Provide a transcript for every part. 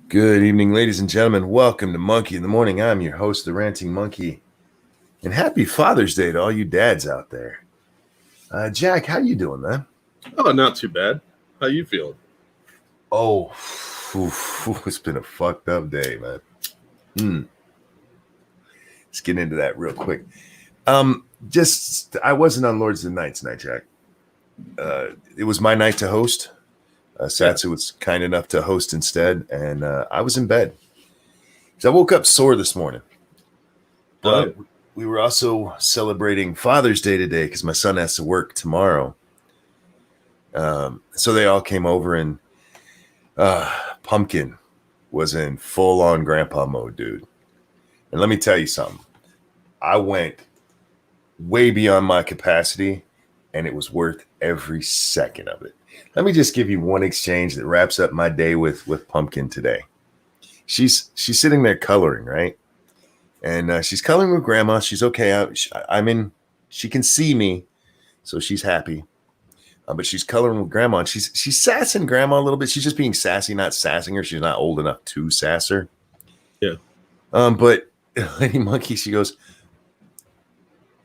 Good evening, ladies and gentlemen. Welcome to Monkey in the Morning. I'm your host, the Ranting Monkey. And happy Father's Day to all you dads out there. Jack, how you doing, man? Oh, not too bad. How you feeling? Oh, it's been a fucked up day, man. Let's get into that real quick. I wasn't on Lords of the Night tonight, Jack. It was my night to host. Satsu was kind enough to host instead, and I was in bed. So I woke up sore this morning. But we were also celebrating Father's Day today because my son has to work tomorrow. So they all came over, and Pumpkin was in full-on grandpa mode, dude. And let me tell you something. I went way beyond my capacity, and it was worth every second of it. Let me just give you one exchange that wraps up my day with Pumpkin today. She's sitting there coloring, right? And she's coloring with grandma. She's okay. She can see me, so she's happy. But she's coloring with grandma, and she's sassing grandma a little bit. She's just being sassy, not sassing her. She's not old enough to sass her. Yeah. But Lady Monkey, she goes,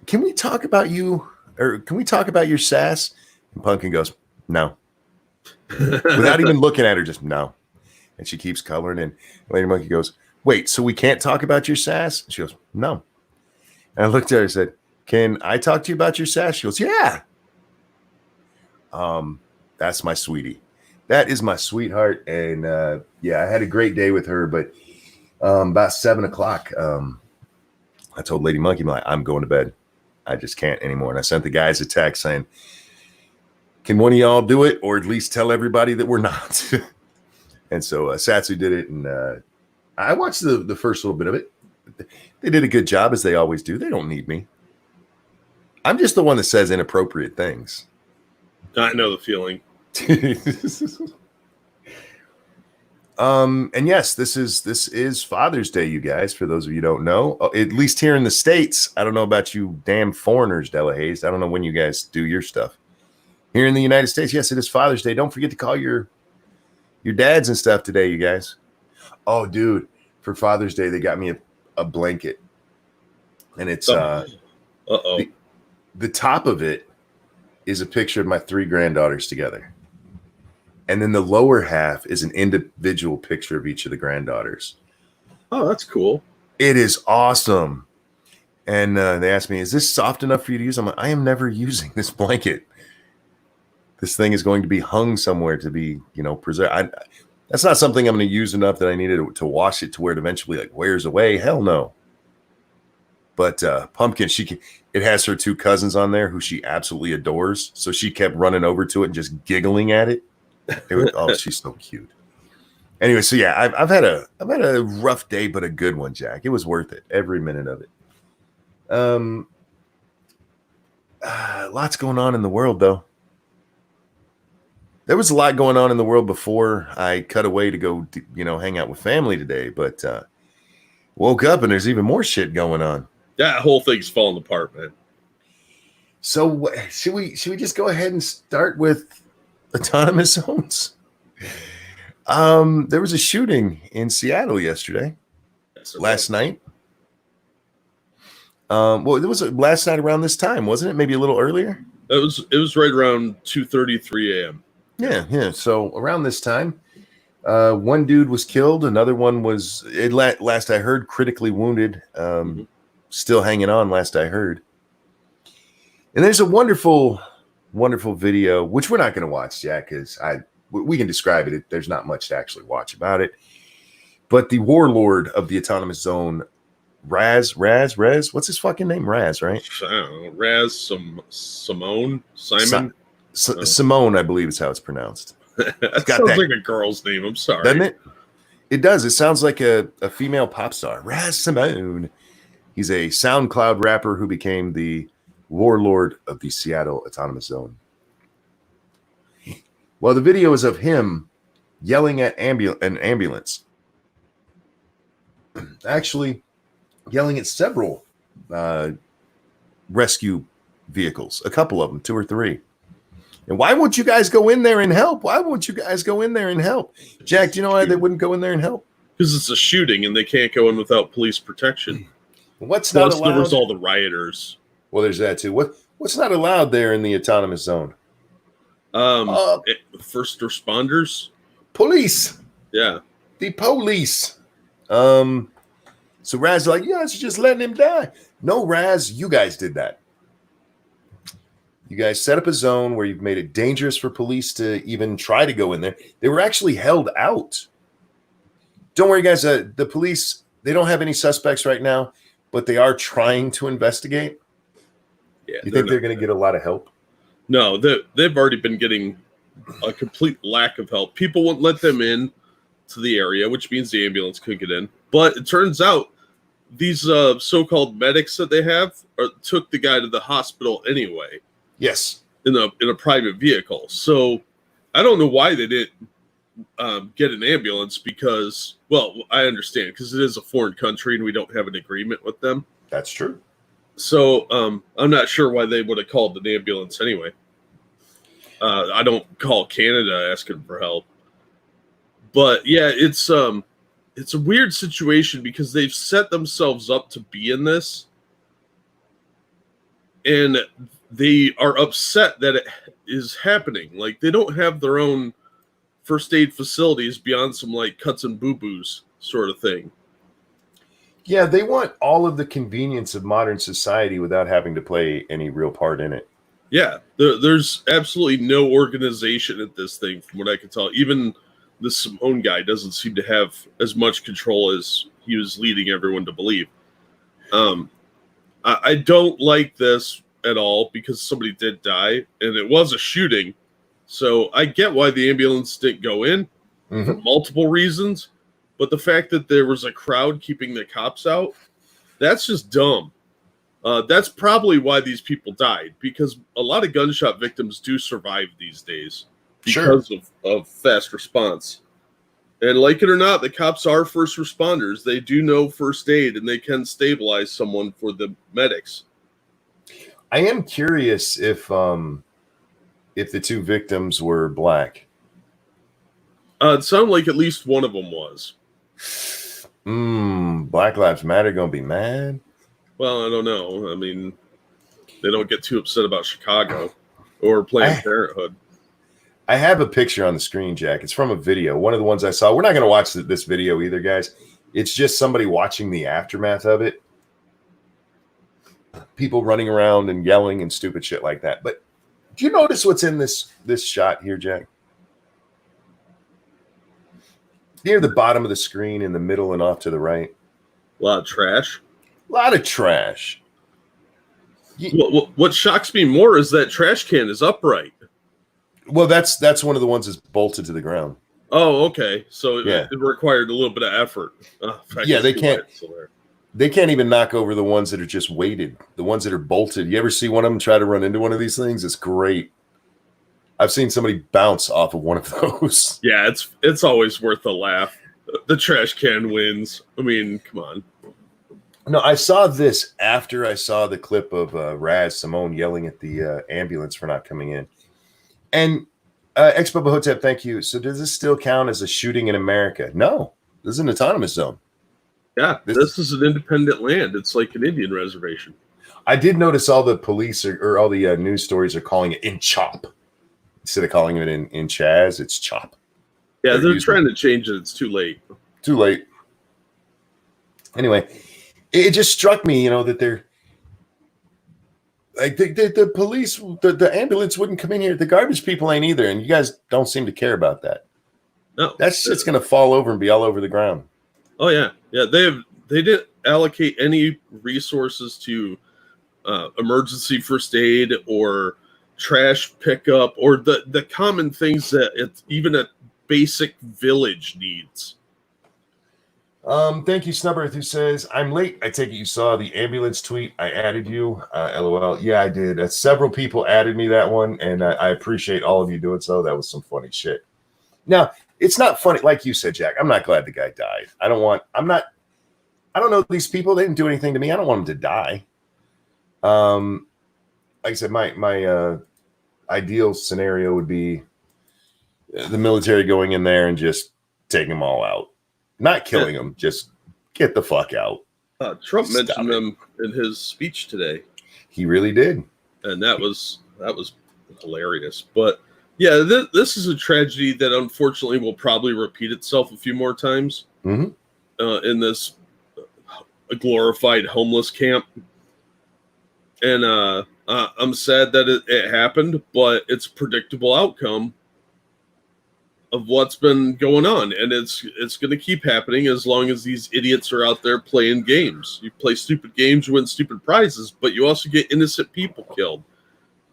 "Can we talk about you, or can we talk about your sass?" And Pumpkin goes, "No." Without even looking at her, just no. And she keeps coloring, and Lady Monkey goes, "Wait, so we can't talk about your sass?" And she goes, "No." And I looked at her and said, "Can I talk to you about your sass?" She goes, "Yeah." That's my sweetie. That is my sweetheart. And I had a great day with her. But about 7:00, I told Lady Monkey, I'm going to bed. I just can't anymore. And I sent the guys a text saying, "Can one of y'all do it, or at least tell everybody that we're not?" And so Satsu did it, and I watched the first little bit of it. They did a good job, as they always do. They don't need me. I'm just the one that says inappropriate things. I know the feeling. And yes, this is Father's Day, you guys. For those of you who don't know, at least here in the States. I don't know about you damn foreigners, Della Hayes. I don't know when you guys do your stuff. Here in the United States, yes, it is Father's Day. Don't forget to call your dads and stuff today, you guys. Oh, dude, for Father's Day, they got me a blanket. And it's the top of it is a picture of my 3 granddaughters together. And then the lower half is an individual picture of each of the granddaughters. Oh, that's cool. It is awesome. And they asked me, "Is this soft enough for you to use?" I'm like, "I am never using this blanket. This thing is going to be hung somewhere to be, preserved. That's not something I'm going to use enough that I needed to wash it to where it eventually wears away. Hell no." But Pumpkin, it has her 2 cousins on there who she absolutely adores. So she kept running over to it and just giggling at it. She's so cute. Anyway, so yeah, I've had a rough day, but a good one, Jack. It was worth it, every minute of it. Lots going on in the world, though. There was a lot going on in the world before I cut away to go, hang out with family today. But woke up and there's even more shit going on. That whole thing's falling apart, man. So should we just go ahead and start with autonomous zones? There was a shooting in Seattle yesterday. Last night. Well, it was last night around this time, wasn't it? Maybe a little earlier. It was right around 2:33 a.m. Yeah. So around this time, one dude was killed. Another one was, last I heard, critically wounded. Still hanging on, last I heard. And there's a wonderful, wonderful video, which we're not going to watch, Jack, because we can describe it. There's not much to actually watch about it. But the warlord of the autonomous zone, Raz, what's his fucking name? Raz, right? I don't know. Raz, Simone. Simone, I believe is how it's pronounced. That sounds like a girl's name. I'm sorry. Doesn't it? It does. It sounds like a female pop star. Raz Simone. He's a SoundCloud rapper who became the warlord of the Seattle Autonomous Zone. Well, the video is of him yelling at an ambulance. Actually, yelling at several rescue vehicles, a couple of them, 2 or 3. And why won't you guys go in there and help? Jack, do you know why they wouldn't go in there and help? because it's a shooting and they can't go in without police protection. What's not Plus, allowed? there was all the rioters. Well, there's that too. What's not allowed there in the autonomous zone? First responders. Police. Yeah. The police. So Raz is like, you guys are just letting him die. No, Raz, you guys did that. You guys set up a zone where you've made it dangerous for police to even try to go in there. They were actually held out. Don't worry, guys. The police, they don't have any suspects right now, but they are trying to investigate. Yeah. You think they're going to get a lot of help? No, they've already been getting a complete lack of help. People won't let them in to the area, which means the ambulance could get in. But it turns out these so-called medics that they have took the guy to the hospital anyway. Yes. In a private vehicle. So I don't know why they didn't get an ambulance because, well, I understand because it is a foreign country and we don't have an agreement with them. That's true. So I'm not sure why they would have called an ambulance anyway. I don't call Canada asking for help. But yeah, it's a weird situation because they've set themselves up to be in this. And they are upset that it is happening. Like, they don't have their own first aid facilities beyond some, like, cuts and boo-boos sort of thing. Yeah, they want all of the convenience of modern society without having to play any real part in it. Yeah, there's absolutely no organization at this thing, from what I can tell. Even the Simone guy doesn't seem to have as much control as he was leading everyone to believe. I don't like this at all because somebody did die, and it was a shooting. So I get why the ambulance didn't go in for multiple reasons, but the fact that there was a crowd keeping the cops out, that's just dumb. That's probably why these people died, because a lot of gunshot victims do survive these days because of fast response. And like it or not, the cops are first responders. They do know first aid, and they can stabilize someone for the medics. I am curious if the two victims were black. It sounded like at least one of them was. Black Lives Matter gonna be mad? Well, I don't know. I mean, they don't get too upset about Chicago or Planned Parenthood. I have a picture on the screen, Jack. It's from a video. One of the ones I saw. We're not going to watch this video either, guys. It's just somebody watching the aftermath of it. People running around and yelling and stupid shit like that. But do you notice what's in this shot here, Jack? Near the bottom of the screen, in the middle and off to the right. A lot of trash. A lot of trash. What shocks me more is that trash can is upright. Well, that's one of the ones that's bolted to the ground. Oh, okay. So it required a little bit of effort. Yeah, they can't. They can't even knock over the ones that are just weighted. The ones that are bolted. You ever see one of them try to run into one of these things? It's great. I've seen somebody bounce off of one of those. Yeah, it's always worth a laugh. The trash can wins. I mean, come on. No, I saw this after I saw the clip of Raz Simone yelling at the ambulance for not coming in. And Ex-Bubba Hotep, thank you. So does this still count as a shooting in America? No. This is an autonomous zone. Yeah, this is an independent land. It's like an Indian reservation. I did notice all the police or all the news stories are calling it in CHOP. Instead of calling it in Chaz, it's CHOP. Yeah, they're trying to change it. It's too late. Too late. Anyway, it just struck me, that they're like the police, the ambulance wouldn't come in here. The garbage people ain't either, and you guys don't seem to care about that. No, that's just going to fall over and be all over the ground. Oh yeah. They didn't allocate any resources to emergency first aid or trash pickup or the common things that even a basic village needs. Thank you, Snubberth, who says, I'm late. I take it you saw the ambulance tweet. I added you. LOL. Yeah, I did. Several people added me that one, and I appreciate all of you doing so. That was some funny shit. Now, it's not funny. Like you said, Jack, I'm not glad the guy died. I don't know these people. They didn't do anything to me. I don't want them to die. Like I said, my ideal scenario would be the military going in there and just taking them all out. Not killing them, just get the fuck out. Trump Stop mentioned it. them in his speech today. He really did. And that was hilarious. But yeah, this is a tragedy that unfortunately will probably repeat itself a few more times in this glorified homeless camp. And I'm sad that it happened, but it's a predictable outcome of what's been going on, and it's going to keep happening as long as these idiots are out there playing games. You play stupid games, you win stupid prizes, but you also get innocent people killed.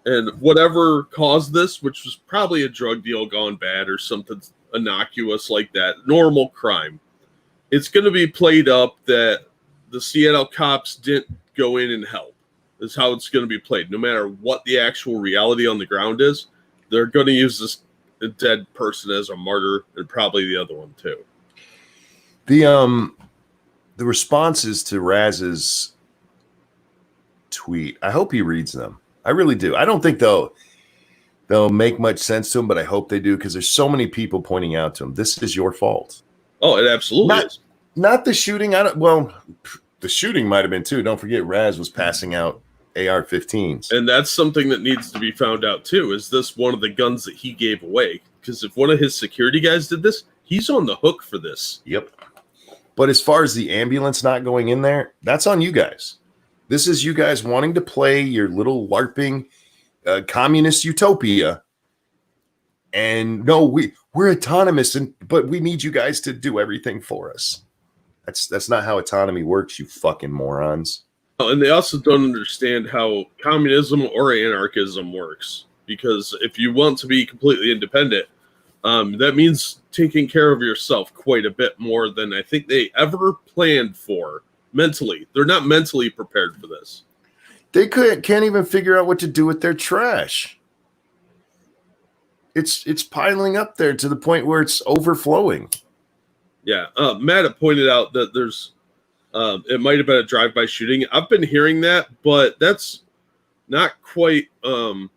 And whatever caused this, which was probably a drug deal gone bad or something innocuous like that, normal crime, it's going to be played up that the Seattle cops didn't go in and help. Is how it's going to be played. No matter what the actual reality on the ground is, they're going to use this dead person as a martyr, and probably the other one too. The responses to Raz's tweet, I hope he reads them. I really do. I don't think they'll make much sense to him, but I hope they do, because there's so many people pointing out to him, this is your fault. Oh, it absolutely is. Not the shooting. The shooting might have been too. Don't forget, Raz was passing out AR-15s. And that's something that needs to be found out too. Is this one of the guns that he gave away? Because if one of his security guys did this, he's on the hook for this. Yep. But as far as the ambulance not going in there, that's on you guys. This is you guys wanting to play your little LARPing communist utopia. And no, we're autonomous, but we need you guys to do everything for us. That's not how autonomy works, you fucking morons. And they also don't understand how communism or anarchism works. Because if you want to be completely independent, that means taking care of yourself quite a bit more than I think they ever planned for mentally. They're not mentally prepared for this. They can't even figure out what to do with their trash. It's piling up there to the point where it's overflowing. Yeah. Matt had pointed out that there's it might have been a drive-by shooting. I've been hearing that, but that's not quite 100%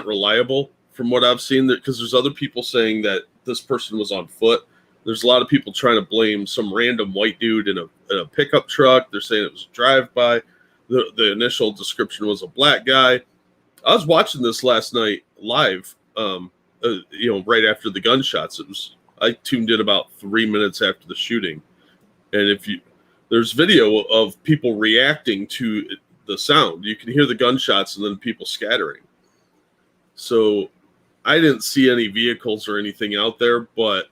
reliable from what I've seen, because there's other people saying that this person was on foot. There's a lot of people trying to blame some random white dude in a pickup truck. They're saying it was a drive-by. The initial description was a black guy. I was watching this last night live, right after the gunshots. I tuned in about 3 minutes after the shooting. And there's video of people reacting to the sound. You can hear the gunshots and then people scattering. So I didn't see any vehicles or anything out there, but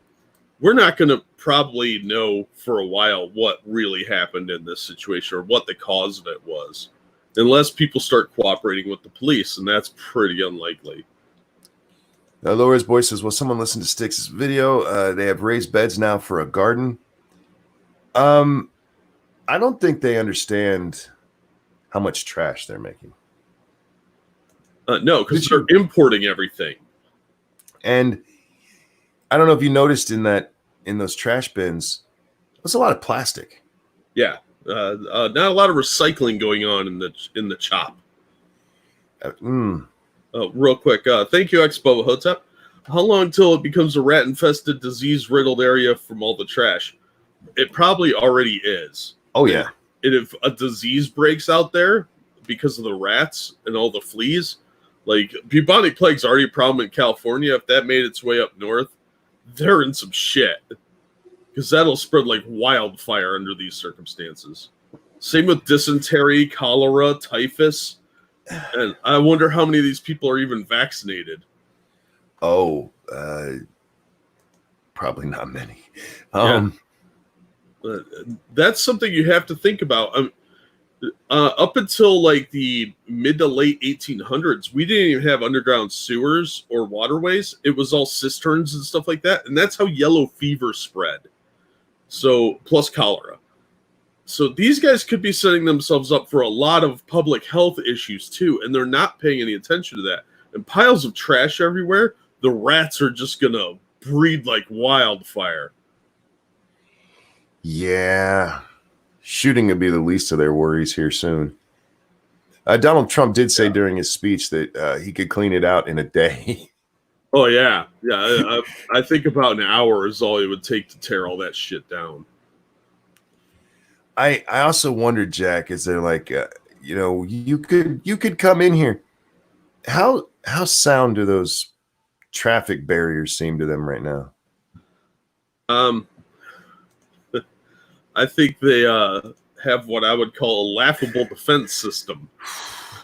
we're not going to probably know for a while what really happened in this situation or what the cause of it was, unless people start cooperating with the police, and that's pretty unlikely. Now, Laura's boy says, well, someone listened to Styx's video. They have raised beds now for a garden. I don't think they understand how much trash they're making. No, because they're importing everything. And I don't know if you noticed in those trash bins, there's a lot of plastic. Yeah, not a lot of recycling going on in the chop. Real quick, thank you, Expo Hotep. How long till it becomes a rat-infested, disease-riddled area from all the trash? It probably already is. Oh, yeah. And if a disease breaks out there because of the rats and all the fleas, like bubonic plague's already a problem in California. If that made its way up north, they're in some shit. Because that'll spread like wildfire under these circumstances. Same with dysentery, cholera, typhus. And I wonder how many of these people are even vaccinated. Oh, probably not many. That's something you have to think about. Up until like the mid to late 1800s, we didn't even have underground sewers or waterways. It was all cisterns and stuff like that. And that's how yellow fever spread. So, plus cholera. So these guys could be setting themselves up for a lot of public health issues too. And they're not paying any attention to that. And piles of trash everywhere. The rats are just going to breed like wildfire. Yeah. Shooting would be the least of their worries here soon. Donald Trump did say during his speech that he could clean it out in a day. Oh yeah, yeah. I think about an hour is all it would take to tear all that shit down. I also wondered, Jack, is there like you could come in here. How sound do those traffic barriers seem to them right now? Um, I think they have what I would call a laughable defense system.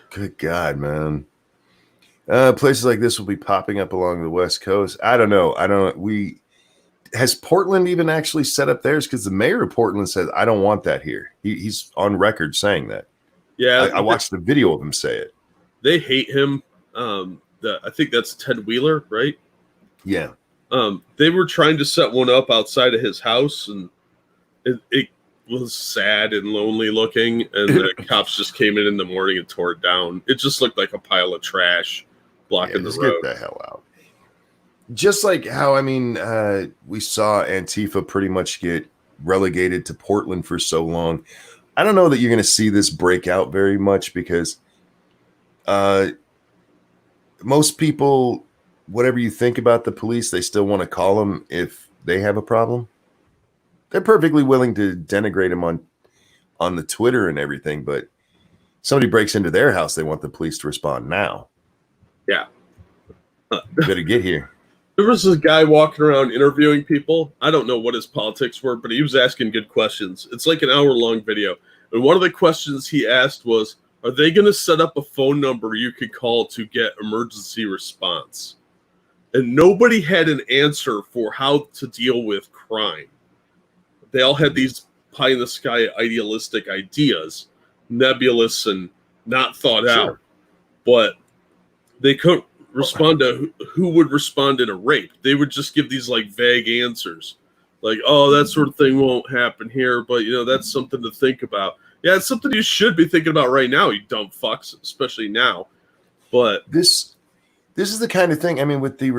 Good God, man. Places like this will be popping up along the West Coast. I don't know. Has Portland even actually set up theirs? Because the mayor of Portland said, I don't want that here. He's on record saying that. Yeah, I watched the video of him say it. they hate him. I think that's Ted Wheeler, right? Yeah. They were trying to set one up outside of his house, and it was sad and lonely looking. And the cops just came in the morning and tore it down. It just looked like a pile of trash blocking the road. Get the hell out. Just like how, we saw Antifa pretty much get relegated to Portland for so long. I don't know that you're going to see this break out very much because most people, whatever you think about the police, they still want to call them if they have a problem. They're perfectly willing to denigrate them on the Twitter and everything, but somebody breaks into their house, they want the police to respond now. Yeah. Better get here. There was this guy walking around interviewing people. I don't know what his politics were, but he was asking good questions. It's like an hour-long video. And one of the questions he asked was, are they going to set up a phone number you could call to get emergency response? And nobody had an answer for how to deal with crime. They all had these pie-in-the-sky idealistic ideas, nebulous and not thought out. But they couldn't respond to who would respond in a rape. They would just give these like vague answers. Like, oh, that sort of thing won't happen here, but that's something to think about. Yeah, it's something you should be thinking about right now, you dumb fucks, especially now. But this is the kind of thing, with the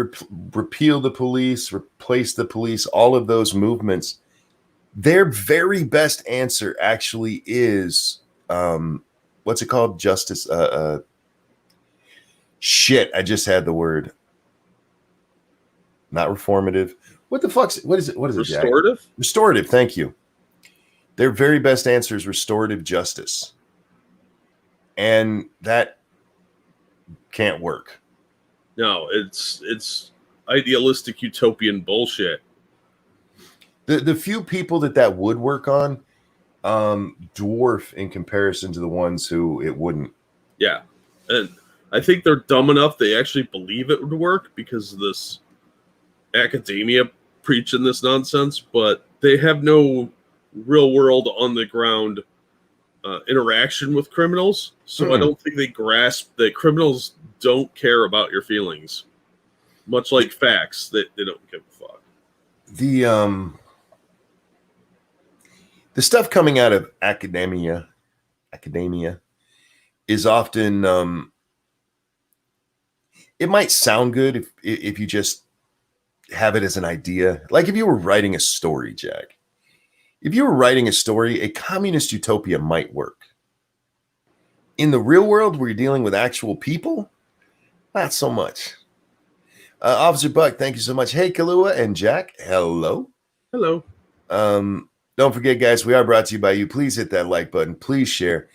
repeal the police, replace the police, all of those movements, their very best answer actually is what's it called? Justice. Shit, I just had the word. Not reformative. What the fuck's what is it? What is it, Jack? Restorative? Restorative, thank you. Their very best answer is restorative justice. And that can't work. No, it's idealistic utopian bullshit. The few people that would work on dwarf in comparison to the ones who it wouldn't. Yeah. And I think they're dumb enough they actually believe it would work because of this academia preaching this nonsense, but they have no real world on the ground interaction with criminals. So I don't think they grasp that criminals don't care about your feelings. Much like facts, that they don't give a fuck. The stuff coming out of academia is often it might sound good if you just have it as an idea. Like if you were writing a story, Jack. If you were writing a story, a communist utopia might work. In the real world, where you're dealing with actual people, not so much. Officer Buck, thank you so much. Hey, Kalua and Jack, hello. Hello. Don't forget, guys, we are brought to you by you. Please hit that like button. Please share.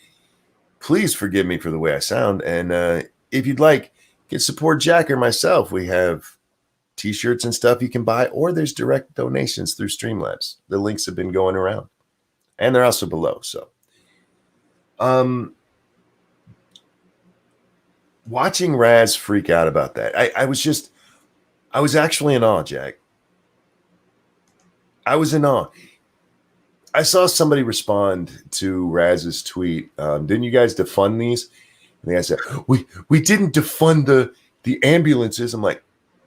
Please forgive me for the way I sound. And if you'd like, get support Jack or myself. We have t-shirts and stuff you can buy, or there's direct donations through Streamlabs. The links have been going around, and they're also below. So, watching Raz freak out about that, I was actually in awe, Jack. I was in awe. I saw somebody respond to Raz's tweet. Didn't you guys defund these? And the guy said, we didn't defund the ambulances. I'm like,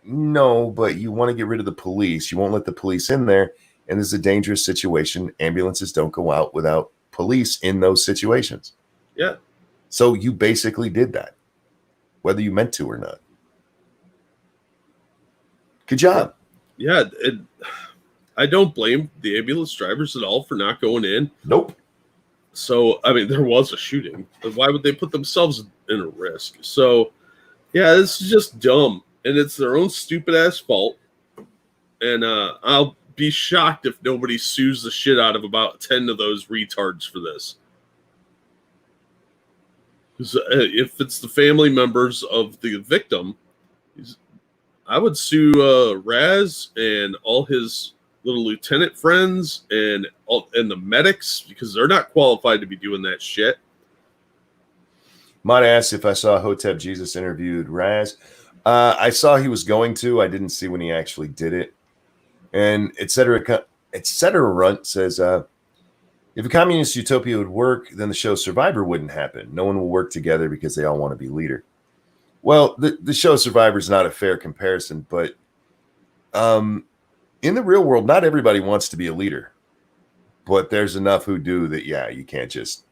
no, but you want to get rid of the police. You won't let the police in there. And this is a dangerous situation. Ambulances don't go out without police in those situations. Yeah. So you basically did that, whether you meant to or not. Good job. Yeah. I don't blame the ambulance drivers at all for not going in. Nope. So, there was a shooting. Why would they put themselves in a risk? So, yeah, this is just dumb. and it's their own stupid ass fault. And I'll be shocked if nobody sues the shit out of about 10 of those retards for this. Because if it's the family members of the victim, I would sue Raz and all his little lieutenant friends and the medics, because they're not qualified to be doing that shit. Might ask if I saw Hotep Jesus interviewed Raz. I saw he was going to. I didn't see when he actually did it. And etc. Runt says, if a communist utopia would work, then the show Survivor wouldn't happen. No one will work together because they all want to be leader. Well, the show Survivor is not a fair comparison, but in the real world, not everybody wants to be a leader. But there's enough who do that, yeah, you can't just...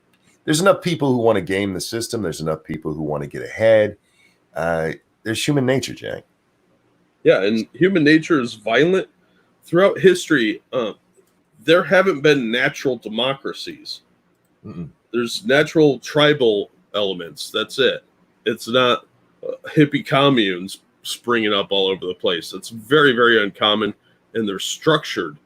There's enough people who want to game the system. There's enough people who want to get ahead. There's human nature, Jack. Yeah, and human nature is violent. Throughout history, there haven't been natural democracies. Mm-mm. There's natural tribal elements. That's it. It's not hippie communes springing up all over the place. It's very, very uncommon, and they're structured.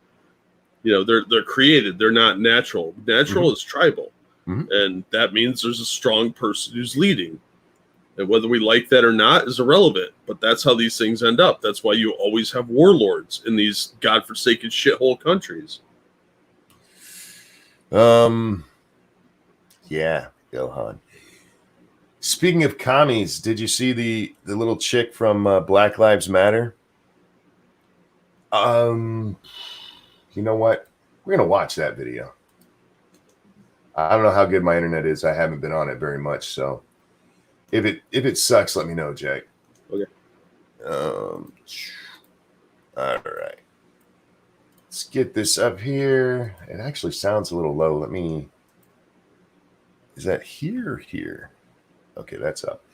You know, they're created. They're not natural. Natural is tribal, and that means there's a strong person who's leading. And whether we like that or not is irrelevant, but that's how these things end up. That's why you always have warlords in these godforsaken shithole countries. Yeah, Gohan. Speaking of commies, did you see the little chick from Black Lives Matter? You know what? We're gonna watch that video. I don't know how good my internet is. I haven't been on it very much, so if it sucks, let me know, Jack. Okay. All right. Let's get this up here. It actually sounds a little low. Is that here or here? Okay, that's up.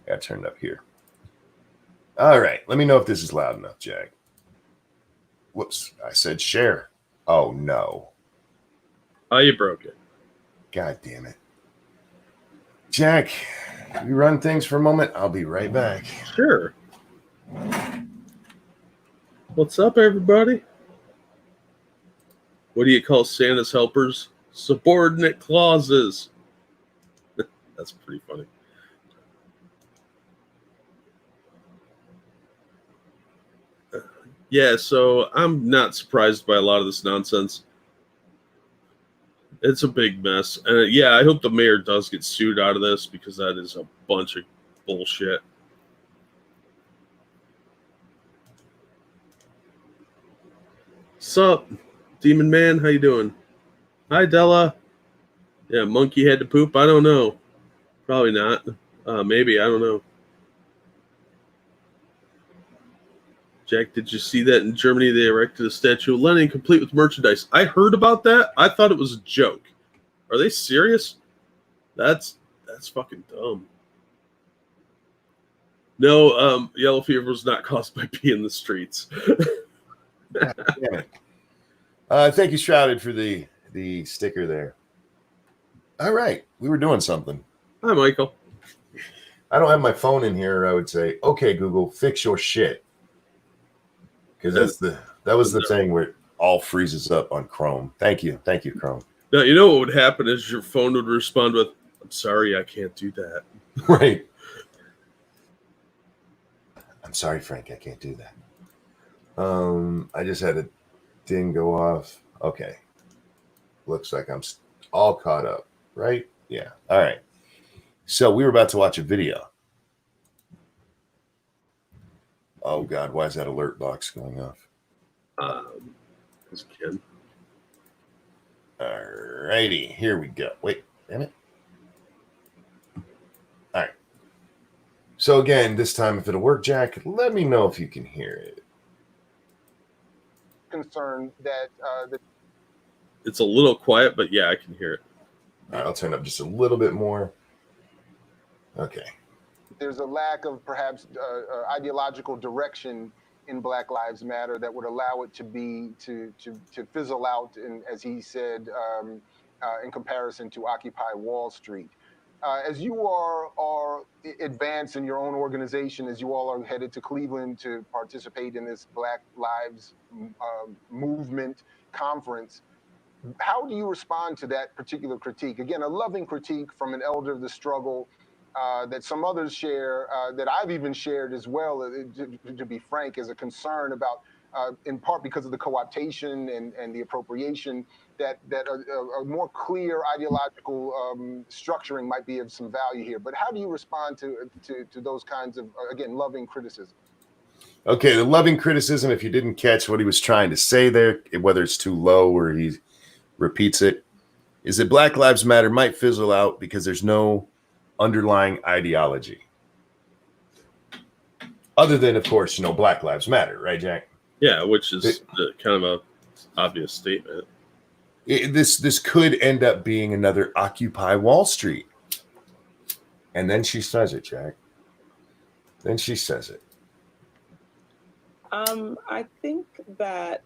I got turned up here. All right. Let me know if this is loud enough, Jack. Whoops. I said share. Oh, no. Oh, you broke it. God damn it. Jack, we run things for a moment. I'll be right back. Sure. What's up, everybody? What do you call Santa's helpers? Subordinate clauses. That's pretty funny. Yeah, so I'm not surprised by a lot of this nonsense. It's a big mess. And yeah, I hope the mayor does get sued out of this, because that is a bunch of bullshit. Sup, Demon Man? How you doing? Hi, Della. Yeah, monkey had to poop? I don't know. Probably not. Maybe. I don't know. Jack, did you see that in Germany they erected a statue of Lenin complete with merchandise? I heard about that. I thought it was a joke. Are they serious? That's fucking dumb. No, yellow fever was not caused by pee in the streets. Damn it. Thank you, Shrouded, for the sticker there. All right. We were doing something. Hi, Michael. I don't have my phone in here. I would say, okay, Google, fix your shit. Because that was the thing where it all freezes up on Chrome. Thank you, Chrome. Now, you know what would happen is your phone would respond with, "I'm sorry, I can't do that." Right. I'm sorry, Frank, I can't do that. I just had a ding go off. Okay. Looks like I'm all caught up, right? Yeah. All right. So we were about to watch a video. Oh, God, why is that alert box going off? This kid. All righty, here we go. Wait, damn it. All right. So again, this time, if it'll work, Jack, let me know if you can hear it. Concern that It's a little quiet, but yeah, I can hear it. All right, I'll turn up just a little bit more. Okay. there's a lack of perhaps ideological direction in Black Lives Matter that would allow it to fizzle out, and as he said, in comparison to Occupy Wall Street. As you are advanced in your own organization, as you all are headed to Cleveland to participate in this Black Lives Movement conference, how do you respond to that particular critique? Again, a loving critique from an elder of the struggle that some others share, that I've even shared as well, to be frank, as a concern about, in part because of the co-optation and the appropriation, that a more clear ideological structuring might be of some value here. But how do you respond to those kinds of, again, loving criticism? Okay, the loving criticism, if you didn't catch what he was trying to say there, whether it's too low or he repeats it, is that Black Lives Matter might fizzle out because there's no underlying ideology. Other than, of course, Black Lives Matter, right, Jack? Yeah, which is kind of a obvious statement. This could end up being another Occupy Wall Street. And then she says it, Jack. Then she says it. I think that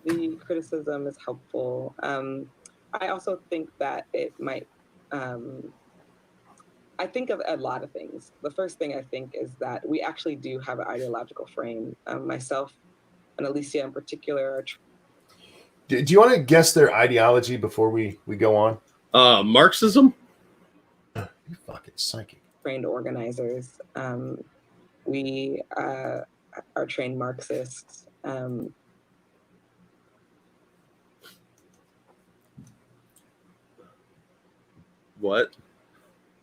the criticism is helpful. I also think that it might, I think of a lot of things. The first thing I think is that we actually do have an ideological frame. Myself and Alicia in particular are Do you want to guess their ideology before we go on? Marxism? You fucking psychic. trained organizers. We are trained Marxists. What?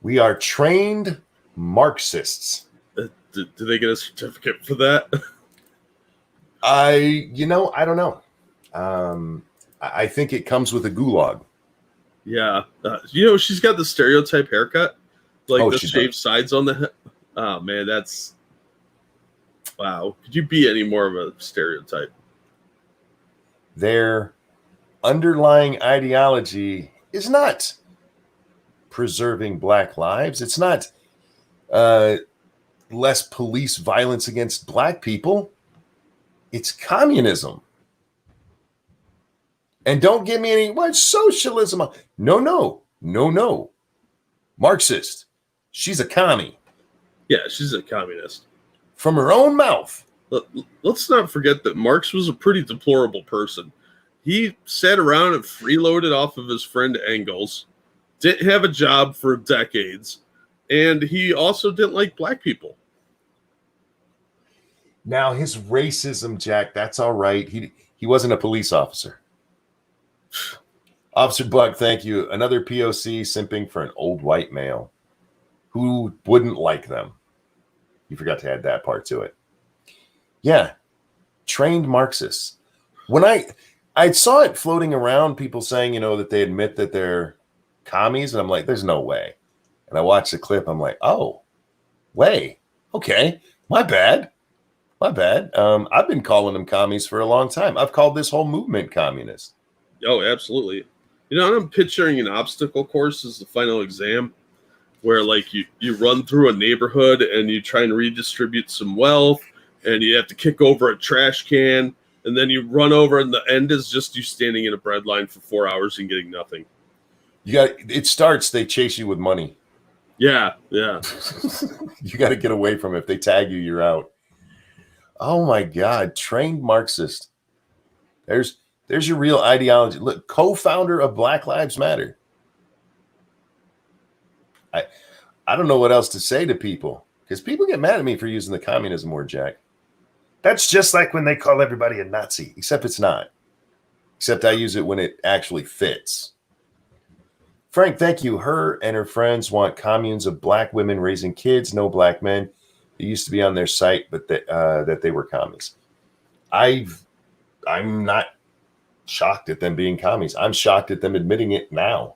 We are trained Marxists. Do they get a certificate for that? I don't know. I think it comes with a gulag. Yeah. She's got the stereotype haircut. Like the shaved sides on the head. Oh, man, that's... Wow. Could you be any more of a stereotype? Their underlying ideology is not preserving Black lives. It's not less police violence against Black people. It's communism. And don't give me any socialism. No. Marxist. She's a commie. Yeah, she's a communist. From her own mouth. Let's not forget that Marx was a pretty deplorable person. He sat around and freeloaded off of his friend Engels, didn't have a job for decades, and he also didn't like Black people. Now, his racism, Jack, that's all right. He wasn't a police officer. Officer Buck, thank you. Another POC simping for an old white male who wouldn't like them. You forgot to add that part to it. Yeah, trained Marxists. When I saw it floating around, people saying, that they admit that they're commies, and I'm like, there's no way. And I watched the clip, I'm like, oh, way. Okay, my bad. I've been calling them commies for a long time. I've called this whole movement communist. Oh, absolutely. I'm picturing an obstacle course as the final exam where like you run through a neighborhood and you try and redistribute some wealth and you have to kick over a trash can and then you run over and the end is just you standing in a bread line for 4 hours and getting nothing. They chase you with money. Yeah. You got to get away from it. If they tag you, you're out. Oh my God. Trained Marxist. There's your real ideology. Look, co-founder of Black Lives Matter. I don't know what else to say to people because people get mad at me for using the communism word, Jack. That's just like when they call everybody a Nazi, except it's not. Except I use it when it actually fits. Frank, thank you. Her and her friends want communes of Black women raising kids, no Black men. It used to be on their site, but that they were commies. I'm not shocked at them being commies. I'm shocked at them admitting it now.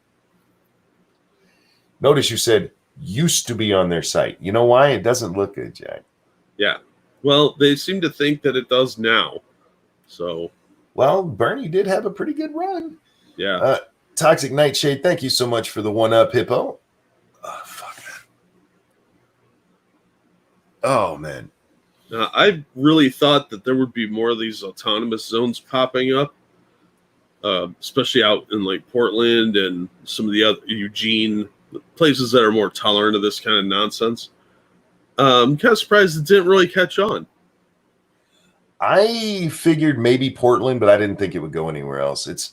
Notice you said used to be on their site. You know why? It doesn't look good, Jack. Yeah. Well, they seem to think that it does now. So. Well, Bernie did have a pretty good run. Yeah. Toxic Nightshade, thank you so much for the 1-up, Hippo. Oh, fuck. Oh, man. I really thought that there would be more of these autonomous zones popping up, especially out in like Portland and some of the other Eugene, places that are more tolerant of this kind of nonsense. I'm kind of surprised it didn't really catch on. I figured maybe Portland, but I didn't think it would go anywhere else. It's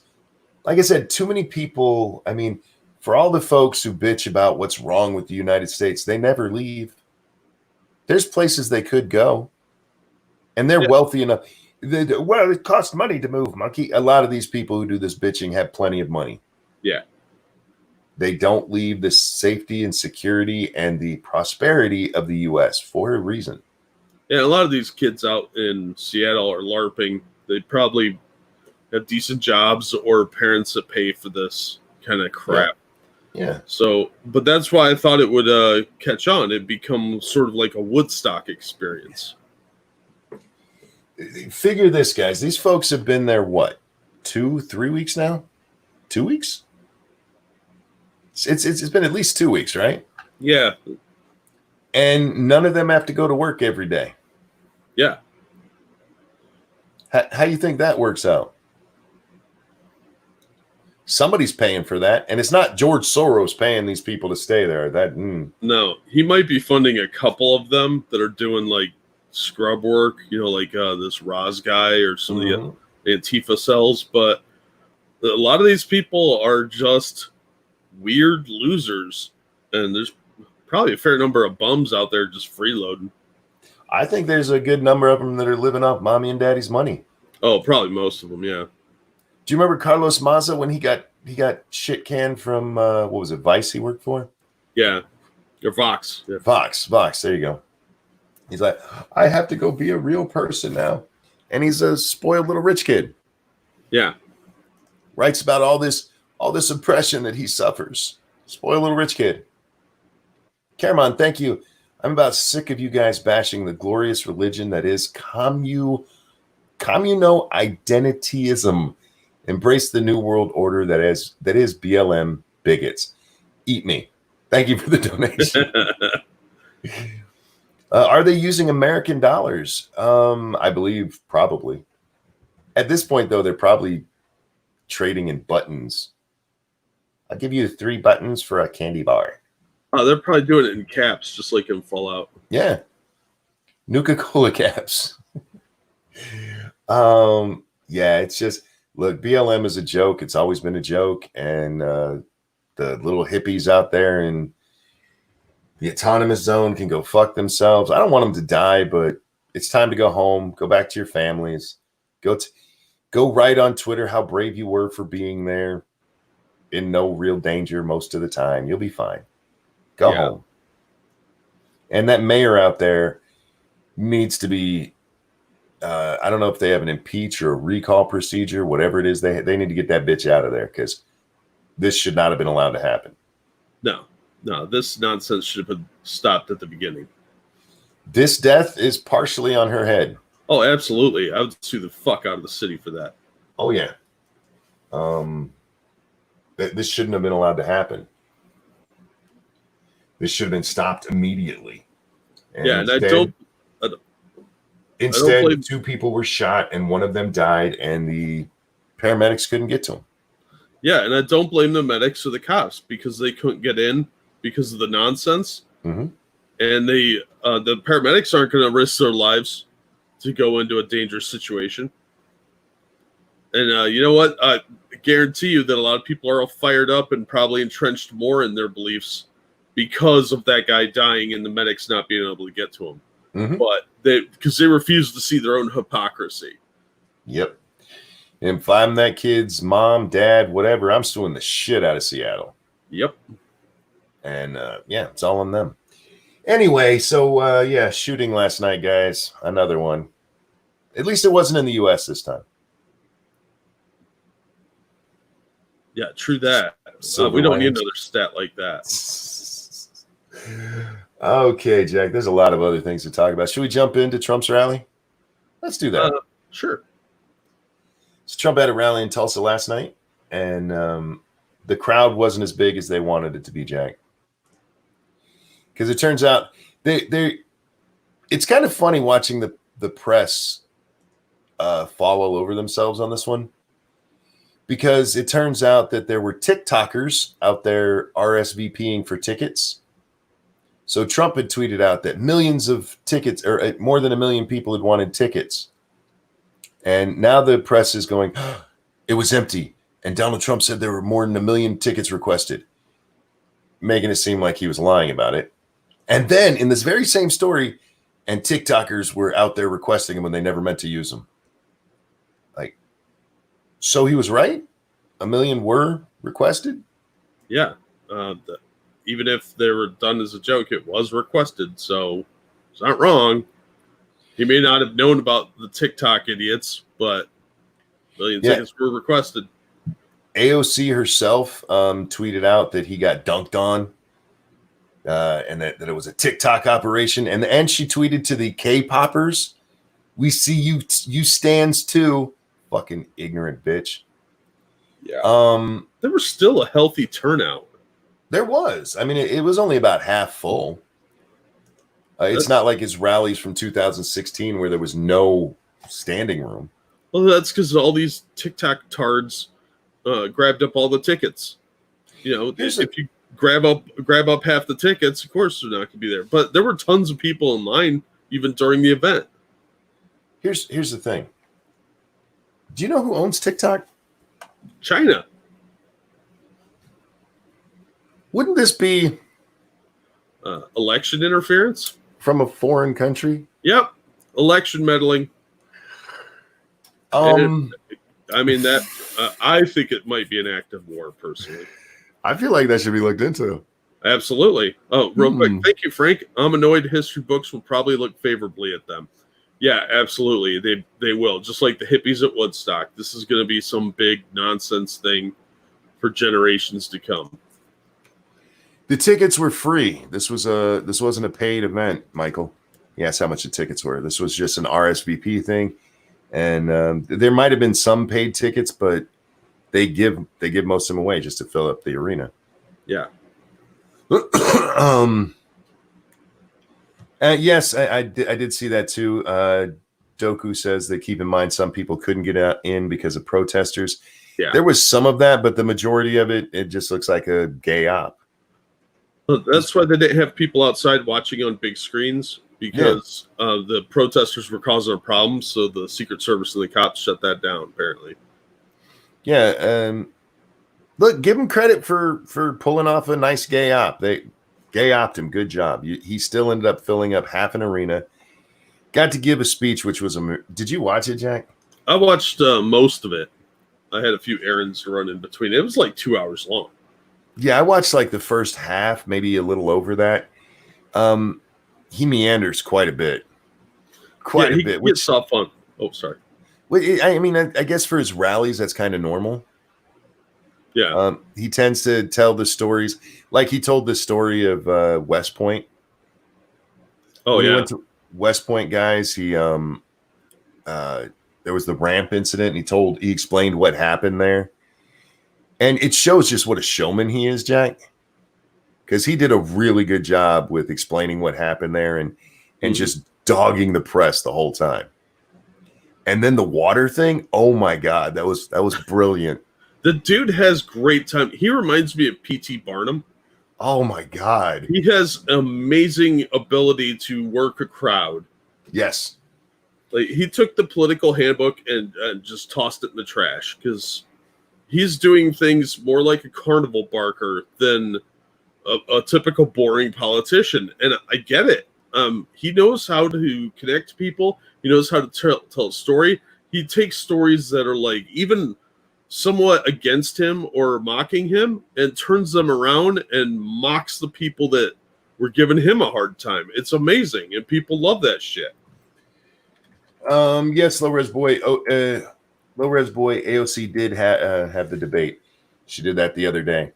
like I said, too many people. I mean, for all the folks who bitch about what's wrong with the United States, they never leave. There's places they could go, and they're wealthy enough. Well, it costs money to move, monkey. A lot of these people who do this bitching have plenty of money. Yeah. They don't leave the safety and security and the prosperity of the U.S. for a reason. Yeah, a lot of these kids out in Seattle are LARPing. They probably have decent jobs or parents that pay for this kind of crap. Yeah. So, but that's why I thought it would catch on. It become sort of like a Woodstock experience. Figure this, guys. These folks have been there, what, 2-3 weeks now? 2 weeks? It's been at least 2 weeks, right? Yeah. And none of them have to go to work every day. Yeah. How do you think that works out? Somebody's paying for that, and it's not George Soros paying these people to stay there. No, he might be funding a couple of them that are doing like scrub work, like this Roz guy or some of the Antifa cells, but a lot of these people are just weird losers, and there's probably a fair number of bums out there just freeloading. I think there's a good number of them that are living off mommy and daddy's money. Oh, probably most of them, yeah. Do you remember Carlos Maza when he got shit canned from what was it, Vice he worked for? Yeah. Or Vox. Yeah. Vox, there you go. He's like, I have to go be a real person now. And he's a spoiled little rich kid. Yeah. Writes about all this oppression that he suffers. Spoiled little rich kid. Cameron, thank you. I'm about sick of you guys bashing the glorious religion that is communo-identityism. Embrace the new world order that is BLM bigots. Eat me. Thank you for the donation. Are they using American dollars? I believe probably. At this point, though, they're probably trading in buttons. I'll give you 3 buttons for a candy bar. Oh, they're probably doing it in caps, just like in Fallout. Yeah. Nuka-Cola caps. Yeah, it's just, look, BLM is a joke. It's always been a joke. And the little hippies out there in the autonomous zone can go fuck themselves. I don't want them to die, but it's time to go home. Go back to your families. Go write on Twitter how brave you were for being there in no real danger most of the time. You'll be fine. Go home. And that mayor out there needs to be, I don't know if they have an impeach or a recall procedure, whatever it is, they need to get that bitch out of there because this should not have been allowed to happen. No, this nonsense should have been stopped at the beginning. This death is partially on her head. Oh, absolutely. I would sue the fuck out of the city for that. Oh, yeah. This shouldn't have been allowed to happen. This should have been stopped immediately. And instead, 2 people were shot and one of them died, and the paramedics couldn't get to him. Yeah, and I don't blame the medics or the cops because they couldn't get in because of the nonsense. Mm-hmm. And the paramedics aren't going to risk their lives to go into a dangerous situation. And you know what? I guarantee you that a lot of people are all fired up and probably entrenched more in their beliefs because of that guy dying and the medics not being able to get to him. Mm-hmm. But because they refuse to see their own hypocrisy. Yep. And if I'm that kid's mom, dad, whatever, I'm suing the shit out of Seattle. Yep. And it's all on them. Anyway, so shooting last night, guys. Another one. At least it wasn't in the U.S. this time. Yeah, true that. We don't need another stat like that. Okay, Jack, there's a lot of other things to talk about. Should we jump into Trump's rally? Let's do that. Sure. So Trump had a rally in Tulsa last night, and the crowd wasn't as big as they wanted it to be, Jack. Because it turns out it's kind of funny watching the press fall all over themselves on this one. because it turns out that there were TikTokers out there RSVPing for tickets. So Trump had tweeted out that millions of tickets, or more than 1 million people had wanted tickets. And now the press is going, oh, it was empty. And Donald Trump said there were more than 1 million tickets requested, making it seem like he was lying about it. And then in this very same story, and TikTokers were out there requesting them when they never meant to use them. Like, so he was right? 1 million were requested? Yeah. Even if they were done as a joke, it was requested. So it's not wrong. He may not have known about the TikTok idiots, but 1 million tickets were requested. AOC herself tweeted out that he got dunked on and that it was a TikTok operation. And she tweeted to the K-poppers, we see you stands too. Fucking ignorant bitch. Yeah. There was still a healthy turnout. There was. I mean, it was only about half full. It's not like his rallies from 2016 where there was no standing room. Well, that's because all these TikTok tards grabbed up all the tickets. You know, if you grab up half the tickets, of course they're not going to be there. But there were tons of people in line even during the event. Here's the thing. Do you know who owns TikTok? China. Wouldn't this be election interference from a foreign country? Yep, election meddling. I mean that. I think it might be an act of war, personally. I feel like that should be looked into. Absolutely. Oh, real quick, thank you, Frank. I'm annoyed history books will probably look favorably at them. Yeah, absolutely. They will. Just like the hippies at Woodstock. This is going to be some big nonsense thing for generations to come. The tickets were free. This wasn't a paid event, Michael. He asked how much the tickets were. This was just an RSVP thing, and there might have been some paid tickets, but they give most of them away just to fill up the arena. Yeah. Yes, I did see that too. Doku says that keep in mind some people couldn't get in because of protesters. Yeah, there was some of that, but the majority of it just looks like a gay op. Well, that's why they didn't have people outside watching on big screens, because the protesters were causing a problem. So the Secret Service and the cops shut that down, apparently. Yeah. Look, give him credit for pulling off a nice gay op. They gay opped him. Good job. He still ended up filling up half an arena. Got to give a speech, which was did you watch it, Jack? I watched most of it. I had a few errands to run in between. It was like 2 hours long. Yeah, I watched like the first half, maybe a little over that. He meanders quite a bit. Quite a bit. It's all fun. Oh, sorry. I mean, I guess for his rallies, that's kind of normal. Yeah. He tends to tell the stories. Like he told the story of West Point. Oh, when yeah. He went to West Point, guys. He there was the ramp incident, and he explained what happened there. And it shows just what a showman he is, Jack. Because he did a really good job with explaining what happened there and just dogging the press the whole time. And then the water thing, oh my God, that was brilliant. The dude has great time. He reminds me of P.T. Barnum. Oh my God. He has amazing ability to work a crowd. Yes. Like he took the political handbook and just tossed it in the trash, because he's doing things more like a carnival barker than a typical boring politician. And I get it. He knows how to connect people. He knows how to tell a story. He takes stories that are like even somewhat against him or mocking him and turns them around and mocks the people that were giving him a hard time. It's amazing. And people love that shit. Yes, Low Res Boy. Low Res Boy AOC did have the debate. She did that the other day.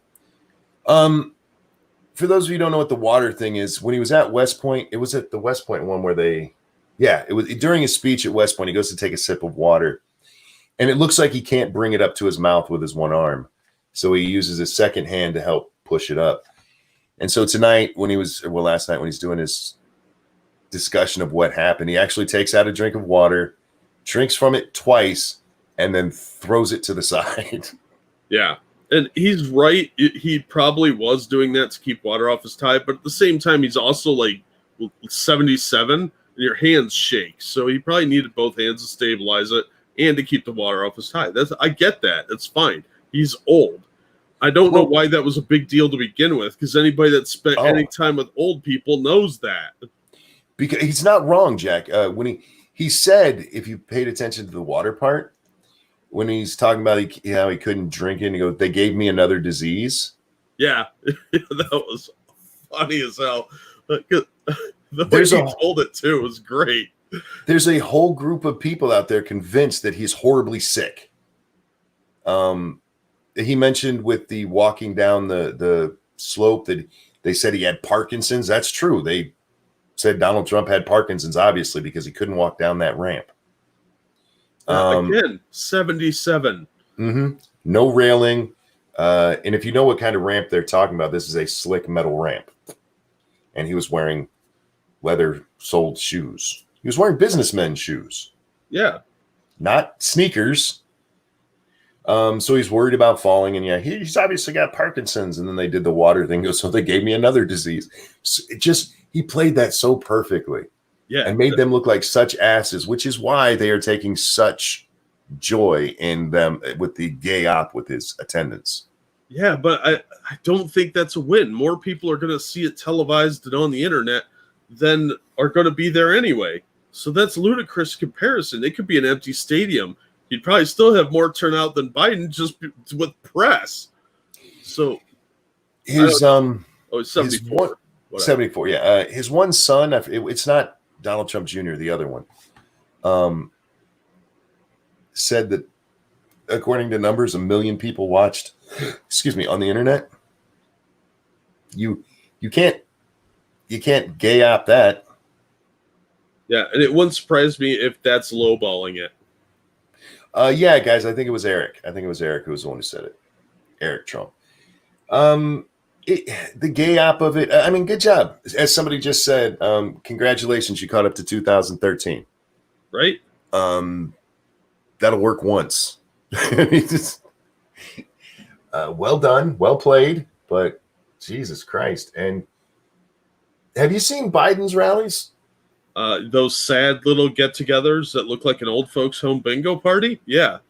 For those of you who don't know what the water thing is, when he was at West Point, it was at the West Point one where it was during his speech at West Point, he goes to take a sip of water, and it looks like he can't bring it up to his mouth with his one arm. So he uses his second hand to help push it up. And so last night when he's doing his discussion of what happened, he actually takes out a drink of water, drinks from it twice, and then throws it to the side. Yeah. And he's right. He probably was doing that to keep water off his tie, but at the same time, he's also like 77, and your hands shake. So he probably needed both hands to stabilize it and to keep the water off his tie. I get that. It's fine. He's old. I don't know why that was a big deal to begin with, because anybody that spent any time with old people knows that. Because he's not wrong, Jack. When he said, if you paid attention to the water part, when he's talking about how he couldn't drink it, and he goes, they gave me another disease. Yeah, that was funny as hell. The way he told it, too, was great. There's a whole group of people out there convinced that he's horribly sick. He mentioned with the walking down the slope that they said he had Parkinson's. That's true. They said Donald Trump had Parkinson's, obviously, because he couldn't walk down that ramp. Again, 77. Mm-hmm. No railing. And if you know what kind of ramp they're talking about, this is a slick metal ramp. And he was wearing leather-soled shoes. He was wearing businessmen's shoes. Yeah. Not sneakers. So he's worried about falling. And yeah, he's obviously got Parkinson's. And then they did the water thing. So they gave me another disease. So he played that so perfectly. Yeah, and made them look like such asses, which is why they are taking such joy in them with the gay op with his attendance. Yeah, but I don't think that's a win. More people are going to see it televised and on the internet than are going to be there anyway. So that's ludicrous comparison. It could be an empty stadium. You'd probably still have more turnout than Biden just with press. So his 74. 74, yeah. His one son, it's not Donald Trump Jr., the other one, said that according to numbers, 1 million people watched, on the internet. You can't gay op that. Yeah, and it wouldn't surprise me if that's lowballing it. Yeah, guys, I think it was Eric. I think it was Eric who was the one who said it. Eric Trump. The gay op of it, I mean, good job. As somebody just said, congratulations, you caught up to 2013. Right? That'll work once. Well done, well played, but Jesus Christ. And have you seen Biden's rallies? Those sad little get-togethers that look like an old folks home bingo party? Yeah.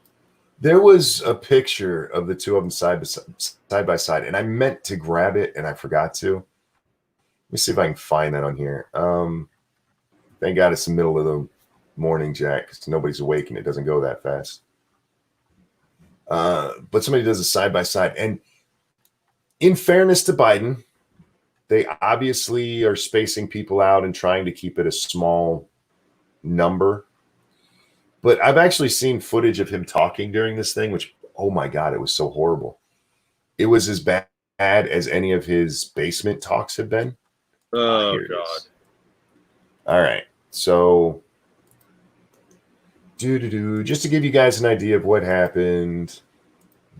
There was a picture of the two of them side by side, and I meant to grab it, and I forgot to. Let me see if I can find that on here. Thank God it's the middle of the morning, Jack, because nobody's awake, and it doesn't go that fast. But somebody does a side by side, and in fairness to Biden, they obviously are spacing people out and trying to keep it a small number. But I've actually seen footage of him talking during this thing, which, oh my God, it was so horrible. It was as bad as any of his basement talks have been. Oh, God. All right. So, just to give you guys an idea of what happened,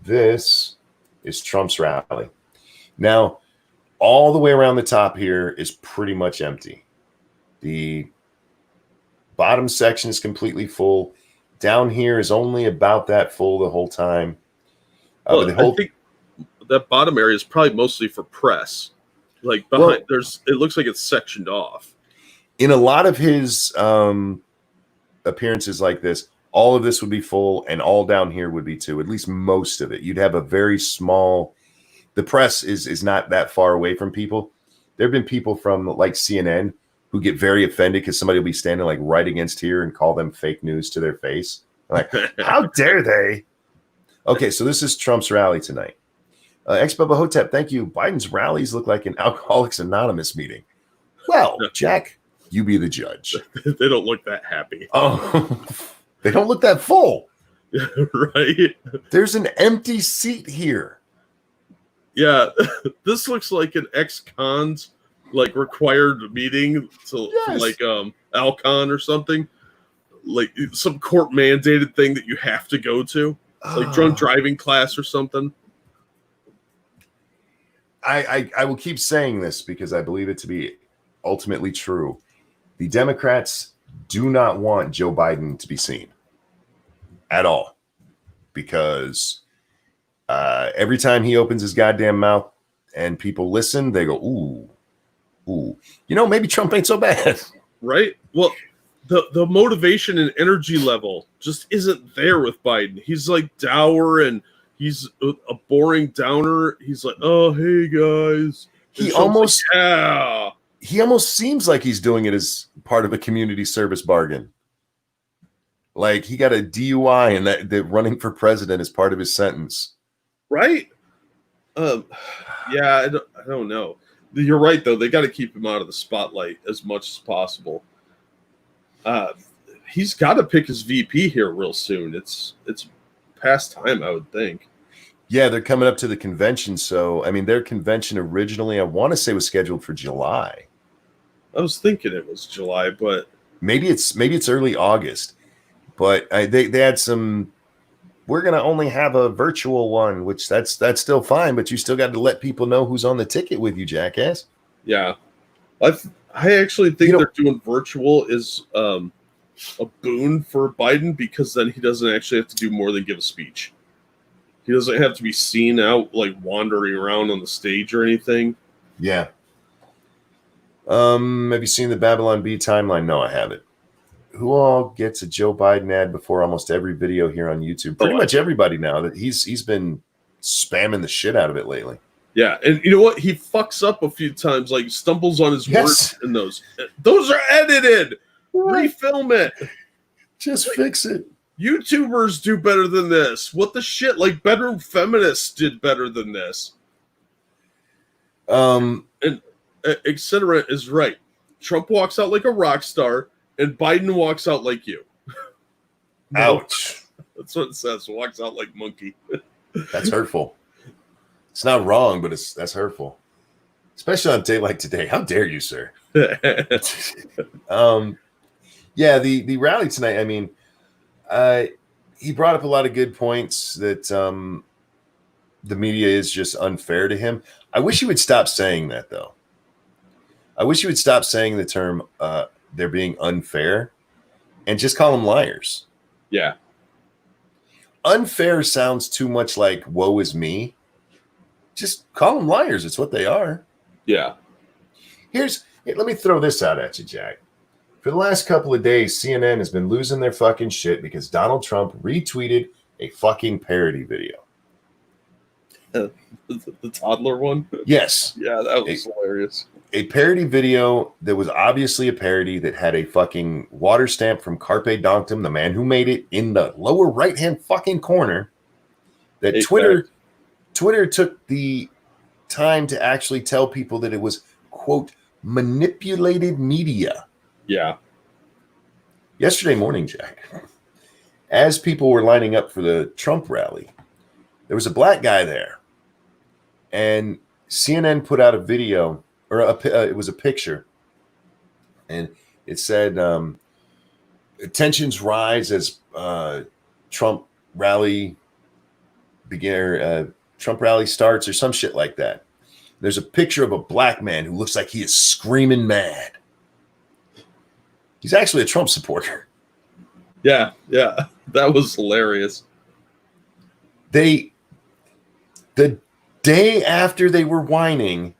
this is Trump's rally. Now, all the way around the top here is pretty much empty. The bottom section is completely full. Down here is only about that full the whole time. I think that bottom area is probably mostly for press. Like behind, it looks like it's sectioned off. In a lot of his appearances like this, all of this would be full, and all down here would be too. At least most of it. You'd have a very small. The press is not that far away from people. There have been people from like CNN who get very offended because somebody will be standing like right against here and call them fake news to their face. Like, how dare they? Okay, so this is Trump's rally tonight. Ex-Bubba Hotep, thank you. Biden's rallies look like an Alcoholics Anonymous meeting. Well, Jack, you be the judge. They don't look that happy. Oh, they don't look that full. Right? There's an empty seat here. Yeah, this looks like an ex-cons like required meeting to like Alcon or something, like some court mandated thing that you have to go to, like drunk driving class or something. I will keep saying this because I believe it to be ultimately true. The Democrats do not want Joe Biden to be seen at all. because every time he opens his goddamn mouth and people listen, they go, ooh, ooh. You know, maybe Trump ain't so bad. Right? Well, the motivation and energy level just isn't there with Biden. He's like dour and he's a boring downer. He's like, oh, hey, guys. He almost, like, yeah. He almost seems like he's doing it as part of a community service bargain. Like he got a DUI and that running for president is part of his sentence. Right? Yeah, I don't know. You're right, though. They got to keep him out of the spotlight as much as possible. He's got to pick his VP here real soon. It's past time, I would think. Yeah, they're coming up to the convention. So, I mean, their convention originally, I want to say, was scheduled for July. I was thinking it was July, but maybe it's early August. But they had some. We're gonna only have a virtual one, which that's still fine. But you still got to let people know who's on the ticket with you, jackass. Yeah, I actually think they're doing virtual is a boon for Biden because then he doesn't actually have to do more than give a speech. He doesn't have to be seen out like wandering around on the stage or anything. Yeah. Have you seen the Babylon Bee timeline? No, I haven't. Who all gets a Joe Biden ad before almost every video here on YouTube? Pretty much everybody now. That he's been spamming the shit out of it lately. Yeah, and you know what? He fucks up a few times, like stumbles on his words in those. Those are edited. Refilm it. Just fix it. YouTubers do better than this. What the shit? Like bedroom feminists did better than this. And etc. is right. Trump walks out like a rock star, and Biden walks out like you. Ouch. That's what it says. Walks out like monkey. That's hurtful. It's not wrong, but that's hurtful. Especially on a day like today. How dare you, sir? Yeah, the rally tonight, I mean, he brought up a lot of good points that the media is just unfair to him. I wish he would stop saying that, though. I wish he would stop saying the term they're being unfair and just call them liars. Yeah. Unfair sounds too much like woe is me. Just call them liars. It's what they are. Yeah. Let me throw this out at you, Jack. For the last couple of days, CNN has been losing their fucking shit because Donald Trump retweeted a fucking parody video. The toddler one? Yes. Yeah, that was hilarious. A parody video that was obviously a parody that had a fucking water stamp from Carpe Donktum, the man who made it, in the lower right-hand fucking corner. That Twitter took the time to actually tell people that it was, quote, manipulated media. Yeah. Yesterday morning, Jack, as people were lining up for the Trump rally, there was a black guy there. And CNN put out a video, or it was a picture. And it said, tensions rise as Trump rally starts, or some shit like that. There's a picture of a black man who looks like he is screaming mad. He's actually a Trump supporter. Yeah, that was hilarious. The day after they were whining,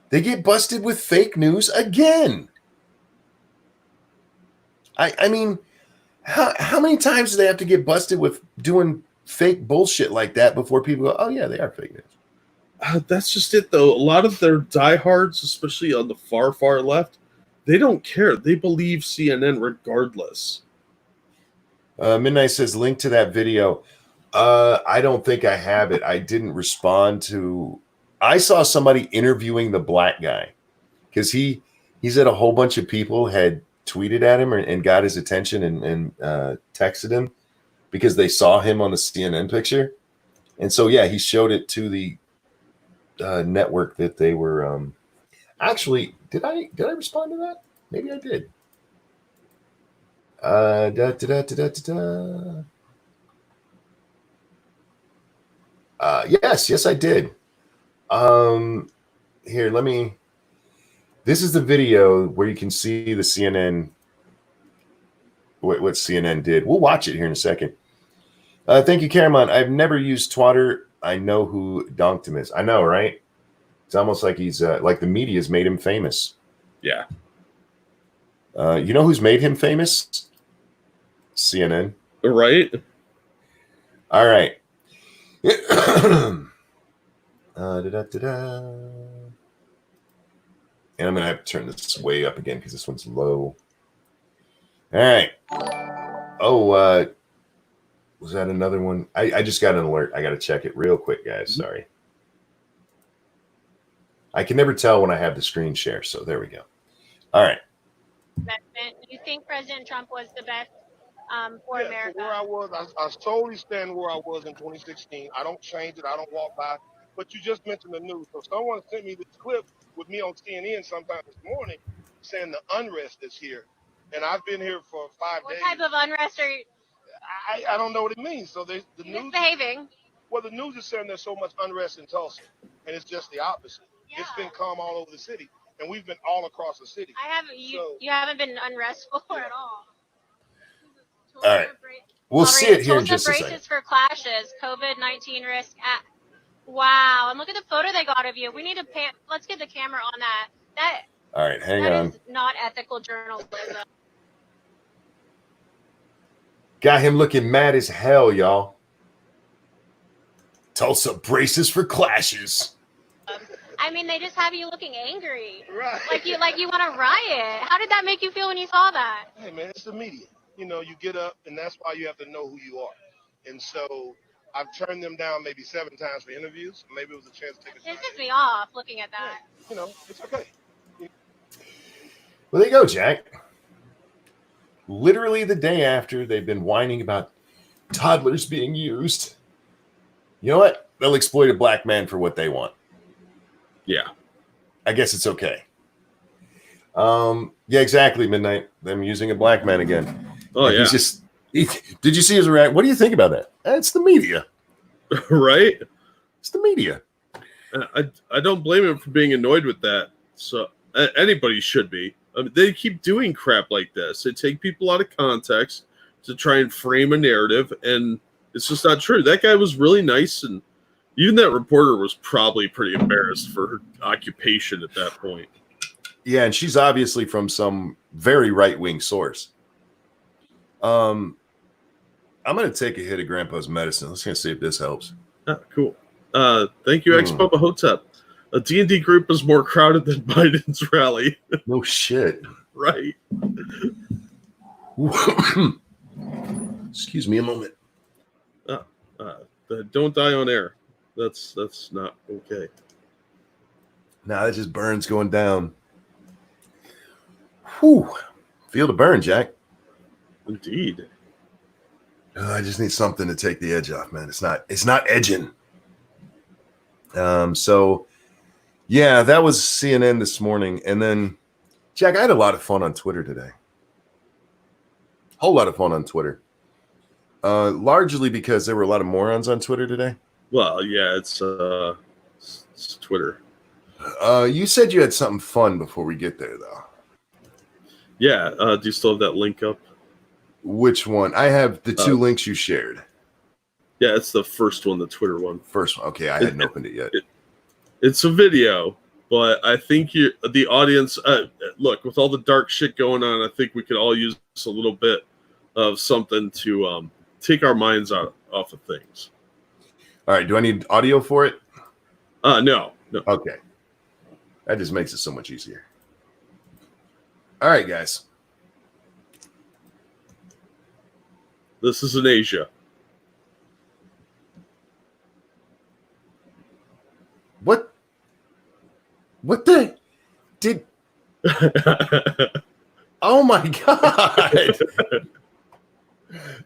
they get busted with fake news again. I mean, how many times do they have to get busted with doing fake bullshit like that before people go, oh yeah, they are fake news? That's just it, though. A lot of their diehards, especially on the far left, they don't care. They believe CNN regardless. Midnight says, link to that video. I don't think I have it. I didn't respond to. I saw somebody interviewing the black guy because he said a whole bunch of people had tweeted at him and got his attention and texted him because they saw him on the CNN picture. And so, yeah, he showed it to the network that they were. Actually, did I respond to that? Maybe I did. Yes, I did. Here, let me. This is the video where you can see the CNN. What CNN did. We'll watch it here in a second. Thank you, Caramon. I've never used Twatter. I know who Donked him is. I know, right? It's almost like he's like the media's made him famous. Yeah. You know who's made him famous? CNN. Right? All right. Da-da-da-da-da. And I'm going to have to turn this way up again because this one's low. All right. Oh, was that another one? I just got an alert. I got to check it real quick, guys. Sorry. I can never tell when I have the screen share. So there we go. All right. Do you think President Trump was the best for America? Where I was, I solely stand where I was in 2016. I don't change it. I don't walk by. But you just mentioned the news. So someone sent me this clip with me on CNN sometime this morning saying the unrest is here. And I've been here for 5 days. What type of unrest are you? I don't know what it means. So the news Misbehaving. Well, the news is saying there's so much unrest in Tulsa, and it's just the opposite. Yeah. It's been calm all over the city, and we've been all across the city. You haven't been unrestful at all. All right. We'll see it here in just a second. Braces for clashes, COVID-19 risk. Wow, and look at the photo they got of you. We need to let's get the camera on that. All right, hang on. That is not ethical journalism. Got him looking mad as hell, y'all. Tulsa braces for clashes. I mean, they just have you looking angry. Right. Like you want to riot. How did that make you feel when you saw that? Hey, man, it's the media. You know, you get up, and that's why you have to know who you are. And so I've turned them down maybe 7 times for interviews. Maybe it was a chance to take a It pisses me off looking at that. Yeah, you know, it's okay. Well, there you go, Jack. Literally the day after they've been whining about toddlers being used. You know what? They'll exploit a black man for what they want. Yeah. I guess it's okay. Yeah, exactly, Midnight. Them using a black man again. Oh, and yeah. Did you see his reaction? What do you think about that? It's the media. Right? It's the media. I don't blame him for being annoyed with that. So anybody should be. I mean, they keep doing crap like this. They take people out of context to try and frame a narrative, and it's just not true. That guy was really nice, and even that reporter was probably pretty embarrassed for her occupation at that point. Yeah, and she's obviously from some very right-wing source. I'm going to take a hit of Grandpa's medicine. Let's see if this helps. Ah, cool. Thank you, Ex-Bubba Hotep. A D&D group is more crowded than Biden's rally. No shit. Right. Excuse me a moment. Don't die on air. That's not okay. Nah, that just burns going down. Whew. Feel the burn, Jack. Indeed. I just need something to take the edge off, man. It's not edging. So yeah, that was CNN this morning. And then, Jack, I had a lot of fun on Twitter today. Whole lot of fun on Twitter. Largely because there were a lot of morons on Twitter today. Well, yeah, it's Twitter. You said you had something fun before we get there, though. Yeah. Do you still have that link up? Which one? I have the 2 links you shared. Yeah, it's the first one, the Twitter one. First one. Okay, I hadn't opened it yet. It's a video, but I think the audience, look, with all the dark shit going on, I think we could all use a little bit of something to take our minds off of things. All right. Do I need audio for it? No. Okay. That just makes it so much easier. All right, guys. This is in Asia. What the did? Oh my God.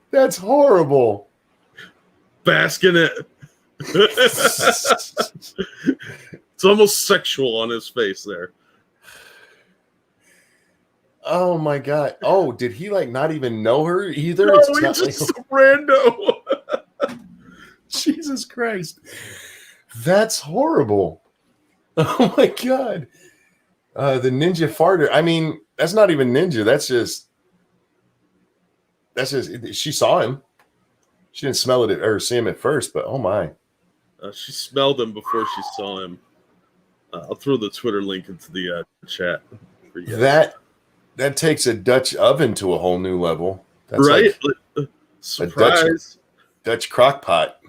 That's horrible. Bask in it. It's almost sexual on his face there. Oh my God. Oh, did he not even know her either? No, he's just some rando. Jesus Christ. That's horrible. Oh my God. The ninja farter. I mean, that's not even ninja. That's just she saw him. She didn't smell it or see him at first, but oh my. She smelled him before she saw him. I'll throw the Twitter link into the chat for you guys. That takes a Dutch oven to a whole new level. That's right? like surprise. A Dutch crock pot.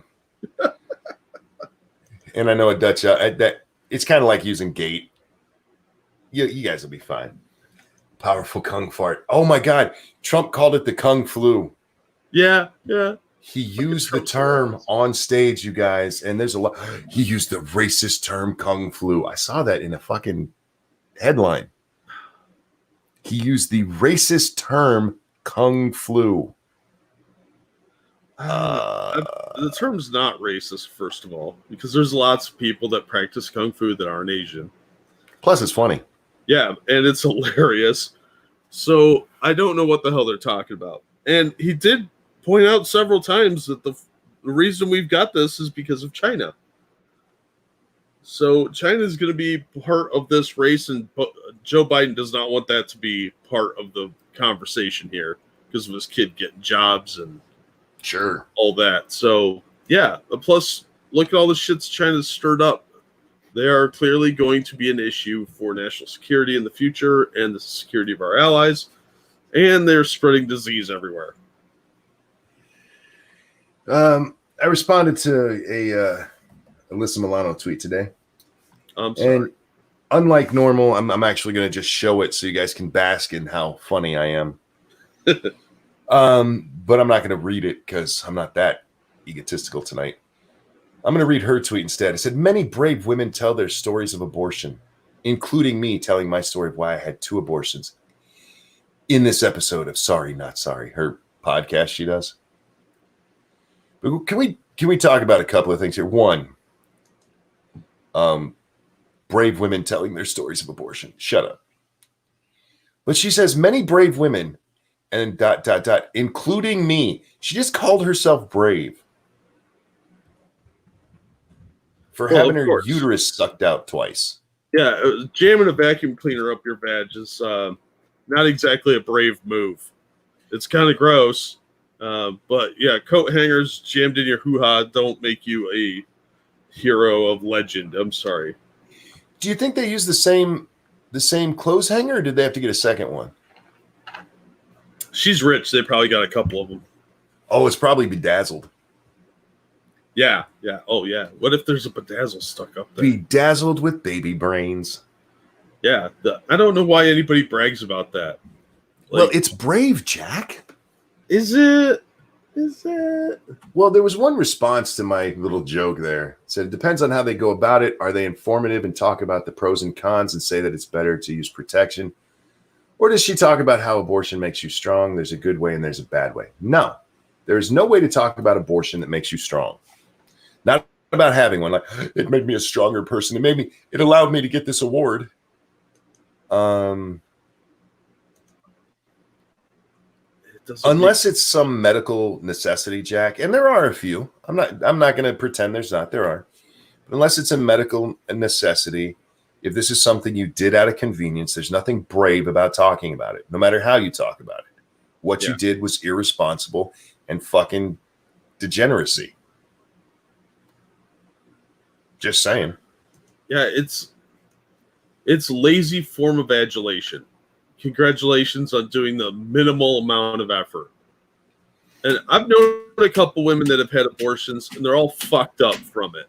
And I know a Dutch that it's kind of like using gate. You guys will be fine. Powerful Kung fart. Oh my God. Trump called it the Kung flu. Yeah. He used the term on stage, you guys, and there's a lot. He used the racist term Kung flu. I saw that in a fucking headline. He used the racist term Kung flu. The term's not racist, first of all, because there's lots of people that practice Kung Fu that aren't Asian. Plus, it's funny. Yeah, and it's hilarious. So I don't know what the hell they're talking about. And he did point out several times that the reason we've got this is because of China. So China is going to be part of this race, and Joe Biden does not want that to be part of the conversation here because of his kid getting jobs and sure all that. So yeah, plus look at all the shits China's stirred up. They are clearly going to be an issue for national security in the future and the security of our allies, and they're spreading disease everywhere. I responded to a Alyssa Milano tweet today. I'm sorry. And unlike normal, I'm actually going to just show it so you guys can bask in how funny I am. But I'm not going to read it because I'm not that egotistical tonight. I'm going to read her tweet instead. It said, many brave women tell their stories of abortion, including me telling my story of why I had 2 abortions in this episode of Sorry Not Sorry, her podcast she does. But can we talk about a couple of things here? One, brave women telling their stories of abortion. Shut up. But she says many brave women and ... including me. She just called herself brave for having her uterus sucked out twice. Yeah, jamming a vacuum cleaner up your vag is not exactly a brave move. It's kind of gross. But yeah, coat hangers jammed in your hoo-ha don't make you a hero of legend. I'm sorry. Do you think they use the same clothes hanger, or did they have to get a second one? She's rich. They probably got a couple of them. Oh, it's probably bedazzled. Yeah. Oh, yeah. What if there's a bedazzle stuck up there? Bedazzled with baby brains. Yeah. I don't know why anybody brags about that. Well, it's brave, Jack. Is it? Well, there was one response to my little joke there. It said, it depends on how they go about it. Are they informative and talk about the pros and cons and say that it's better to use protection? Or does she talk about how abortion makes you strong? There's a good way and there's a bad way. No, there's no way to talk about abortion that makes you strong. Not about having one. Like, it made me a stronger person. It allowed me to get this award. Unless it's some medical necessity, Jack, and there are a few. I'm not going to pretend there's not. There are. But unless it's a medical necessity, if this is something you did out of convenience, there's nothing brave about talking about it, no matter how you talk about it. What you did was irresponsible and fucking degeneracy. Just saying. Yeah, it's lazy form of adulation. Congratulations on doing the minimal amount of effort. And I've known a couple women that have had abortions, and they're all fucked up from it.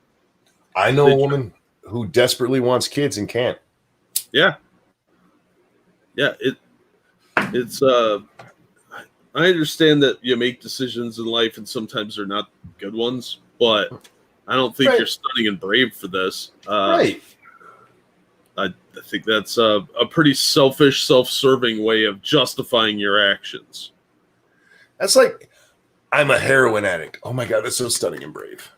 I know a woman who desperately wants kids and can't. Yeah. It's I understand that you make decisions in life, and sometimes they're not good ones, but I don't think you're stunning and brave for this. Right. I think that's a pretty selfish, self-serving way of justifying your actions. That's like, I'm a heroin addict. Oh my God, that's so stunning and brave.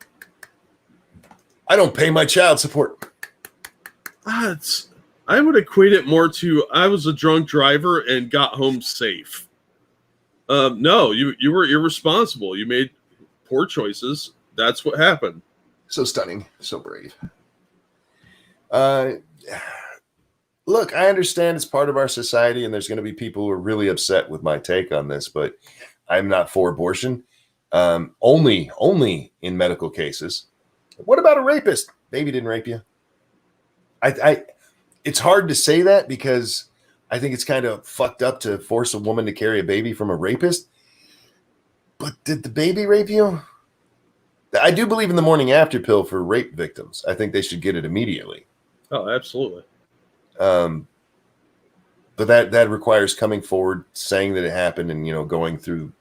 I don't pay my child support. I would equate it more to I was a drunk driver and got home safe. No, you were irresponsible. You made poor choices. That's what happened. So stunning, so brave. Look, I understand it's part of our society, and there's going to be people who are really upset with my take on this, but I'm not for abortion. Only in medical cases. What about a rapist? Baby didn't rape you. It's hard to say that because I think it's kind of fucked up to force a woman to carry a baby from a rapist. But did the baby rape you? I do believe in the morning after pill for rape victims. I think they should get it immediately. Oh, absolutely. But that requires coming forward, saying that it happened, and going through,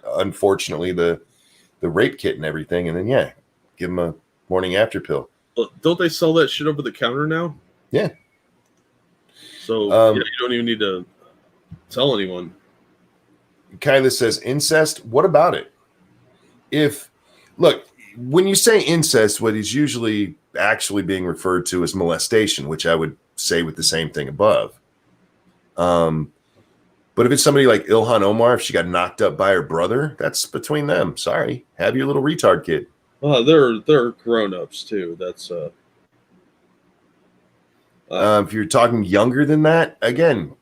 unfortunately, the rape kit and everything, and then give them a morning after pill. Don't they sell that shit over the counter now? Yeah. So you don't even need to tell anyone. Kyla says incest. What about it? Look, when you say incest, what is usually actually being referred to as molestation, which I would say with the same thing above. But if it's somebody like Ilhan Omar, if she got knocked up by her brother, that's between them. Sorry, have your little retard kid. They're grown-ups too. That's if you're talking younger than that, again,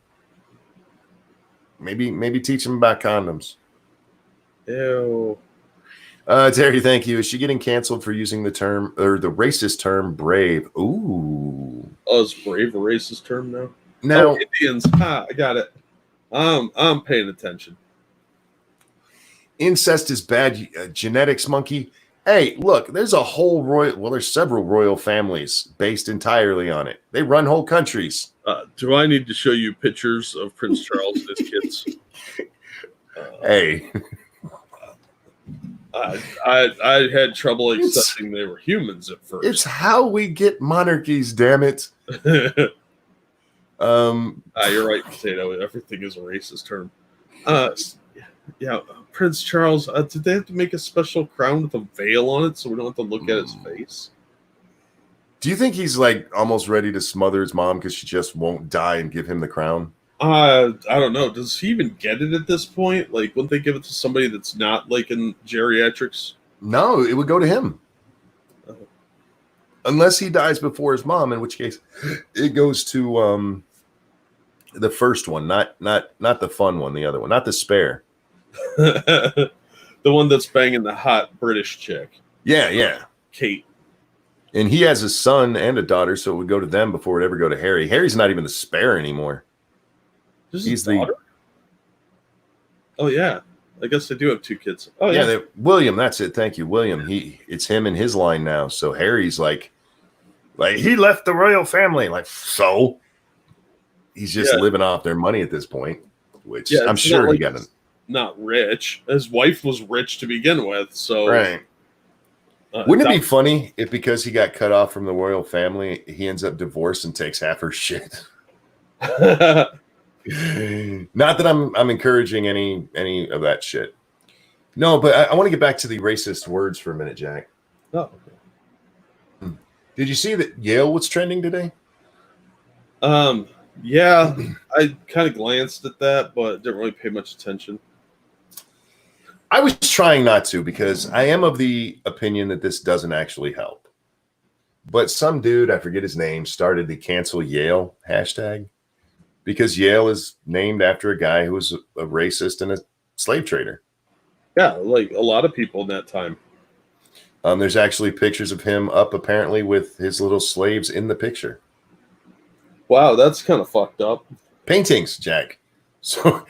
maybe teach them about condoms. Ew. Terry, thank you. Is she getting canceled for using the term or the racist term brave? Ooh. Oh, is brave a racist term now? Now, Indians. I got it. I'm paying attention. Incest is bad. Genetics, monkey. Hey, look, there's there's several royal families based entirely on it. They run whole countries. Do I need to show you pictures of Prince Charles and his kids? Hey. I had trouble accepting they were humans at first. It's how we get monarchies, damn it. You're right, Potato. Everything is a racist term. Prince Charles, did they have to make a special crown with a veil on it so we don't have to look at his face? Do you think he's like almost ready to smother his mom because she just won't die and give him the crown? I don't know. Does he even get it at this point? Like, wouldn't they give it to somebody that's not like in geriatrics? No, it would go to him. Unless he dies before his mom, in which case it goes to the first one, not the fun one, the other one, not the spare. The one that's banging the hot British chick. Yeah. Kate. And he has a son and a daughter, so it would go to them before it ever go to Harry. Harry's not even the spare anymore. He's the. Oh yeah, I guess they do have two kids. Oh yeah. William, that's it. Thank you, William. It's him in his line now. So Harry's like he left the royal family. Like, so he's just living off their money at this point, which I'm sure he got. Not rich. His wife was rich to begin with, so right. Wouldn't it be funny if because he got cut off from the royal family, he ends up divorced and takes half her shit? Not that I'm encouraging any of that shit. No, but I want to get back to the racist words for a minute, Jack. Oh, okay. Did you see that Yale was trending today? Yeah, I kind of glanced at that, but didn't really pay much attention. I was trying not to because I am of the opinion that this doesn't actually help. But some dude, I forget his name, started the cancel Yale hashtag because Yale is named after a guy who was a racist and a slave trader. Yeah, like a lot of people in that time. There's actually pictures of him up apparently with his little slaves in the picture. Wow, that's kind of fucked up. Paintings, Jack. So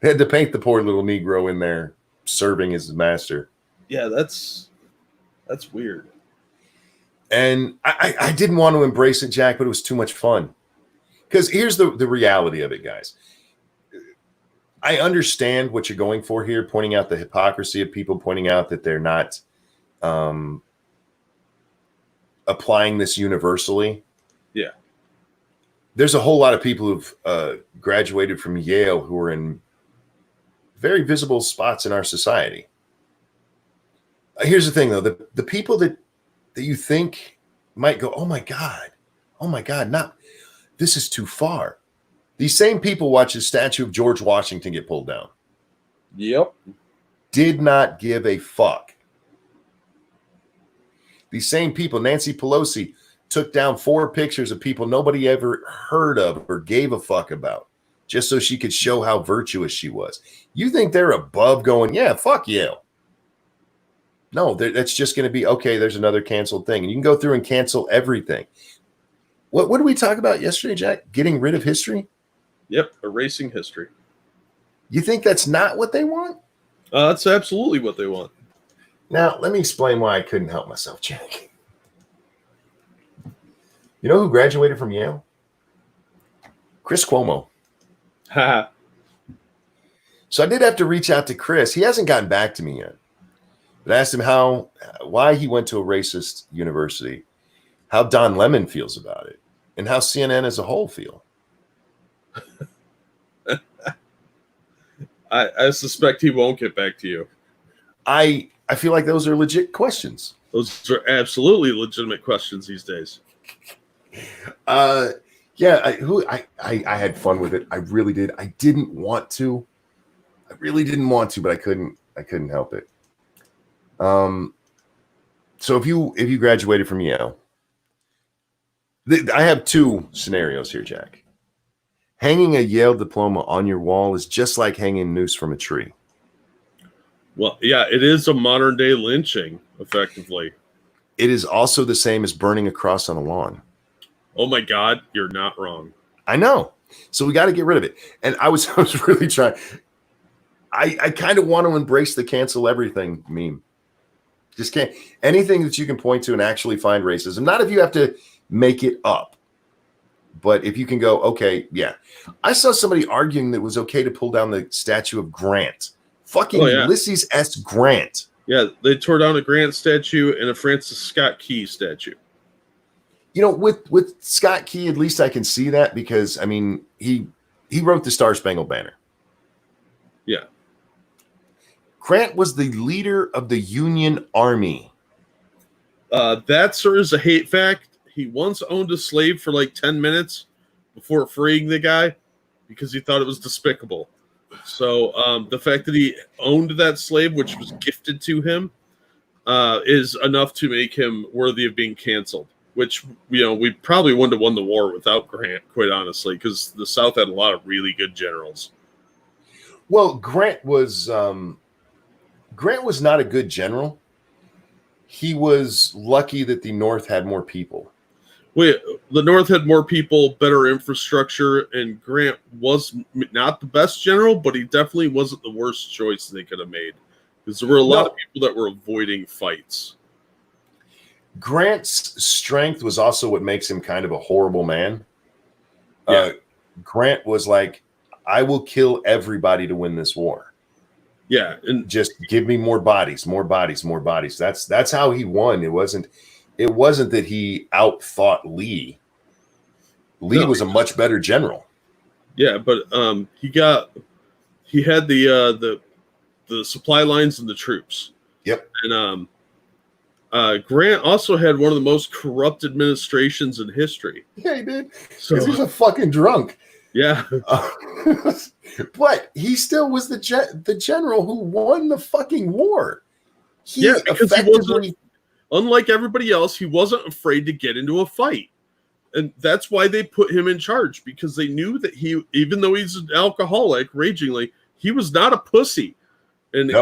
they had to paint the poor little Negro in there serving as his master. Yeah, that's weird. And I didn't want to embrace it, Jack, but it was too much fun. Because here's the reality of it, guys. I understand what you're going for here, pointing out the hypocrisy of people, pointing out that they're not applying this universally. Yeah. There's a whole lot of people who've graduated from Yale who are in very visible spots in our society. Here's the thing, though. The people that you think might go, oh, my God, not this is too far. These same people watch the statue of George Washington get pulled down. Yep. Did not give a fuck. These same people, Nancy Pelosi, took down 4 pictures of people nobody ever heard of or gave a fuck about. just so she could show how virtuous she was. You think they're above going, yeah, fuck Yale. No, that's just going to be, okay, there's another canceled thing. And you can go through and cancel everything. What did we talk about yesterday, Jack? Getting rid of history? Yep, erasing history. You think that's not what they want? That's absolutely what they want. Now, let me explain why I couldn't help myself, Jack. You know who graduated from Yale? Chris Cuomo. Ha. So I did have to reach out to Chris. He hasn't gotten back to me yet. But I asked him why he went to a racist university, how Don Lemon feels about it, and how CNN as a whole feel. I suspect he won't get back to you. I feel like those are legit questions. Those are absolutely legitimate questions these days. Yeah, I had fun with it. I really did. I didn't want to. I really didn't want to, but I couldn't help it. So if you graduated from Yale, I have two scenarios here, Jack. Hanging a Yale diploma on your wall is just like hanging a noose from a tree. Well, yeah, it is a modern day lynching, effectively. It is also the same as burning a cross on a lawn. Oh my God, you're not wrong. I know. So we got to get rid of it. And I was really trying. I kind of want to embrace the cancel everything meme. Just can't. Anything that you can point to and actually find racism. Not if you have to make it up. But if you can go, okay, yeah. I saw somebody arguing that it was okay to pull down the statue of Grant. Fucking Ulysses S. Grant. Yeah, they tore down a Grant statue and a Francis Scott Key statue. You know, with Scott Key, at least I can see that because, I mean, he wrote the Star Spangled Banner. Yeah. Grant was the leader of the Union Army. That, sir, is a hate fact. He once owned a slave for like 10 minutes before freeing the guy because he thought it was despicable. So the fact that he owned that slave, which was gifted to him, is enough to make him worthy of being canceled. Which, you know, we probably wouldn't have won the war without Grant, quite honestly, because the South had a lot of really good generals. Well, Grant was not a good general. He was lucky that the North had more people. The North had more people, better infrastructure, and Grant was not the best general, but he definitely wasn't the worst choice they could have made because there were a lot of people that were avoiding fights. Grant's strength was also what makes him kind of a horrible man. Yeah. Grant was like, I will kill everybody to win this war. Yeah, and just give me more bodies, more bodies, more bodies. That's how he won. It wasn't that he outthought Lee. Lee was a much better general. Yeah, but he had the supply lines and the troops. Yep. And Grant also had one of the most corrupt administrations in history. Yeah, he did. Because he's a fucking drunk. Yeah. But he still was the general who won the fucking war. Because he wasn't, unlike everybody else, he wasn't afraid to get into a fight. And that's why they put him in charge, because they knew that he, even though he's an alcoholic, ragingly, he was not a pussy. And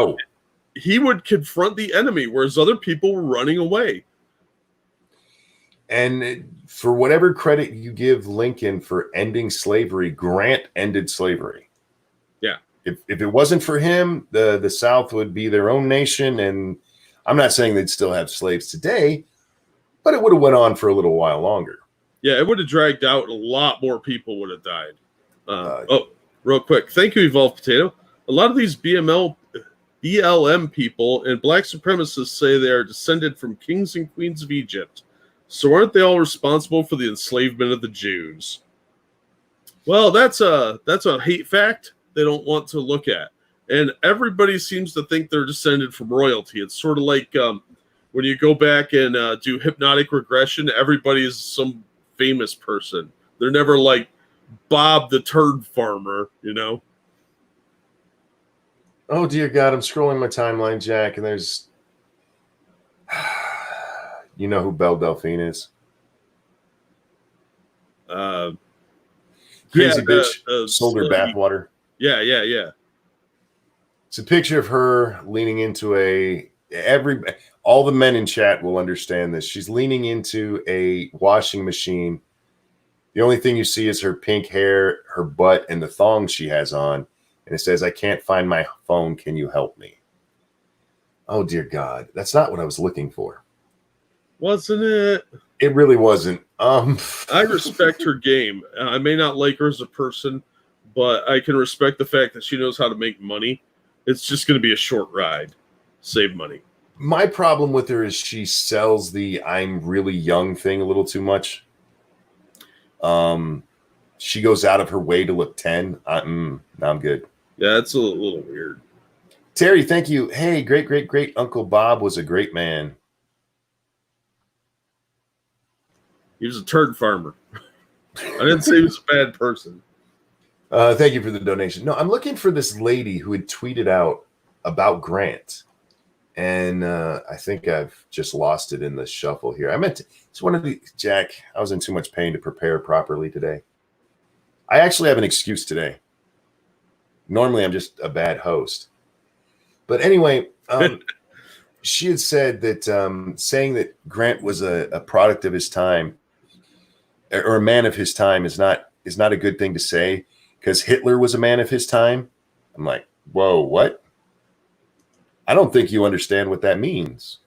he would confront the enemy, whereas other people were running away. And for whatever credit you give Lincoln for ending slavery, Grant ended slavery. Yeah. If it wasn't for him, the South would be their own nation. And I'm not saying they'd still have slaves today, but it would have went on for a little while longer. Yeah, it would have dragged out. A lot more people would have died. Real quick. Thank you, Evolved Potato. A lot of these BLM people and black supremacists say they are descended from kings and queens of Egypt. So aren't they all responsible for the enslavement of the Jews? Well, that's a hate fact they don't want to look at. And everybody seems to think they're descended from royalty. It's sort of like when you go back and do hypnotic regression, everybody is some famous person. They're never like Bob the turd farmer, you know? Oh, dear God. I'm scrolling my timeline, Jack, and there's... You know who Belle Delphine is? Crazy Yeah, bitch sold her bathwater. Yeah. It's a picture of her leaning into all the men in chat will understand this. She's leaning into a washing machine. The only thing you see is her pink hair, her butt, and the thong she has on. And it says, "I can't find my phone. Can you help me?" Oh, dear God. That's not what I was looking for. Wasn't it? It really wasn't. I respect her game. I may not like her as a person, but I can respect the fact that she knows how to make money. It's just going to be a short ride. Save money. My problem with her is she sells the "I'm really young" thing a little too much. She goes out of her way to look 10. No, I'm good. Yeah, it's a little weird. Terry, thank you. Hey, great Uncle Bob was a great man. He was a turd farmer. I didn't say he was a bad person. Thank you for the donation. No, I'm looking for this lady who had tweeted out about Grant. And I think I've just lost it in the shuffle here. It's one of the, Jack, I was in too much pain to prepare properly today. I actually have an excuse today. Normally, I'm just a bad host. But anyway, she had said that saying that Grant was a product of his time or a man of his time is not a good thing to say because Hitler was a man of his time. I'm like, whoa, what? I don't think you understand what that means.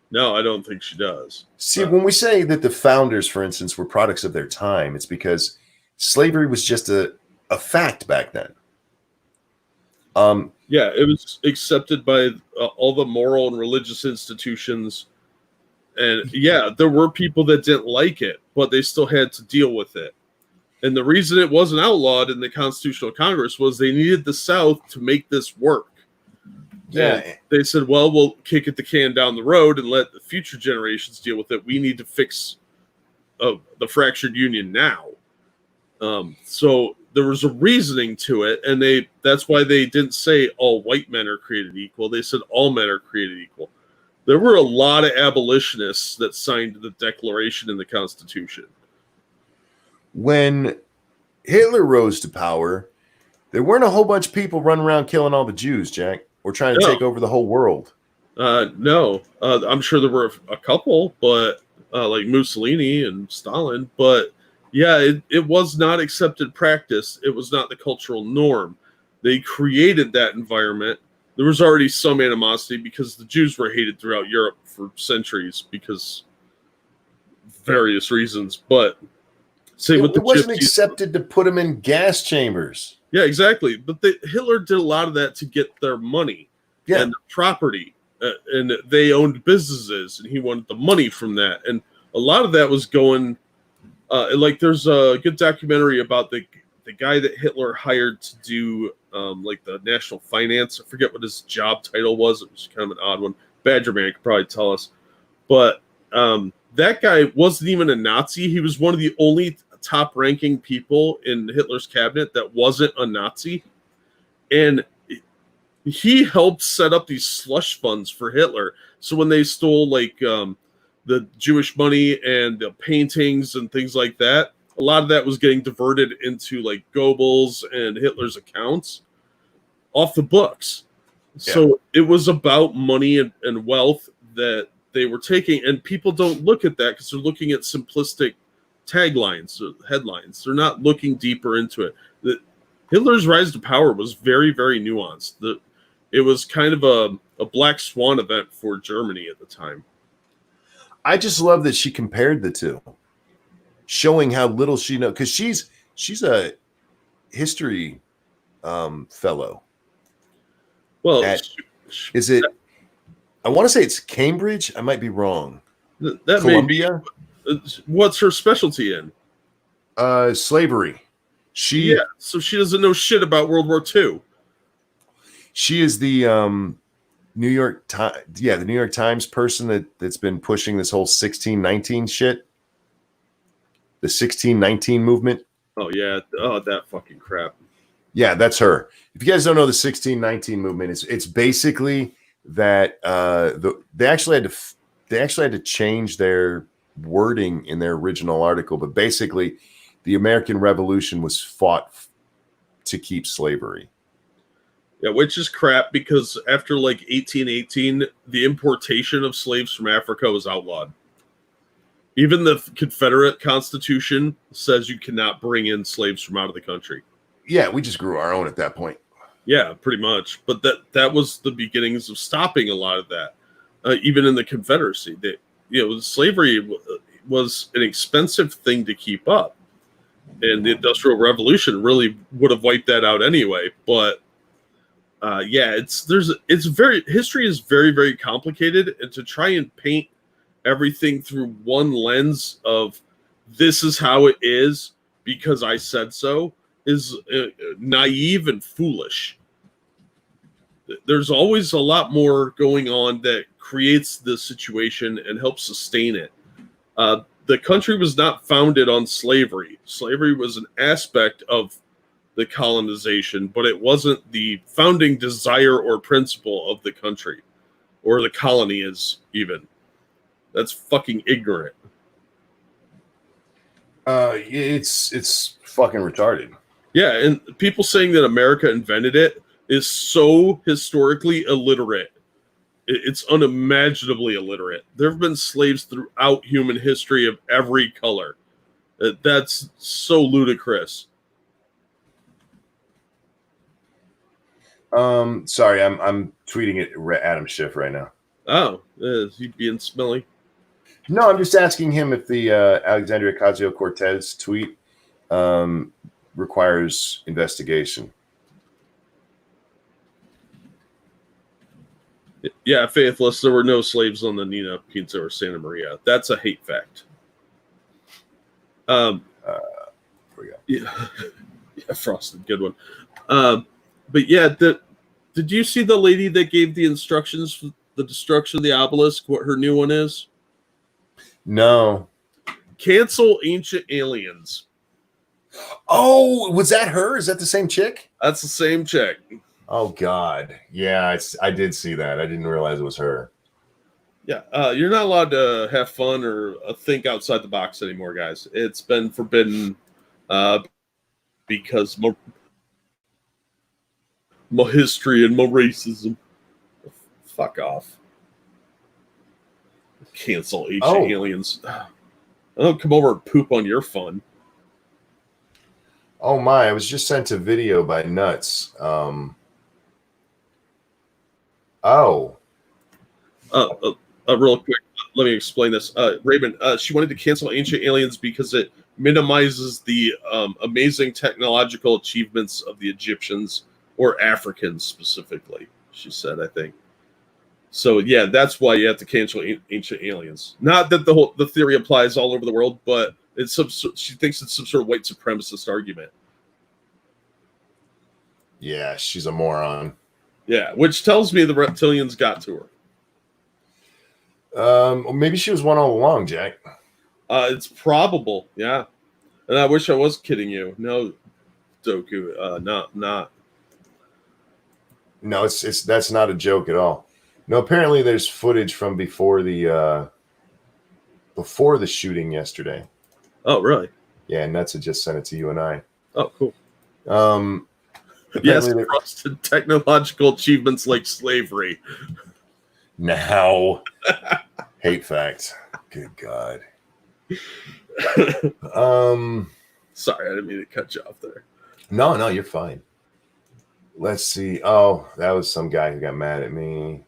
No, I don't think she does. See, when we say that the founders, for instance, were products of their time, it's because slavery was just a fact back then. Yeah, it was accepted by all the moral and religious institutions. And yeah, there were people that didn't like it, but they still had to deal with it. And the reason it wasn't outlawed in the Constitutional Congress was they needed the South to make this work. Yeah. And they said, well, we'll kick the can down the road and let the future generations deal with it. We need to fix the fractured union now. So there was a reasoning to it, and that's why they didn't say all white men are created equal. They said all men are created equal. There were a lot of abolitionists that signed the Declaration in the Constitution. When Hitler rose to power, there weren't a whole bunch of people running around killing all the Jews, Jack, or trying to take over the whole world. No, I'm sure there were a couple, but like Mussolini and Stalin. But yeah, it was not accepted practice. It was not the cultural norm. They created that environment. There was already some animosity because the Jews were hated throughout Europe for centuries because various reasons. But it wasn't accepted to put them in gas chambers. Yeah, exactly. But Hitler did a lot of that to get their money and the property. And they owned businesses, and he wanted the money from that. And a lot of that was going... like, there's a good documentary about the guy that Hitler hired to do like the national finance. I forget what his job title was. It was kind of an odd one. Badger Man could probably tell us. But that guy wasn't even a Nazi. He was one of the only top-ranking people in Hitler's cabinet that wasn't a Nazi. And he helped set up these slush funds for Hitler. So when they stole, like, the Jewish money and the paintings and things like that, a lot of that was getting diverted into, like, Goebbels and Hitler's accounts off the books. Yeah. So it was about money and wealth that they were taking, and people don't look at that because they're looking at simplistic taglines or headlines. They're not looking deeper into it. Hitler's rise to power was very, very nuanced. It was kind of a black swan event for Germany at the time. I just love that she compared the two, showing how little she knows, because she's a history fellow. Well, is it? I want to say it's Cambridge. I might be wrong. That Columbia. What's her specialty in? Slavery. So she doesn't know shit about World War II. She is the New York Times, the New York Times person that's been pushing this whole 1619 shit. The 1619 movement. Oh yeah, that fucking crap. Yeah, that's her. If you guys don't know the 1619 movement, it's basically that they actually had to change their wording in their original article, but basically the American Revolution was fought to keep slavery. Yeah, which is crap because after like 1818, the importation of slaves from Africa was outlawed. Even the Confederate Constitution says you cannot bring in slaves from out of the country. Yeah, we just grew our own at that point. Yeah, pretty much. But that was the beginnings of stopping a lot of that. Even in the Confederacy, slavery was an expensive thing to keep up, and the Industrial Revolution really would have wiped that out anyway. But history is very, very complicated, and to try and paint everything through one lens of this is how it is because I said so is naive and foolish. There's always a lot more going on that creates the situation and helps sustain it. The country was not founded on slavery. Slavery was an aspect of the colonization, but it wasn't the founding desire or principle of the country, or the colony is even. That's fucking ignorant. It's fucking retarded. Yeah, and people saying that America invented it is so historically illiterate. It's unimaginably illiterate. There have been slaves throughout human history of every color. That's so ludicrous. Sorry, I'm tweeting at Adam Schiff right now. Oh, is he being smelly? No, I'm just asking him if the Alexandria Ocasio-Cortez tweet requires investigation. Yeah, Faithless, there were no slaves on the Nina Pinta or Santa Maria. That's a hate fact. Yeah, Frosted, good one. But yeah, did you see the lady that gave the instructions for the destruction of the obelisk, what her new one is? No. Cancel Ancient Aliens. Oh, was that her? Is that the same chick? That's the same chick. Oh, God. Yeah, I did see that. I didn't realize it was her. Yeah, you're not allowed to have fun or think outside the box anymore, guys. It's been forbidden because my history and my racism. Fuck off. Cancel Ancient Aliens. I don't come over and poop on your fun. Oh, my. I was just sent a video by Nuts. Real quick, let me explain this. Raven, she wanted to cancel Ancient Aliens because it minimizes the amazing technological achievements of the Egyptians or Africans specifically, she said, I think. So, yeah, that's why you have to cancel Ancient Aliens. Not that the theory applies all over the world, but she thinks it's some sort of white supremacist argument. Yeah, she's a moron. Yeah, which tells me the reptilians got to her. Maybe she was one all along, Jack. It's probable, yeah. And I wish I was kidding you. No, Doku, not. No, that's not a joke at all. No, apparently there's footage from before the shooting yesterday. Oh, really? Yeah, Nuts had just sent it to you and I. Oh, cool. Yes, frosted technological achievements like slavery. Now, hate fact. Good God. Sorry, I didn't mean to cut you off there. No, you're fine. Let's see. Oh, that was some guy who got mad at me.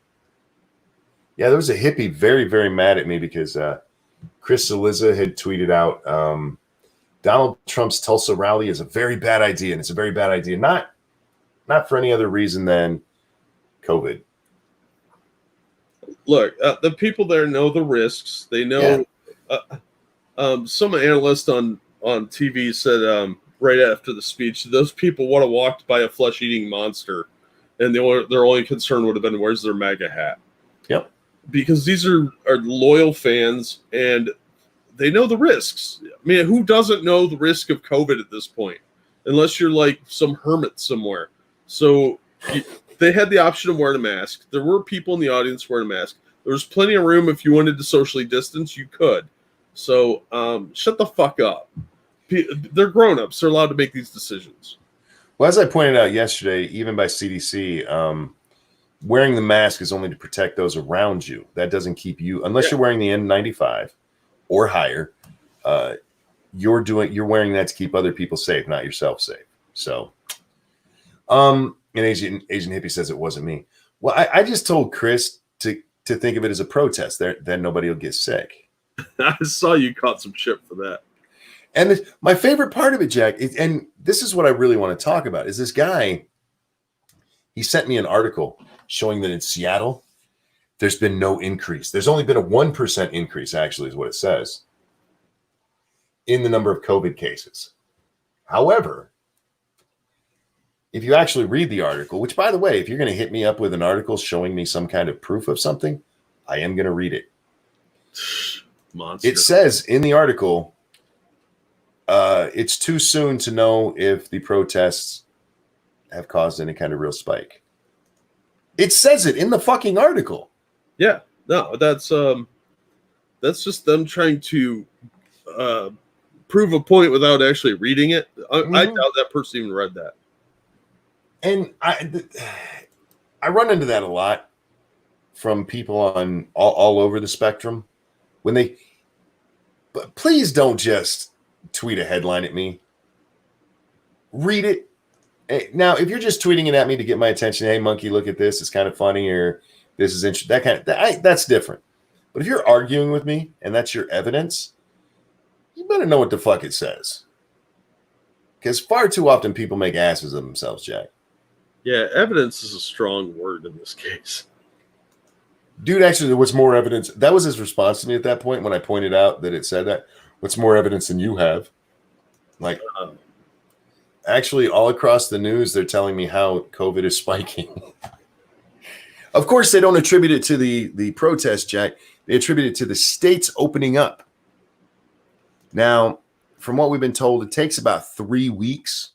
Yeah, there was a hippie very, very mad at me because Chris Cillizza had tweeted out Donald Trump's Tulsa rally is a very bad idea, and it's a very bad idea. Not for any other reason than COVID. Look, the people there know the risks. They know. Yeah. Some analyst on TV said right after the speech, those people would have walked by a flesh-eating monster, and their only concern would have been, where's their MAGA hat? Yep. Because these are loyal fans, and they know the risks. I mean, who doesn't know the risk of COVID at this point? Unless you're like some hermit somewhere. So they had the option of wearing a mask. There were people in the audience wearing a mask. There was plenty of room if you wanted to socially distance, you could. So shut the fuck up. they're grown-ups. They're allowed to make these decisions. Well, as I pointed out yesterday, even by CDC, wearing the mask is only to protect those around you. That doesn't keep you, unless you're wearing the N95 or higher. You're wearing that to keep other people safe, not yourself safe. So, an Asian hippie says it wasn't me. Well, I just told Chris to think of it as a protest. Then nobody will get sick. I saw you caught some shit for that. And my favorite part of it, Jack, and this is what I really want to talk about, is this guy. He sent me an article showing that in Seattle, there's been no increase. There's only been a 1% increase, actually, is what it says, in the number of COVID cases. However, if you actually read the article, which, by the way, if you're going to hit me up with an article showing me some kind of proof of something, I am going to read it. Monster. It says in the article, it's too soon to know if the protests have caused any kind of real spike. It says it in the fucking article. Yeah, no, that's just them trying to prove a point without actually reading it. I doubt that person even read that. And I run into that a lot from people on all over the spectrum but please don't just tweet a headline at me. Read it. Now, if you're just tweeting it at me to get my attention, hey, monkey, look at this. It's kind of funny, or this is interesting. That's different. But if you're arguing with me and that's your evidence, you better know what the fuck it says. Because far too often people make asses of themselves, Jack. Yeah, evidence is a strong word in this case. Dude, actually, there was more evidence. That was his response to me at that point when I pointed out that it said that. What's more evidence than you have? Like, actually, all across the news, they're telling me how COVID is spiking. Of course, they don't attribute it to the protest, Jack. They attribute it to the states opening up. Now, from what we've been told, it takes about 3 weeks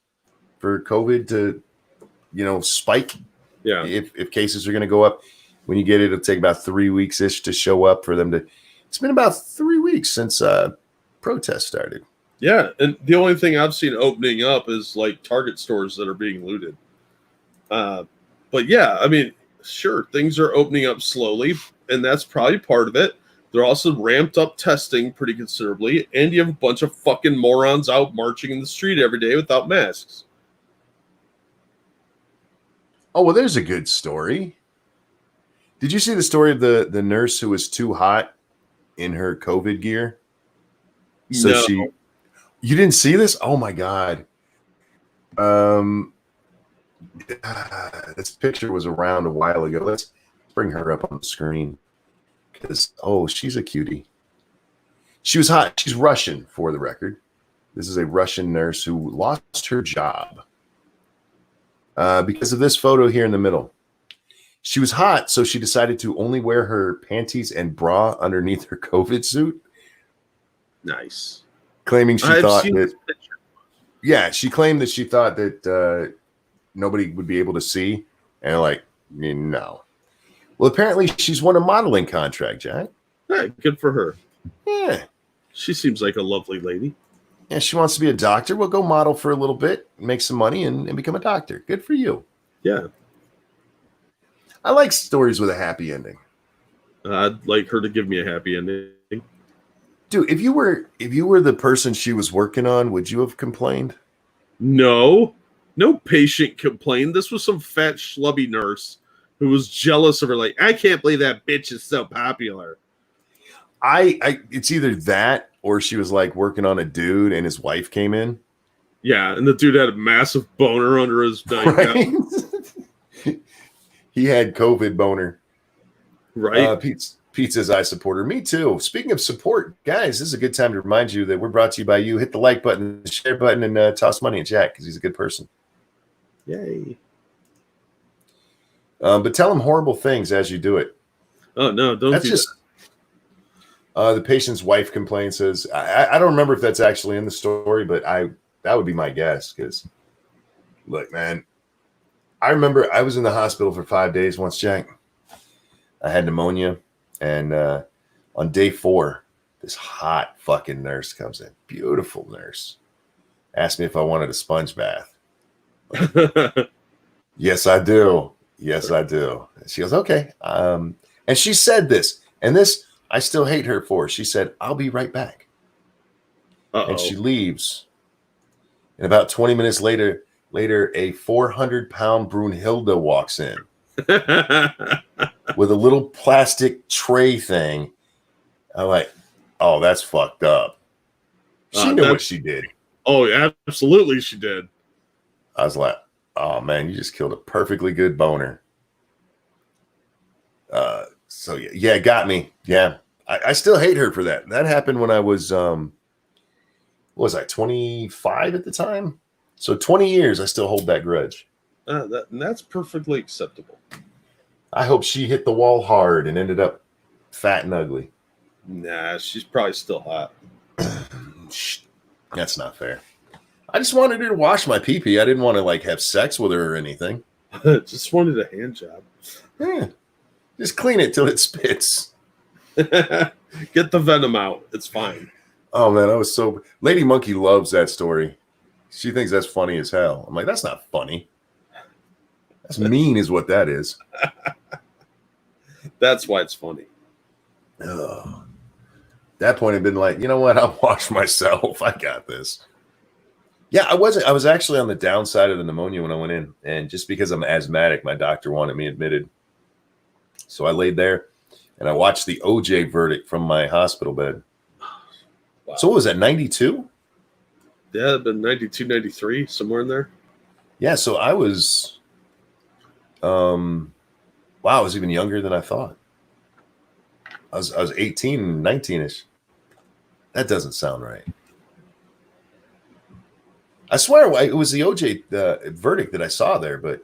for COVID to, spike. Yeah. If cases are going to go up. When you get it, it'll take about 3 weeks-ish to show up for them to. It's been about 3 weeks since protests started. Yeah, and the only thing I've seen opening up is like Target stores that are being looted. But yeah, I mean, sure, things are opening up slowly, and that's probably part of it. They're also ramped up testing pretty considerably, and you have a bunch of fucking morons out marching in the street every day without masks. Oh, well, there's a good story. Did you see the story of the nurse who was too hot in her COVID gear? So No. You didn't see this? Oh my God. This picture was around a while ago. Let's bring her up on the screen because, she's a cutie. She was hot. She's Russian, for the record. This is a Russian nurse who lost her job because of this photo here in the middle. She was hot, so she decided to only wear her panties and bra underneath her COVID suit. Nice. Claiming she thought that. Yeah, she claimed that she thought that nobody would be able to see. And like, no. Well, apparently she's won a modeling contract, Jack. Hey, good for her. Yeah. She seems like a lovely lady. Yeah, she wants to be a doctor. Well, go model for a little bit, make some money, and become a doctor. Good for you. Yeah. I like stories with a happy ending. I'd like her to give me a happy ending. Dude, if you were the person she was working on, would you have complained? No patient complained. This was some fat schlubby nurse who was jealous of her. Like, I can't believe that bitch is so popular. It's either that or she was like working on a dude and his wife came in. Yeah, and the dude had a massive boner under his right? He had COVID boner. Right. Pete says, I support her. Me too. Speaking of support, guys, this is a good time to remind you that we're brought to you by you. Hit the like button, the share button, and toss money at Jack because he's a good person. Yay. But tell him horrible things as you do it. Oh, no, don't that's do just, that. The patient's wife complains, says, I don't remember if that's actually in the story, but that would be my guess because, look, man, I remember I was in the hospital for 5 days once, Jack. I had pneumonia. And on day 4, this hot fucking nurse comes in. Beautiful nurse. Asked me if I wanted a sponge bath. Yes, I do. Yes, I do. She goes, okay. And she said this, and this I still hate her for. She said, I'll be right back. And she leaves. And about 20 minutes later, a 400-pound Brunhilde walks in with a little plastic tray thing. I'm like, oh, that's fucked up. She knew what she did. Oh, absolutely she did. I was like, oh, man, you just killed a perfectly good boner. So, yeah, it got me. Yeah. I still hate her for that. That happened when I was, what was I, 25 at the time? So 20 years, I still hold that grudge. That's perfectly acceptable. I hope she hit the wall hard and ended up fat and ugly. Nah, she's probably still hot. That's not fair. I just wanted her to wash my pee-pee. I didn't want to like have sex with her or anything. Just wanted a hand job. Yeah. Just clean it till it spits. Get the venom out. It's fine. Oh man, I was so Lady Monkey loves that story. She thinks that's funny as hell. I'm like, that's not funny. That's mean is what that is. That's why it's funny. Ugh. That point I've been like, you know what? I'll wash myself. I got this. Yeah, I was actually on the downside of the pneumonia when I went in. And just because I'm asthmatic, my doctor wanted me admitted. So I laid there and I watched the OJ verdict from my hospital bed. Wow. So what was that, 92? Yeah, it'd been 92, 93, somewhere in there. Yeah, so I was, wow, I was even younger than I thought. I was 18, 19-ish. That doesn't sound right. I swear it was the OJ verdict that I saw there, but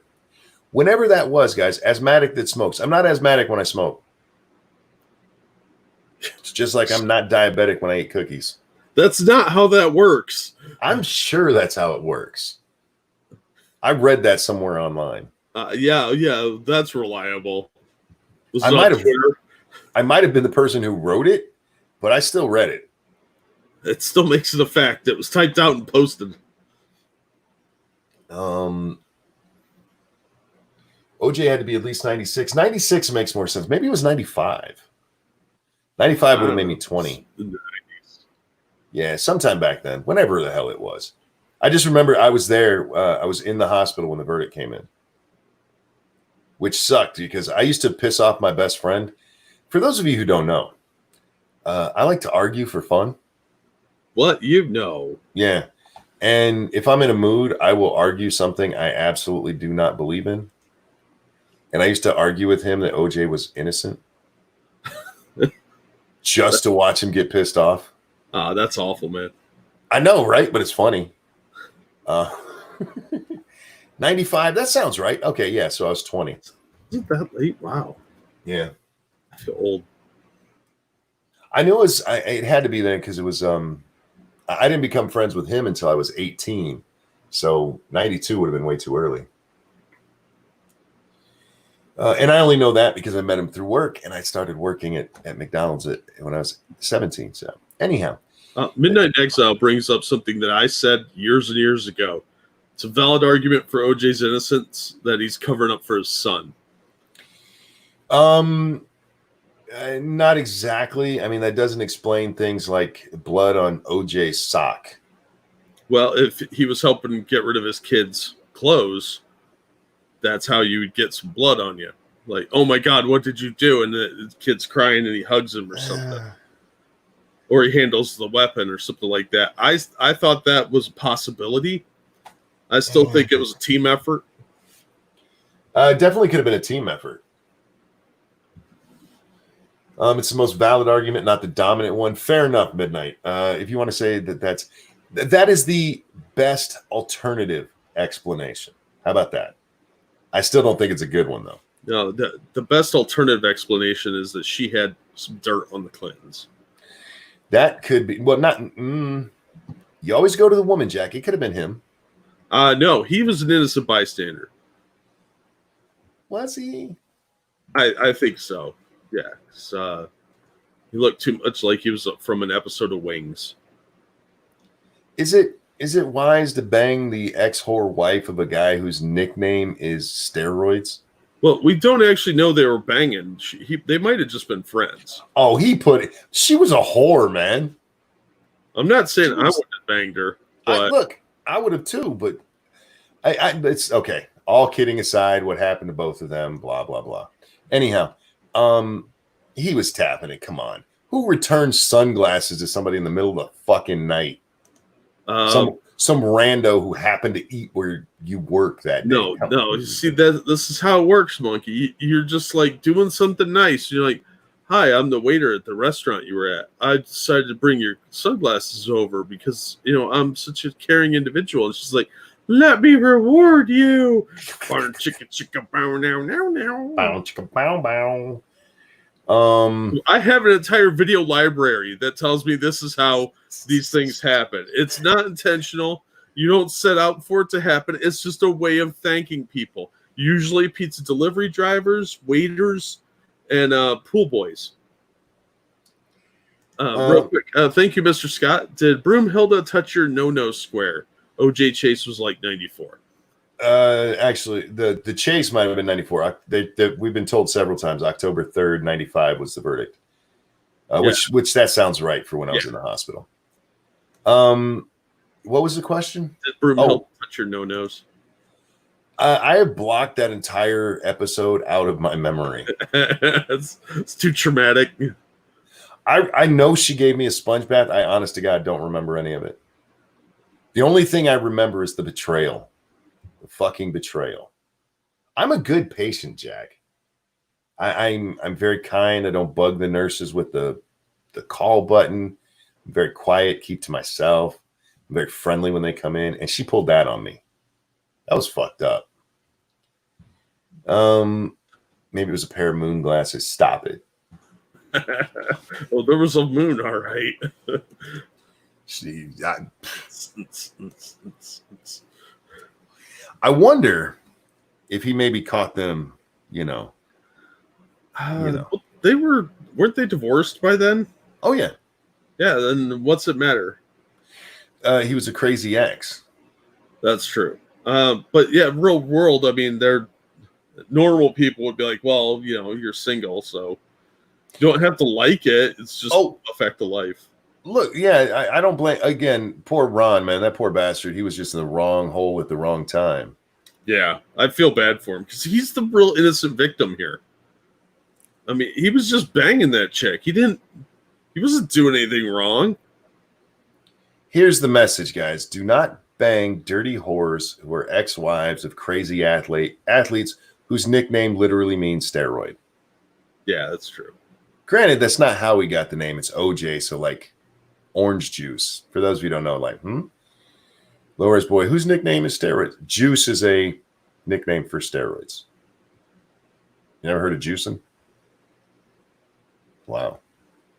whenever that was, guys, asthmatic that smokes. I'm not asthmatic when I smoke. It's just like I'm not diabetic when I eat cookies. That's not how that works. I'm sure that's how it works. I read that somewhere online. Yeah, that's reliable. I might have been the person who wrote it, but I still read it. It still makes it a fact. It was typed out and posted. OJ had to be at least 96. 96 makes more sense. Maybe it was 95. 95 would have made me 20. Yeah, sometime back then, whenever the hell it was. I just remember I was there. I was in the hospital when the verdict came in, which sucked because I used to piss off my best friend. For those of you who don't know, I like to argue for fun. What? You know. Yeah. And if I'm in a mood, I will argue something I absolutely do not believe in. And I used to argue with him that OJ was innocent just to watch him get pissed off. That's awful, man. I know, right? But it's funny. 95, that sounds right. Okay, yeah, so I was 20. Isn't that late? Wow. Yeah. I feel old. I knew it had to be then because it was I didn't become friends with him until I was 18. So 92 would have been way too early. And I only know that because I met him through work and I started working at McDonald's when I was 17. So anyhow. Midnight Exile brings up something that I said years and years ago. It's a valid argument for OJ's innocence that he's covering up for his son. Not exactly. I mean, that doesn't explain things like blood on OJ's sock. Well, if he was helping get rid of his kid's clothes, that's how you would get some blood on you. Like, oh my God, what did you do? And the kid's crying and he hugs him or something. Or he handles the weapon or something like that. I thought that was a possibility. I still think it was a team effort. Definitely could have been a team effort. It's the most valid argument, not the dominant one. Fair enough, Midnight. If you want to say that is the best alternative explanation. How about that? I still don't think it's a good one, though. No, the best alternative explanation is that she had some dirt on the Clintons. That could be. Well, not. You always go to the woman, Jack. It could have been him. No, he was an innocent bystander. Was he? I think so. Yeah. He looked too much like he was from an episode of Wings. Is it Is it wise to bang the ex-whore wife of a guy whose nickname is steroids? Well, we don't actually know they were banging. They might have just been friends. Oh, he put it. She was a whore, man. I'm not saying I was- would have banged her, but Look, I would have too, but it's okay. All kidding aside, what happened to both of them, blah, blah, blah. Anyhow, he was tapping it. Come on. Who returns sunglasses to somebody in the middle of the fucking night? Some rando who happened to eat where you work that day. No. You see, this is how it works, Monkey. You're just like doing something nice. You're like, "Hi, I'm the waiter at the restaurant you were at. I decided to bring your sunglasses over because I'm such a caring individual." And she's like, "Let me reward you." Chicka chicka bow now now. Bow chicka bow bow. I have an entire video library that tells me this is how these things happen. It's not intentional. You don't set out for it to happen. It's just a way of thanking people. Usually pizza delivery drivers, waiters, and pool boys. Real quick, thank you, Mr. Scott. Did Broomhilda touch your no-no square? OJ Chase was like 94. Actually, the chase might have been 94. We've been told several times October 3rd, 95 was the verdict. Which that sounds right for when I was in the hospital. What was the question? Did Broomhilda touch your no-nos? I have blocked that entire episode out of my memory. It's too traumatic. I know she gave me a sponge bath. I honest to God don't remember any of it. The only thing I remember is the betrayal. The fucking betrayal. I'm a good patient, Jack. I'm very kind. I don't bug the nurses with the call button. I'm very quiet, keep to myself. I'm very friendly when they come in. And she pulled that on me. That was fucked up. Maybe it was a pair of moon glasses. Stop it. Well, there was a moon, all right. I wonder if he maybe caught them, They weren't they divorced by then? Oh yeah. Yeah, then what's it matter? He was a crazy ex. That's true. But yeah, real world, I mean, they're normal people would be like, well, you're single, so you don't have to like it. It's just a fact of life. Look, yeah, I don't blame. Again, poor Ron, man, that poor bastard. He was just in the wrong hole at the wrong time. Yeah, I feel bad for him because he's the real innocent victim here. I mean, he was just banging that chick. He wasn't doing anything wrong. Here's the message, guys. Do not bang dirty whores who are ex-wives of crazy athletes whose nickname literally means steroid. Yeah, that's true. Granted, that's not how we got the name. It's OJ, so like orange juice. For those of you who don't know, like, Laura's boy, whose nickname is steroids? Juice is a nickname for steroids. You never heard of juicing? Wow.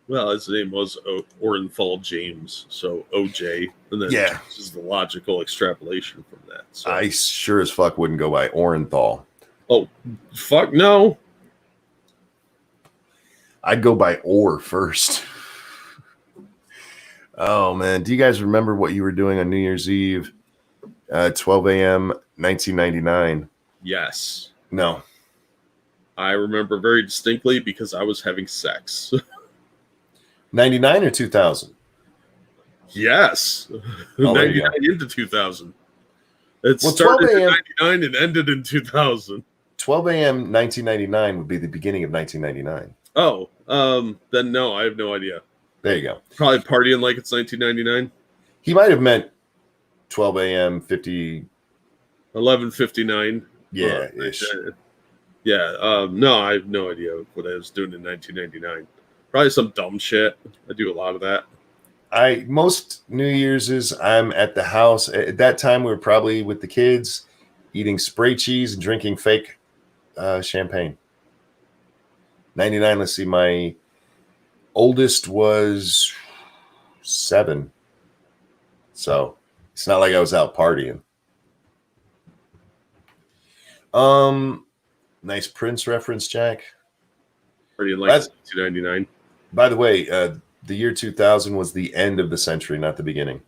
Well, his name was Orenthal James, so OJ, and then this is the logical extrapolation from that. So. I sure as fuck wouldn't go by Orenthal. Oh, fuck no. I'd go by Or first. Oh, man. Do you guys remember what you were doing on New Year's Eve, 12 a.m., 1999? Yes. No. I remember very distinctly because I was having sex. 99 or 2000? Yes. Oh, 99 into 2000. It started in 99 and ended in 2000. 12 a.m. 1999 would be the beginning of 1999. Oh, then no, I have no idea. There you go. Probably partying like it's 1999. He might have meant 12 a.m. 11:59. Yeah, ish. Yeah. No, I have no idea what I was doing in 1999. Probably some dumb shit. I do a lot of that. Most New Year's is I'm at the house. At that time, we were probably with the kids, eating spray cheese and drinking fake champagne. 99. Let's see. My oldest was 7. So it's not like I was out partying. Nice Prince reference, Jack. Partying like 1999. By the way, the year 2000 was the end of the century, not the beginning.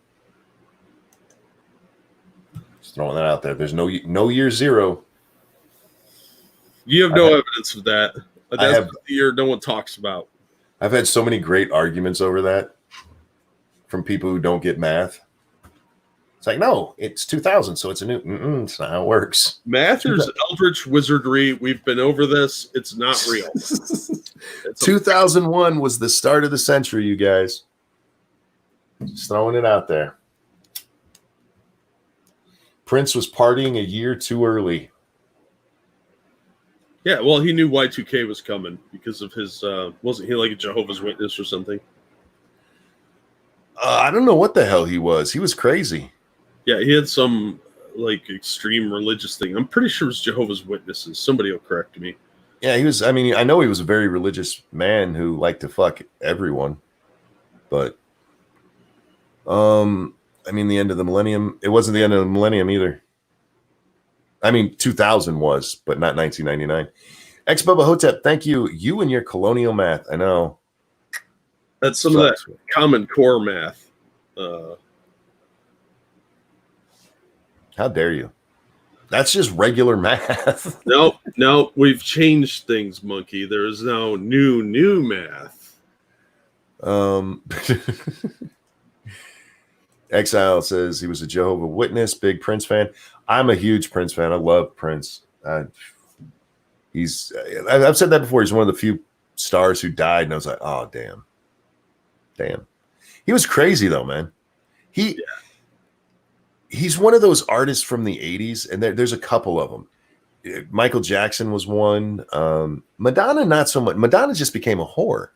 Just throwing that out there. There's no year zero. You have no evidence of that. That's the year no one talks about. I've had so many great arguments over that from people who don't get math. It's like, no, it's 2000, so it's a new. It's not how it works. Math is eldritch wizardry. We've been over this. It's not real. 2001 was the start of the century, you guys. Just throwing it out there. Prince was partying a year too early. Yeah, well, he knew Y2K was coming because of his. Wasn't he like a Jehovah's Witness or something? I don't know what the hell he was. He was crazy. Yeah, he had some like extreme religious thing. I'm pretty sure it was Jehovah's Witnesses. Somebody will correct me. Yeah, he was. I mean, I know he was a very religious man who liked to fuck everyone, but I mean, the end of the millennium. It wasn't the end of the millennium either. I mean, 2000 was, but not 1999. Ex Bubba Hotep, thank you. You and your colonial math. I know. That's some of that Common Core math. How dare you? That's just regular math. No, we've changed things, monkey. There is now new math. Exile says he was a Jehovah's Witness, big Prince fan. I'm a huge Prince fan. I love Prince. I've said that before. He's one of the few stars who died, and I was like, oh, damn. He was crazy though, man. He's one of those artists from the 80s, and there's a couple of them. Michael Jackson was one. Madonna, not so much. Madonna just became a whore.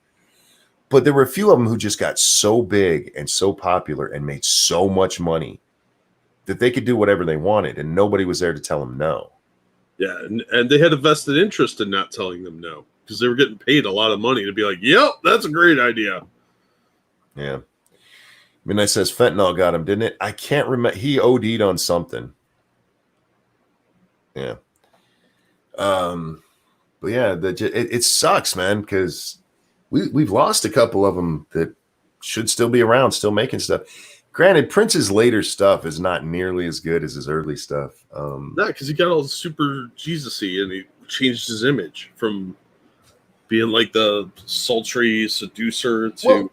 But there were a few of them who just got so big and so popular and made so much money that they could do whatever they wanted, and nobody was there to tell them no. Yeah, and they had a vested interest in not telling them no because they were getting paid a lot of money to be like, yep, that's a great idea. Yeah. Midnight says fentanyl got him, didn't it? I can't remember. He OD'd on something. Yeah. But yeah, it sucks, man, because we've lost a couple of them that should still be around, still making stuff. Granted, Prince's later stuff is not nearly as good as his early stuff. No, because he got all super Jesus-y and he changed his image from being like the sultry seducer to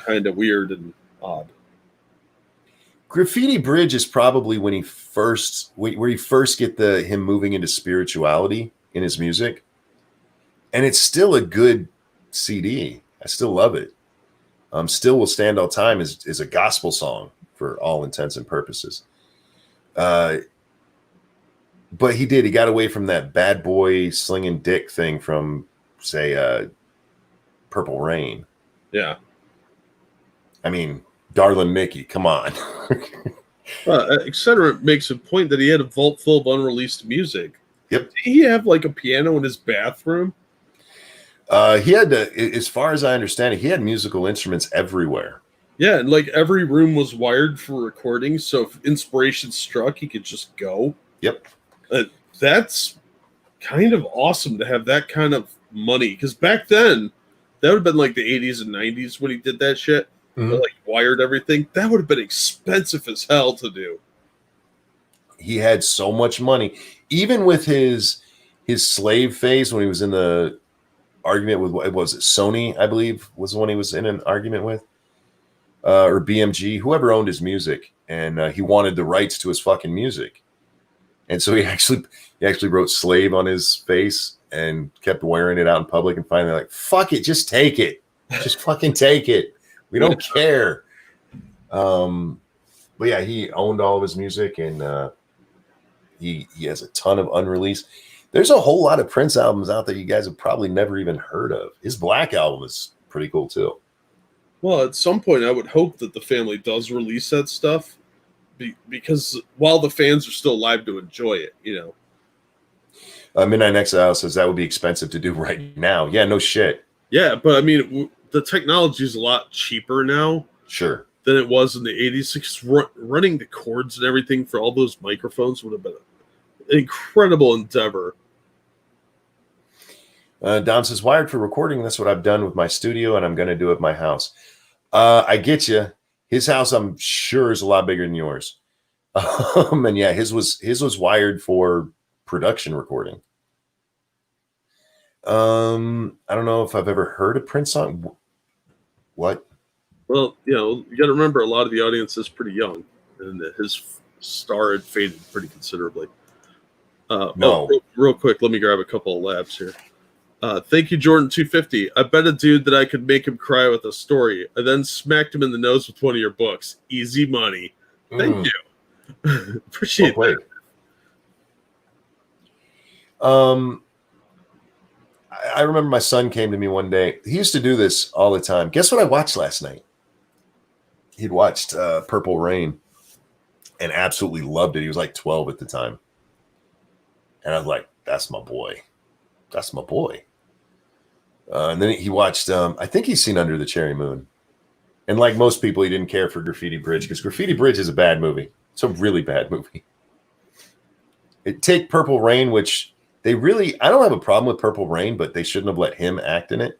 kind of weird and odd. Graffiti Bridge is probably when he first get him moving into spirituality in his music, and it's still a good CD. I still love it. Still will stand all time is a gospel song for all intents and purposes. But he got away from that bad boy slinging dick thing from, say, Purple Rain. Yeah. I mean, Darlin' Mickey, come on. Etc. makes a point that he had a vault full of unreleased music. Yep. Did he have like a piano in his bathroom? He had as far as I understand it, he had musical instruments everywhere. Yeah, and like every room was wired for recording, so if inspiration struck, he could just go. Yep. That's kind of awesome to have that kind of money, because back then, that would have been like the 80s and 90s when he did that shit. Mm-hmm. Like wired everything. That would have been expensive as hell to do. He had so much money, even with his slave phase when he was in the argument with, what was it, Sony, I believe, was the one he was in an argument with, or BMG, whoever owned his music, and he wanted the rights to his fucking music, and so he actually wrote "slave" on his face and kept wearing it out in public, and finally like, fuck it, just take it, just fucking take it, we don't care. But yeah, he owned all of his music, and he has a ton of unreleased. There's a whole lot of Prince albums out there you guys have probably never even heard of. His Black album is pretty cool too. Well, at some point, I would hope that the family does release that stuff, because while the fans are still alive to enjoy it, you know. Midnight Exile says that would be expensive to do right now. Yeah, no shit. Yeah, but I mean, the technology is a lot cheaper now. Sure. Than it was in the 80s. Running the cords and everything for all those microphones would have been an incredible endeavor. Dom says, wired for recording. That's what I've done with my studio, and I'm going to do it at my house. I get you. His house, I'm sure, is a lot bigger than yours. And yeah, his was wired for production recording. I don't know if I've ever heard a Prince song. What? Well, you got to remember a lot of the audience is pretty young, and his star had faded pretty considerably. No. Real quick, let me grab a couple of labs here. Thank you, Jordan250. I bet a dude that I could make him cry with a story. I then smacked him in the nose with one of your books. Easy money. Thank you. Appreciate that. I remember my son came to me one day. He used to do this all the time. Guess what I watched last night? He'd watched Purple Rain and absolutely loved it. He was like 12 at the time. And I was like, that's my boy. That's my boy. And then he watched, I think he's seen Under the Cherry Moon. And like most people, he didn't care for Graffiti Bridge because Graffiti Bridge is a bad movie. It's a really bad movie. Take Purple Rain, which I don't have a problem with Purple Rain, but they shouldn't have let him act in it.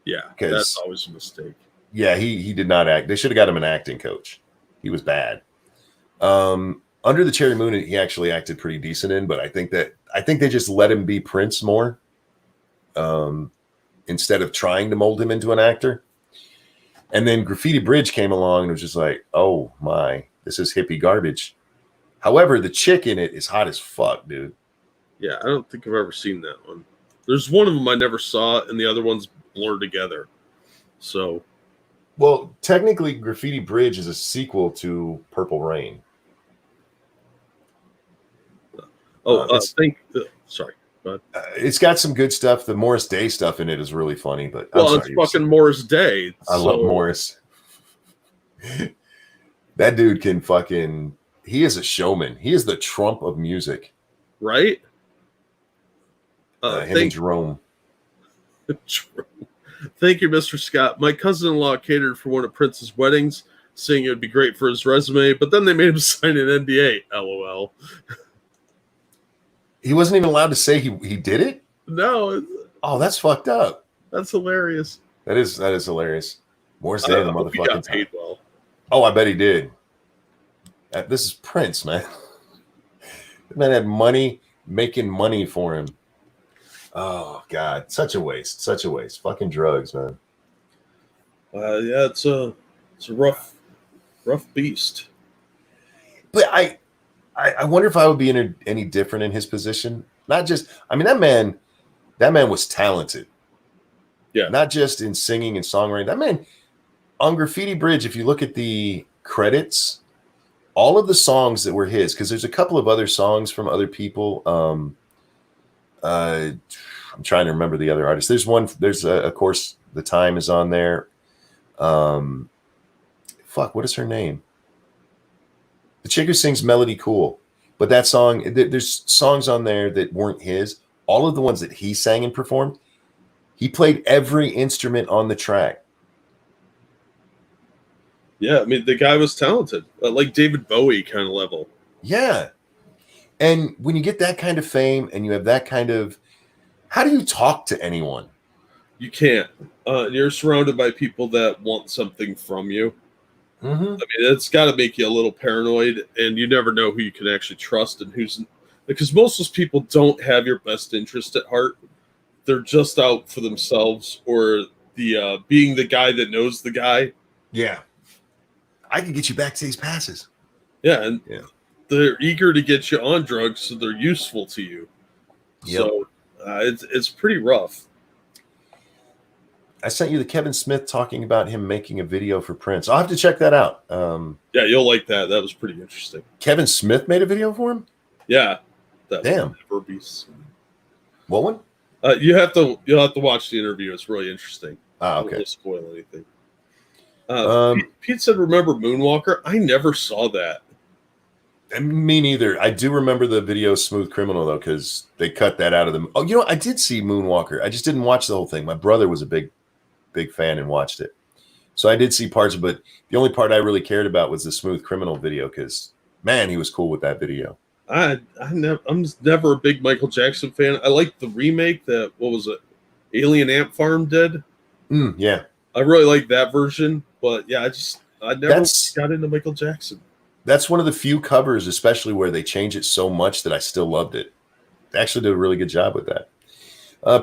Yeah, that's always a mistake. Yeah, he did not act. They should have got him an acting coach. He was bad. Under the Cherry Moon, he actually acted pretty decent in, but I think they just let him be Prince more, instead of trying to mold him into an actor. And then Graffiti Bridge came along and was just like, oh my, this is hippie garbage. However, the chick in it is hot as fuck, dude. Yeah, I don't think I've ever seen that one. There's one of them I never saw, and the other one's blurred together. So, well, technically, Graffiti Bridge is a sequel to Purple Rain. Sorry. It's got some good stuff. The Morris Day stuff in it is really funny, but it's fucking Morris Day. I love Morris. That dude can fucking. He is a showman. He is the Trump of music, right? Him and Jerome. Thank you, Mr. Scott. My cousin-in-law catered for one of Prince's weddings, saying it would be great for his resume, but then they made him sign an NDA. LOL. He wasn't even allowed to say he did it? No. Oh, that's fucked up. That's hilarious. That is hilarious. Morris Day, the motherfucking. He got paid well. Oh, I bet he did. This is Prince, man. The man had money, making money for him. Oh God, such a waste. Such a waste. Fucking drugs, man. Yeah, it's a rough beast. But I wonder if I would be any different in his position. Not just, I mean, that man was talented. Yeah. Not just in singing and songwriting. That man on Graffiti Bridge, if you look at the credits, all of the songs that were his, because there's a couple of other songs from other people. I'm trying to remember the other artists. Of course, The Time is on there. What is her name? The chick who sings Melody Cool. But that song, there's songs on there that weren't his. All of the ones that he sang and performed, he played every instrument on the track. Yeah, I mean, the guy was talented. Like David Bowie kind of level. Yeah. And when you get that kind of fame and you have that kind of... How do you talk to anyone? You can't. You're surrounded by people that want something from you. Mm-hmm. I mean, it's got to make you a little paranoid, and you never know who you can actually trust and who's... Because most of those people don't have your best interest at heart. They're just out for themselves, or the being the guy that knows the guy. Yeah. I can get you backstage passes. Yeah, and they're eager to get you on drugs, so they're useful to you. Yep. So it's pretty rough. I sent you the Kevin Smith talking about him making a video for Prince. I'll have to check that out. Yeah, you'll like that. That was pretty interesting. Kevin Smith made a video for him? Yeah. Damn. What one? You'll have to watch the interview. It's really interesting. Ah, okay. I won't spoil anything. Pete said, "Remember Moonwalker?" I never saw that. Me neither. I do remember the video "Smooth Criminal" though, because they cut that out of the. Oh, I did see Moonwalker. I just didn't watch the whole thing. My brother was a big fan and watched it, so I did see parts of it. But the only part I really cared about was the "Smooth Criminal" video, because man, he was cool with that video. I'm never a big Michael Jackson fan. I like the remake that what was it, Alien Ant Farm did. Yeah, I really like that version. But yeah, I never got into Michael Jackson. That's one of the few covers, especially where they change it so much that I still loved it. They actually did a really good job with that.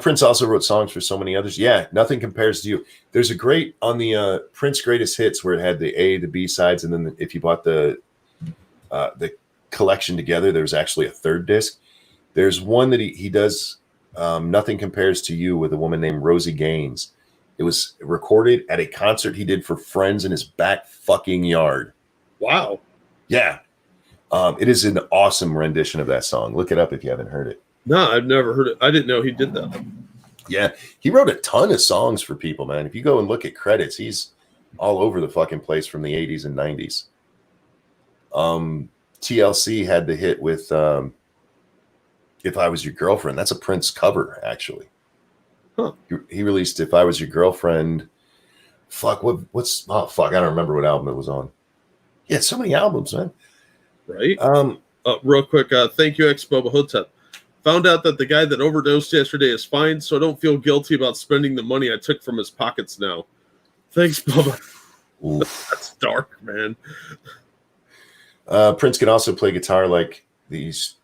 Prince also wrote songs for so many others. Yeah, Nothing Compares to You. There's a great on the Prince Greatest Hits where it had the A, the B sides, and then if you bought the collection together, there's actually a third disc. There's one that he does, Nothing Compares to You, with a woman named Rosie Gaines. It was recorded at a concert he did for friends in his back fucking yard. Wow. Yeah. It is an awesome rendition of that song. Look it up if you haven't heard it. No, I've never heard it. I didn't know he did that. Yeah, he wrote a ton of songs for people, man. If you go and look at credits, he's all over the fucking place from the 80s and 90s. TLC had the hit with If I Was Your Girlfriend. That's a Prince cover, actually. Huh. He released If I Was Your Girlfriend. Fuck, I don't remember what album it was on. Yeah, so many albums, man. Right? Real quick, thank you, ex-Boba Hotep. Found out that the guy that overdosed yesterday is fine, so I don't feel guilty about spending the money I took from his pockets now. Thanks, Bubba. That's dark, man. Prince can also play guitar like these,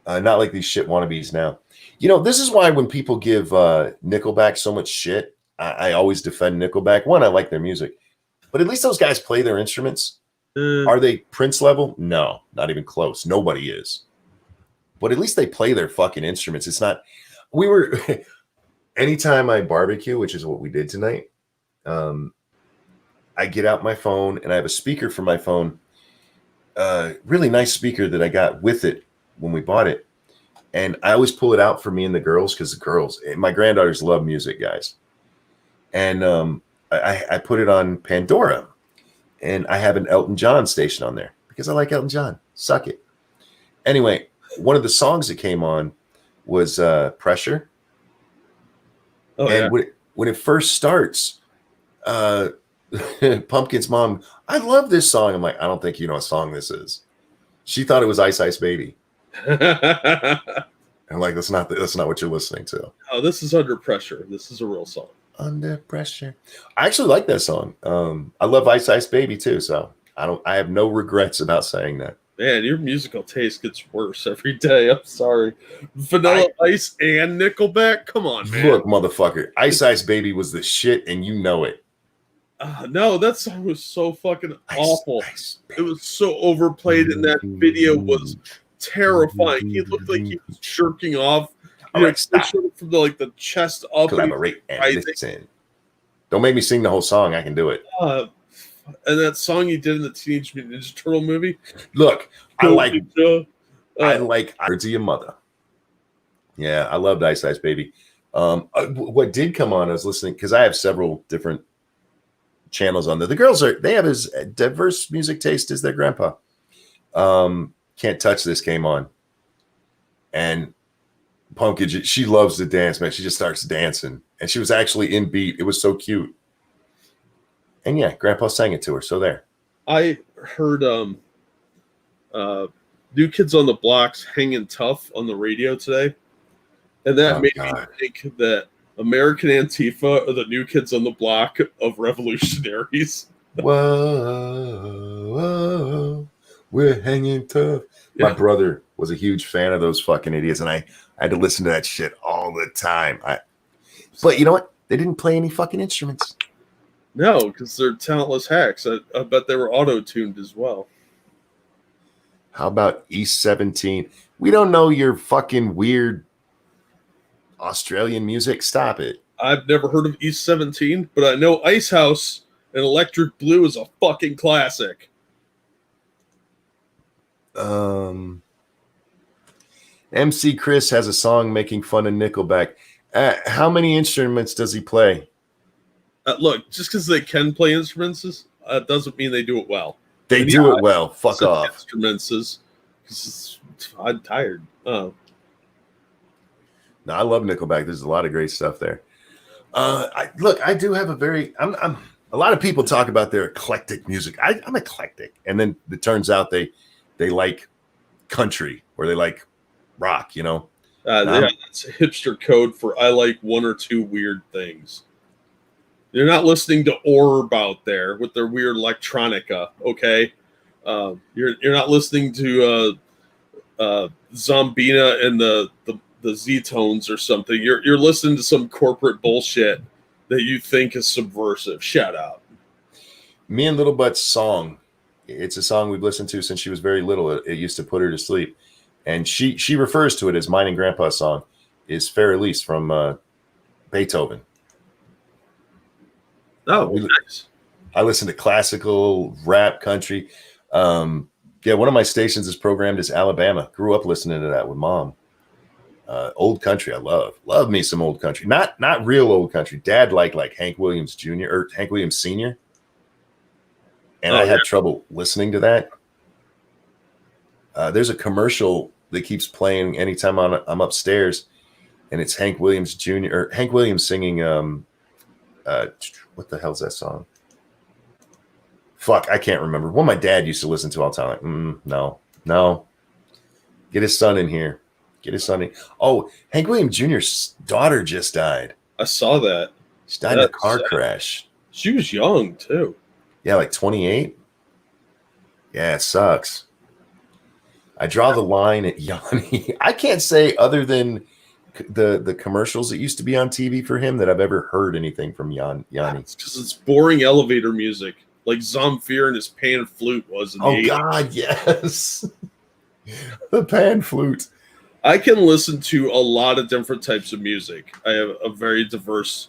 not like these shit wannabes now. You know, this is why when people give Nickelback so much shit, I always defend Nickelback. One, I like their music, but at least those guys play their instruments. Are they Prince level? No, not even close. Nobody is. But at least they play their fucking instruments. It's not, anytime I barbecue, which is what we did tonight, I get out my phone and I have a speaker for my phone, really nice speaker that I got with it when we bought it. And I always pull it out for me and the girls because the girls, my granddaughters love music, guys. And I put it on Pandora and I have an Elton John station on there because I like Elton John. Suck it. Anyway, one of the songs that came on was Pressure. Oh, and when it first starts, Pumpkin's mom, I love this song. I'm like, I don't think you know what song this is. She thought it was Ice Ice Baby. I'm like, that's not what you're listening to. Oh, this is Under Pressure. This is a real song. Under Pressure. I actually like that song. I love Ice Ice Baby too, so I have no regrets about saying that. Man, your musical taste gets worse every day. I'm sorry. Vanilla Ice and Nickelback? Come on, man. Look, motherfucker. Ice Ice Baby was the shit, and you know it. No, that song was so fucking awful. It was so overplayed, and that video was terrifying. He looked like he was jerking off. All right, stop. From the chest up. Collaborate and listen. Don't make me sing the whole song. I can do it. And that song you did in the Teenage Mutant Ninja Turtle movie. Look, I like Words of Your Mother. Yeah, I loved Ice Ice Baby. What did come on, I was listening because I have several different channels on there. The girls they have as diverse music taste as their grandpa. Can't Touch This came on, and Pumpkin, she loves to dance, man. She just starts dancing, and she was actually in beat. It was so cute. And yeah, Grandpa sang it to her. So there. I heard New Kids on the Block's Hanging Tough on the radio today. And that made me think that American Antifa are the New Kids on the Block of revolutionaries. Whoa, we're hanging tough. Yeah. My brother was a huge fan of those fucking idiots, and I had to listen to that shit all the time. But you know what? They didn't play any fucking instruments. No, because they're talentless hacks. I bet they were auto-tuned as well. How about East 17? We don't know your fucking weird Australian music. Stop it. I've never heard of East 17, but I know Ice House and Electric Blue is a fucking classic. MC Chris has a song making fun of Nickelback. How many instruments does he play? Look, just because they can play instruments doesn't mean they do it well. They do it well. Fuck off. Instruments I'm tired. No, I love Nickelback. There's a lot of great stuff there. I do have a very. A lot of people talk about their eclectic music. I'm eclectic, and then it turns out they like country or they like rock. You know. That's a hipster code for I like one or two weird things. You're not listening to Orb out there with their weird electronica, okay? You're not listening to Zombina and the Z-Tones or something. You're listening to some corporate bullshit that you think is subversive. Shout out. Me and Little Butt's song. It's a song we've listened to since she was very little. It used to put her to sleep, and she refers to it as mine and Grandpa's song. Is Fair Elise from Beethoven. Oh, nice. I listen to classical, rap, country. Yeah, one of my stations is programmed as Alabama. Grew up listening to that with Mom. Old country, I love me some old country. Not real old country. Dad liked like Hank Williams Jr. or Hank Williams Sr. And I had trouble listening to that. There's a commercial that keeps playing anytime I'm upstairs, and it's Hank Williams Jr. or Hank Williams singing. What the hell's that song? Fuck, I can't remember. One my dad used to listen to all the time. Like, no. Get his son in here. Get his son in. Oh, Hank Williams Jr.'s daughter just died. I saw that. She died in a car crash. She was young too. Yeah, like 28. Yeah, it sucks. I draw the line at Yanni. I can't say other than the commercials that used to be on TV for him that I've ever heard anything from Yanni. Because it's boring elevator music, like Zamfir and his pan flute was in the 80s. God, yes. The pan flute. I can listen to a lot of different types of music. I have a very diverse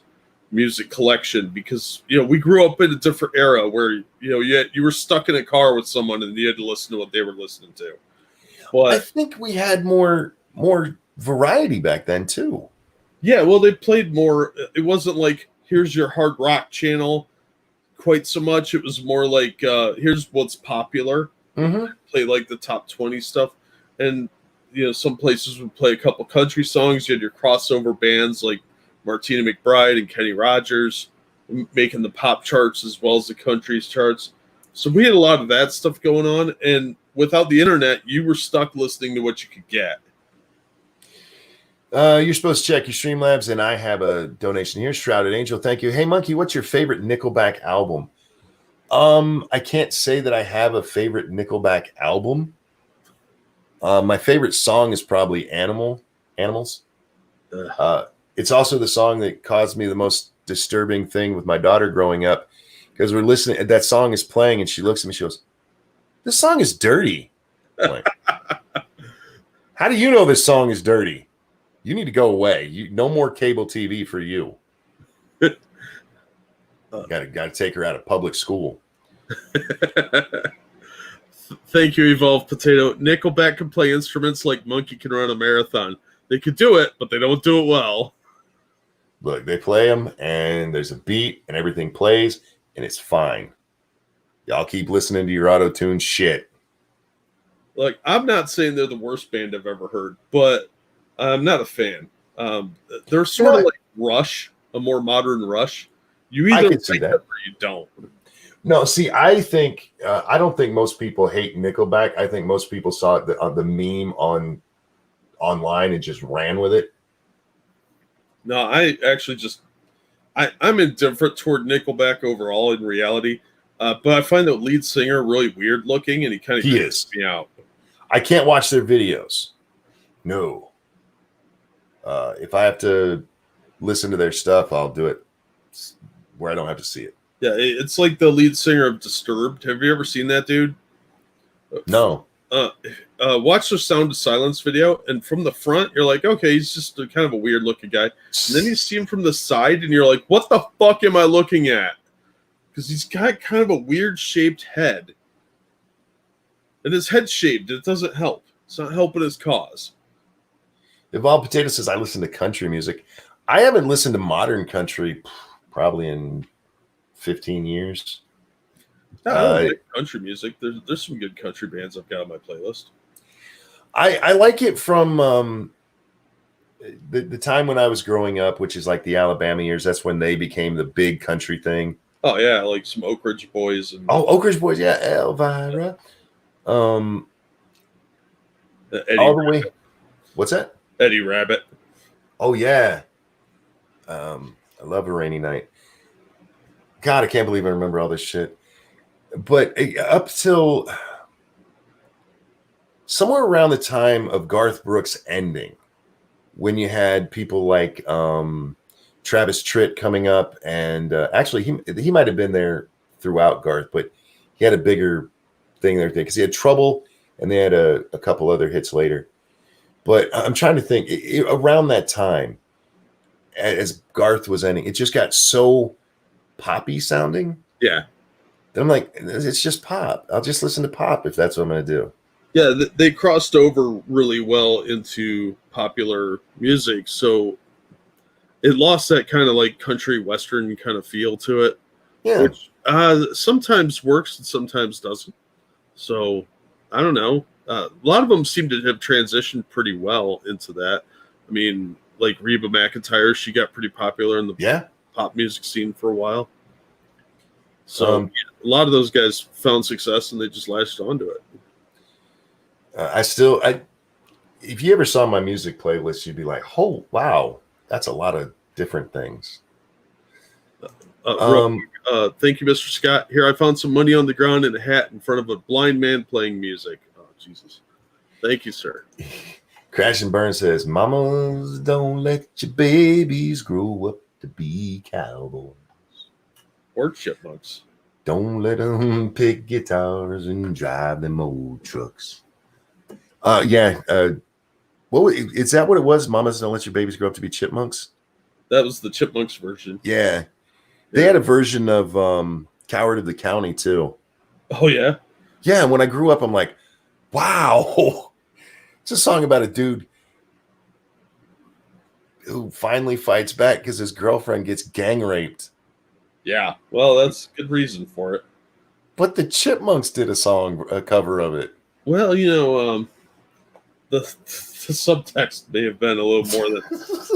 music collection because we grew up in a different era where you were stuck in a car with someone and you had to listen to what they were listening to. But I think we had more variety back then too. Yeah, well, they played more. It wasn't like here's your hard rock channel quite so much. It was more like here's what's popular. Play like the top 20 stuff, and some places would play a couple country songs. You had your crossover bands like Martina McBride and Kenny Rogers making the pop charts as well as the country charts. So we had a lot of that stuff going on, and without the internet, you were stuck listening to what you could get. You're supposed to check your Streamlabs, and I have a donation here. Shrouded Angel, thank you. Hey, Monkey, what's your favorite Nickelback album? I can't say that I have a favorite Nickelback album. My favorite song is probably Animals. It's also the song that caused me the most disturbing thing with my daughter growing up, because we're listening. That song is playing, and she looks at me. She goes, "This song is dirty." I'm like, how do you know this song is dirty? You need to go away. No more cable TV for you. Got to take her out of public school. Thank you, Evolved Potato. Nickelback can play instruments like Monkey can run a marathon. They could do it, but they don't do it well. Look, they play them, and there's a beat, and everything plays, and it's fine. Y'all keep listening to your auto-tune shit. Like, I'm not saying they're the worst band I've ever heard, but I'm not a fan. They're sort of like Rush, a more modern Rush. You either like that or you don't. No, see, I think I don't think most people hate Nickelback. I think most people saw the meme online and just ran with it. No, I actually I'm indifferent toward Nickelback overall in reality. But I find the lead singer really weird looking, and he kind of creeps me out. I can't watch their videos. No. If I have to listen to their stuff, I'll do it where I don't have to see it. Yeah, it's like the lead singer of Disturbed. Have you ever seen that dude? No. Watch the Sound of Silence video, and from the front, you're like, okay, he's just kind of a weird looking guy. And then you see him from the side, and you're like, what the fuck am I looking at? Because he's got kind of a weird shaped head. And his head's shaved. It doesn't help. It's not helping his cause. Evolved Potato says, I listen to country music. I haven't listened to modern country probably in 15 years. I like country music. There's some good country bands I've got on my playlist. I like it from the time when I was growing up, which is like the Alabama years. That's when they became the big country thing. Oh, yeah, like some Oak Ridge Boys. Oak Ridge Boys, yeah, Elvira. Eddie all the way. What's that? Eddie Rabbit. Oh, yeah. I love A Rainy Night. God, I can't believe I remember all this shit. But up till somewhere around the time of Garth Brooks ending, when you had people like Travis Tritt coming up, and actually he might have been there throughout Garth, but he had a bigger thing there because he had Trouble, and they had a couple other hits later. But I'm trying to think around that time, as Garth was ending, it just got so poppy sounding. Yeah. Then I'm like, it's just pop. I'll just listen to pop if that's what I'm going to do. Yeah, they crossed over really well into popular music, so it lost that kind of like country western kind of feel to it. Yeah. Which sometimes works and sometimes doesn't. So I don't know. A lot of them seem to have transitioned pretty well into that. I mean, like Reba McEntire, she got pretty popular in the pop music scene for a while. So a lot of those guys found success and they just latched onto it. If you ever saw my music playlist, you'd be like, oh, wow, that's a lot of different things. Thank you, Mr. Scott. Here, I found some money on the ground and a hat in front of a blind man playing music. Oh, Jesus. Thank you, sir. Crash and Burn says, mamas, don't let your babies grow up to be cowboys. Or chipmunks. Don't let them pick guitars and drive them old trucks. Is that what it was? Mamas, don't let your babies grow up to be chipmunks? That was the Chipmunks version. Yeah. They had a version of Coward of the County, too. Oh, yeah? Yeah, when I grew up, I'm like, wow. It's a song about a dude who finally fights back because his girlfriend gets gang raped. Yeah, well, that's good reason for it. But the Chipmunks did a cover of it. Well, the subtext may have been a little more than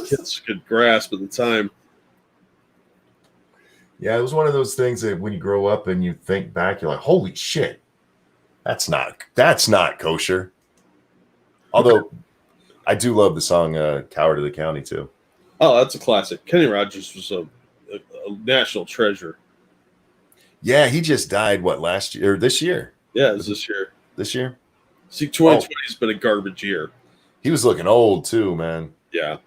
kids could grasp at the time. Yeah, it was one of those things that when you grow up and you think back, you're like, holy shit, that's not kosher. Although I do love the song Coward of the County, too. Oh, that's a classic. Kenny Rogers was a national treasure. Yeah, he just died, last year or this year? Yeah, it was this year. This year? See, 2020 has been a garbage year. He was looking old, too, man. Yeah.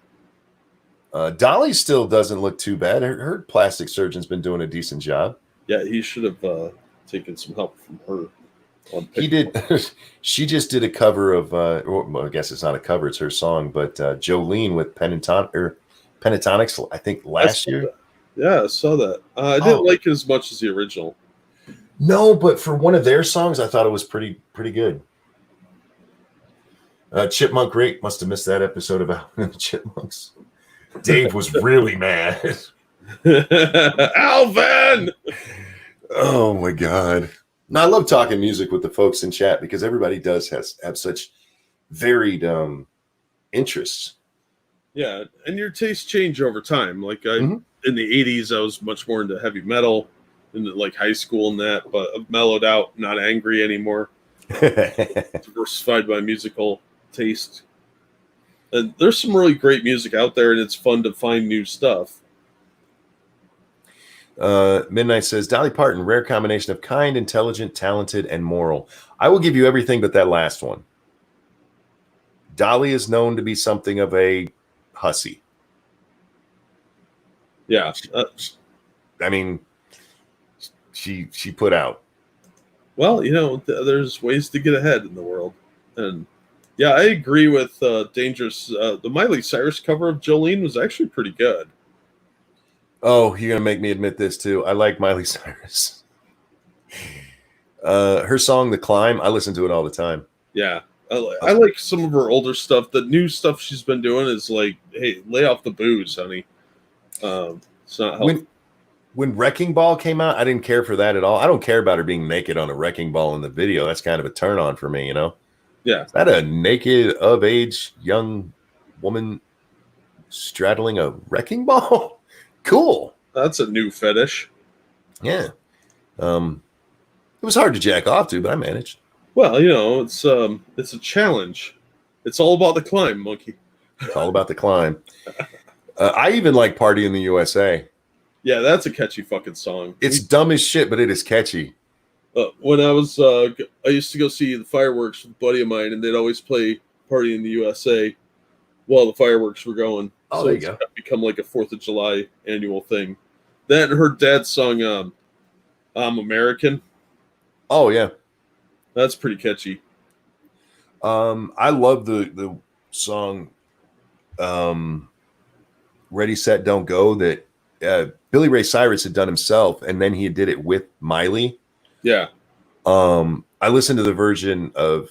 Dolly still doesn't look too bad. Her plastic surgeon's been doing a decent job. Yeah, he should have taken some help from her. He did. She just did a cover of, well, I guess it's not a cover, it's her song, but Jolene with Pentatonics, I think last year. Yeah, I saw that. I didn't like it as much as the original. No, but for one of their songs, I thought it was pretty good. Chipmunk Rate must have missed that episode about the Chipmunks. Dave was really mad. Alvin! Oh my God. Now, I love talking music with the folks in chat because everybody does have such varied interests. Yeah, and your tastes change over time. Like in the 80s, I was much more into heavy metal in like high school and that, but I've mellowed out, not angry anymore. Diversified my musical taste. And there's some really great music out there, and it's fun to find new stuff. Midnight says, Dolly Parton, rare combination of kind, intelligent, talented, and moral. I will give you everything but that last one. Dolly is known to be something of a hussy. Yeah. I mean, she put out. Well, there's ways to get ahead in the world. And yeah, I agree with Dangerous. The Miley Cyrus cover of Jolene was actually pretty good. Oh, you're going to make me admit this too. I like Miley Cyrus. Her song, The Climb, I listen to it all the time. Yeah. I like some of her older stuff. The new stuff she's been doing is like, hey, lay off the booze, honey. It's not helpful. When Wrecking Ball came out, I didn't care for that at all. I don't care about her being naked on a wrecking ball in the video. That's kind of a turn on for me, Yeah. Is that a naked, of age, young woman straddling a wrecking ball? Cool. That's a new fetish. Yeah. It was hard to jack off to, but I managed. Well, it's a challenge. It's all about the climb, monkey. It's all about the climb. I even like Party in the USA. Yeah, that's a catchy fucking song. It's dumb as shit, but it is catchy. When I was, I used to go see the fireworks with a buddy of mine, and they'd always play "Party in the USA" while the fireworks were going. Oh, So there you it's go. become like a 4th of July annual thing. That and her dad sung "I'm American." Oh yeah. That's pretty catchy. I love the song "Ready Set Don't Go" that Billy Ray Cyrus had done himself, and then he did it with Miley. Yeah. I listened to the version of.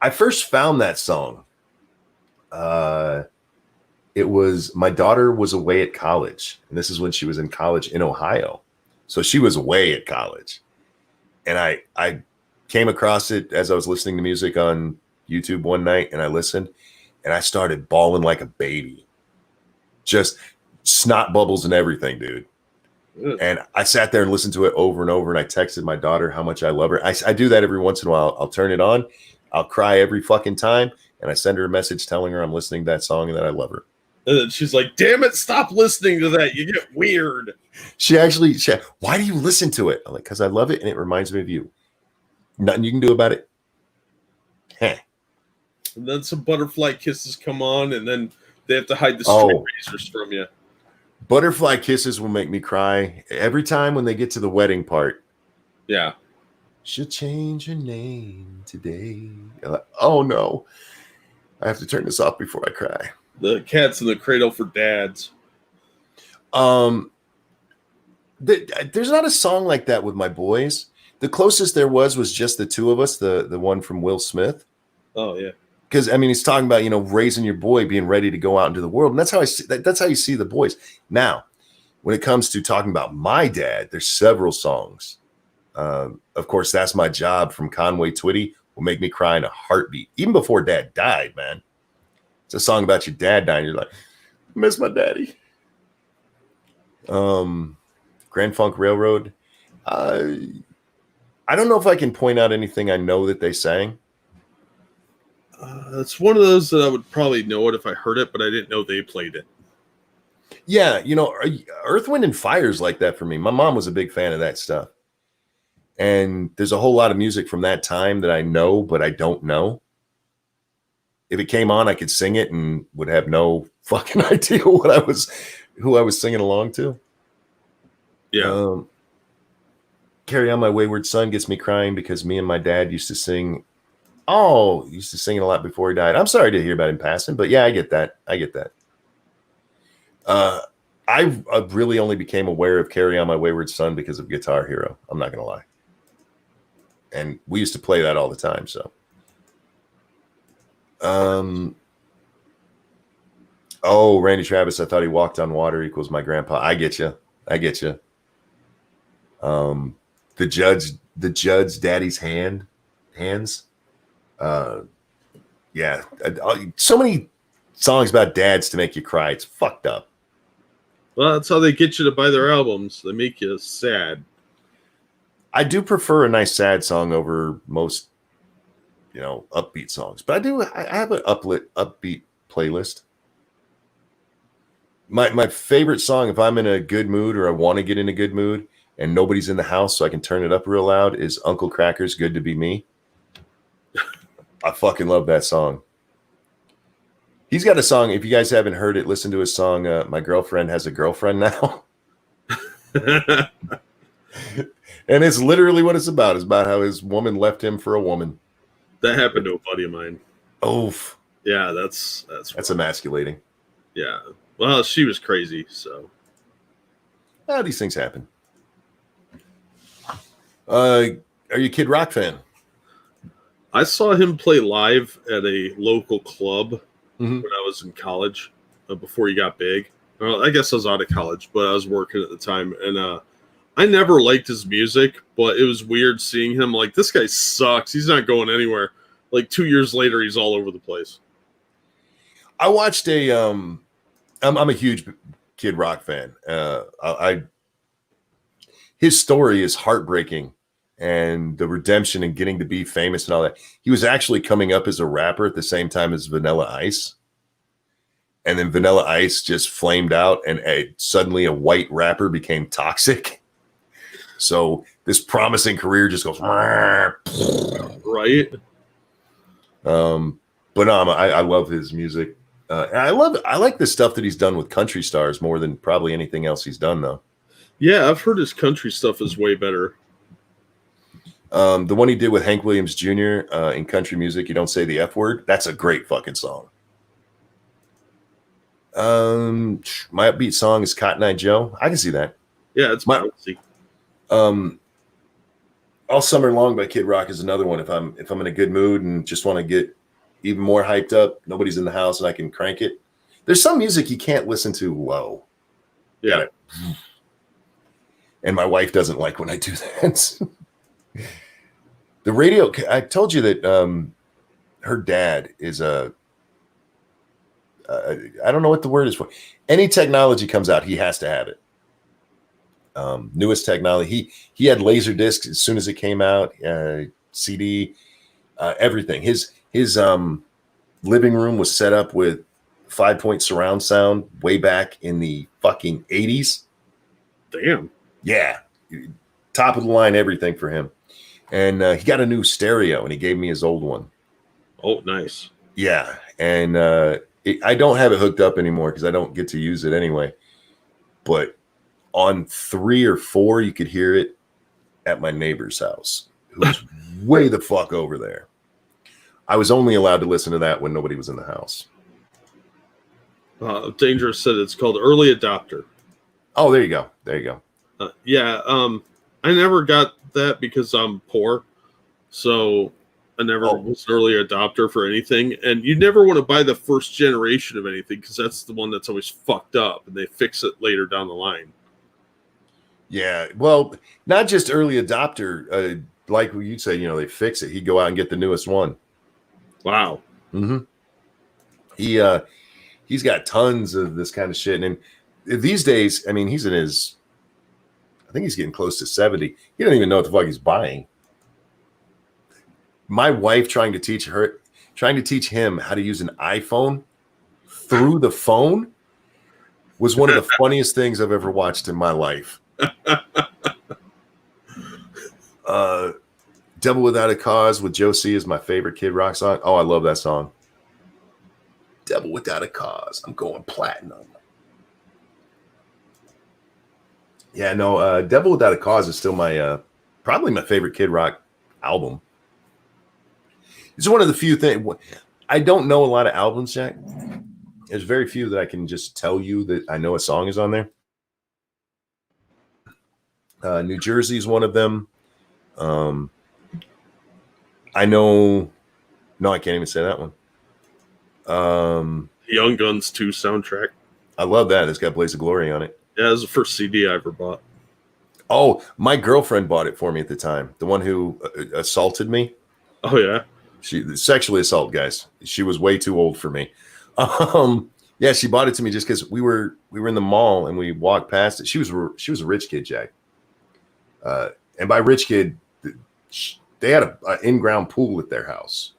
I first found that song. It was my daughter was away at college, and this is when she was in college in Ohio, so she was away at college, and I came across it as I was listening to music on YouTube one night, and I listened, and I started bawling like a baby, just snot bubbles and everything, dude. And I sat there and listened to it over and over, and I texted my daughter how much I love her. I do that every once in a while. I'll turn it on, I'll cry every fucking time, and I send her a message telling her I'm listening to that song and that I love her. And then she's like, "Damn it, stop listening to that. You get weird." She why do you listen to it? I'm like, because I love it and it reminds me of you. Nothing you can do about it. Heh. And then some butterfly kisses come on, and then they have to hide the straight razors from you. Butterfly kisses will make me cry every time when they get to the wedding part. Yeah. Should change your name today. Like, oh no. I have to turn this off before I cry. The Cat's in the Cradle for dads. There's not a song like that with my boys. The closest there was just the two of us, the one from Will Smith. Oh yeah. Because I mean, he's talking about, raising your boy, being ready to go out into the world, and that's how that's how you see the boys. Now, when it comes to talking about my dad, there's several songs. Of course, That's My Job from Conway Twitty will make me cry in a heartbeat, even before Dad died, man. It's a song about your dad dying. You're like, miss my daddy. Grand Funk Railroad. I don't know if I can point out anything I know that they sang. It's one of those that I would probably know it if I heard it, but I didn't know they played it. Yeah, Earth, Wind, and Fire's like that for me. My mom was a big fan of that stuff. And there's a whole lot of music from that time that I know, but I don't know. If it came on, I could sing it and would have no fucking idea who I was singing along to. Yeah. Carry On My Wayward Son gets me crying because me and my dad used to sing. Oh, he used to sing it a lot before he died. I'm sorry to hear about him passing, but yeah, I get that. I really only became aware of Carry On My Wayward Son because of Guitar Hero. I'm not going to lie. And we used to play that all the time, so. Randy Travis, I thought he walked on water equals my grandpa. I get you. The Judge's Daddy's Hands. Yeah. So many songs about dads to make you cry. It's fucked up. Well, that's how they get you to buy their albums. They make you sad. I do prefer a nice sad song over most, upbeat songs. But I have an upbeat playlist. My favorite song, if I'm in a good mood or I want to get in a good mood and nobody's in the house so I can turn it up real loud, is Uncle Kracker's Good to Be Me. I fucking love that song. He's got a song, if you guys haven't heard it, listen to his song, My Girlfriend Has a Girlfriend Now. And it's literally what it's about. It's about how his woman left him for a woman. That happened to a buddy of mine. Oof. Yeah, that's emasculating. Yeah. Well, she was crazy, so. These things happen. Are you a Kid Rock fan? I saw him play live at a local club when I was in college, before he got big. Well, I guess I was out of college, but I was working at the time, and I never liked his music, but it was weird seeing him like, this guy sucks. He's not going anywhere. Like 2 years later, he's all over the place. I watched I'm a huge Kid Rock fan. His story is heartbreaking, and the redemption and getting to be famous and all that. He was actually coming up as a rapper at the same time as Vanilla Ice. And then Vanilla Ice just flamed out, and suddenly a white rapper became toxic. So this promising career just goes right. But no, I love his music. And I like the stuff that he's done with country stars more than probably anything else he's done though. Yeah, I've heard his country stuff is way better. The one he did with Hank Williams Jr. In country music, You Don't Say the F Word. That's a great fucking song. My upbeat song is Cotton Eye Joe. I can see that. Yeah, it's bouncy. All Summer Long by Kid Rock is another one. If I'm in a good mood and just want to get even more hyped up, nobody's in the house and I can crank it. There's some music you can't listen to low. Yeah. And my wife doesn't like when I do that. The radio, I told you that her dad is I don't know what the word is for. Any technology comes out, he has to have it. Newest technology. He had laser discs as soon as it came out, CD, everything. His living room was set up with 5-point surround sound way back in the fucking 80s. Damn. Yeah. Top of the line, everything for him. And he got a new stereo and he gave me his old one. Oh, nice. Yeah. And I don't have it hooked up anymore because I don't get to use it anyway. But on 3 or 4, you could hear it at my neighbor's house, who's way the fuck over there. I was only allowed to listen to that when nobody was in the house. Dangerous said it's called Early Adopter. Oh, there you go. There you go. I never got that because I'm poor. So I never was an early adopter for anything. And you never want to buy the first generation of anything because that's the one that's always fucked up and they fix it later down the line. Yeah, well, not just early adopter. Like you'd say, they fix it. He'd go out and get the newest one. Wow. Mm-hmm. He's got tons of this kind of shit. And these days, I mean, I think he's getting close to 70. He doesn't even know what the fuck he's buying. My wife trying to teach him how to use an iPhone through the phone was one of the funniest things I've ever watched in my life. Devil Without a Cause with Joe C is my favorite Kid Rock song. Oh, I love that song. Devil Without a Cause. I'm going platinum. Yeah, no, Devil Without a Cause is still my probably my favorite Kid Rock album. It's one of the few things. I don't know a lot of albums, Jack. There's very few that I can just tell you that I know a song is on there. New Jersey is one of them. I know. No, I can't even say that one. Young Guns 2 soundtrack. I love that. It's got Blaze of Glory on it. Yeah, it was the first CD I ever bought. Oh, my girlfriend bought it for me at the time. The one who assaulted me. Oh, yeah. She sexually assault, guys. She was way too old for me. Yeah, she bought it to me just because we were in the mall and we walked past it. She was a rich kid, Jack. And by rich kid, they had an in-ground pool at their house.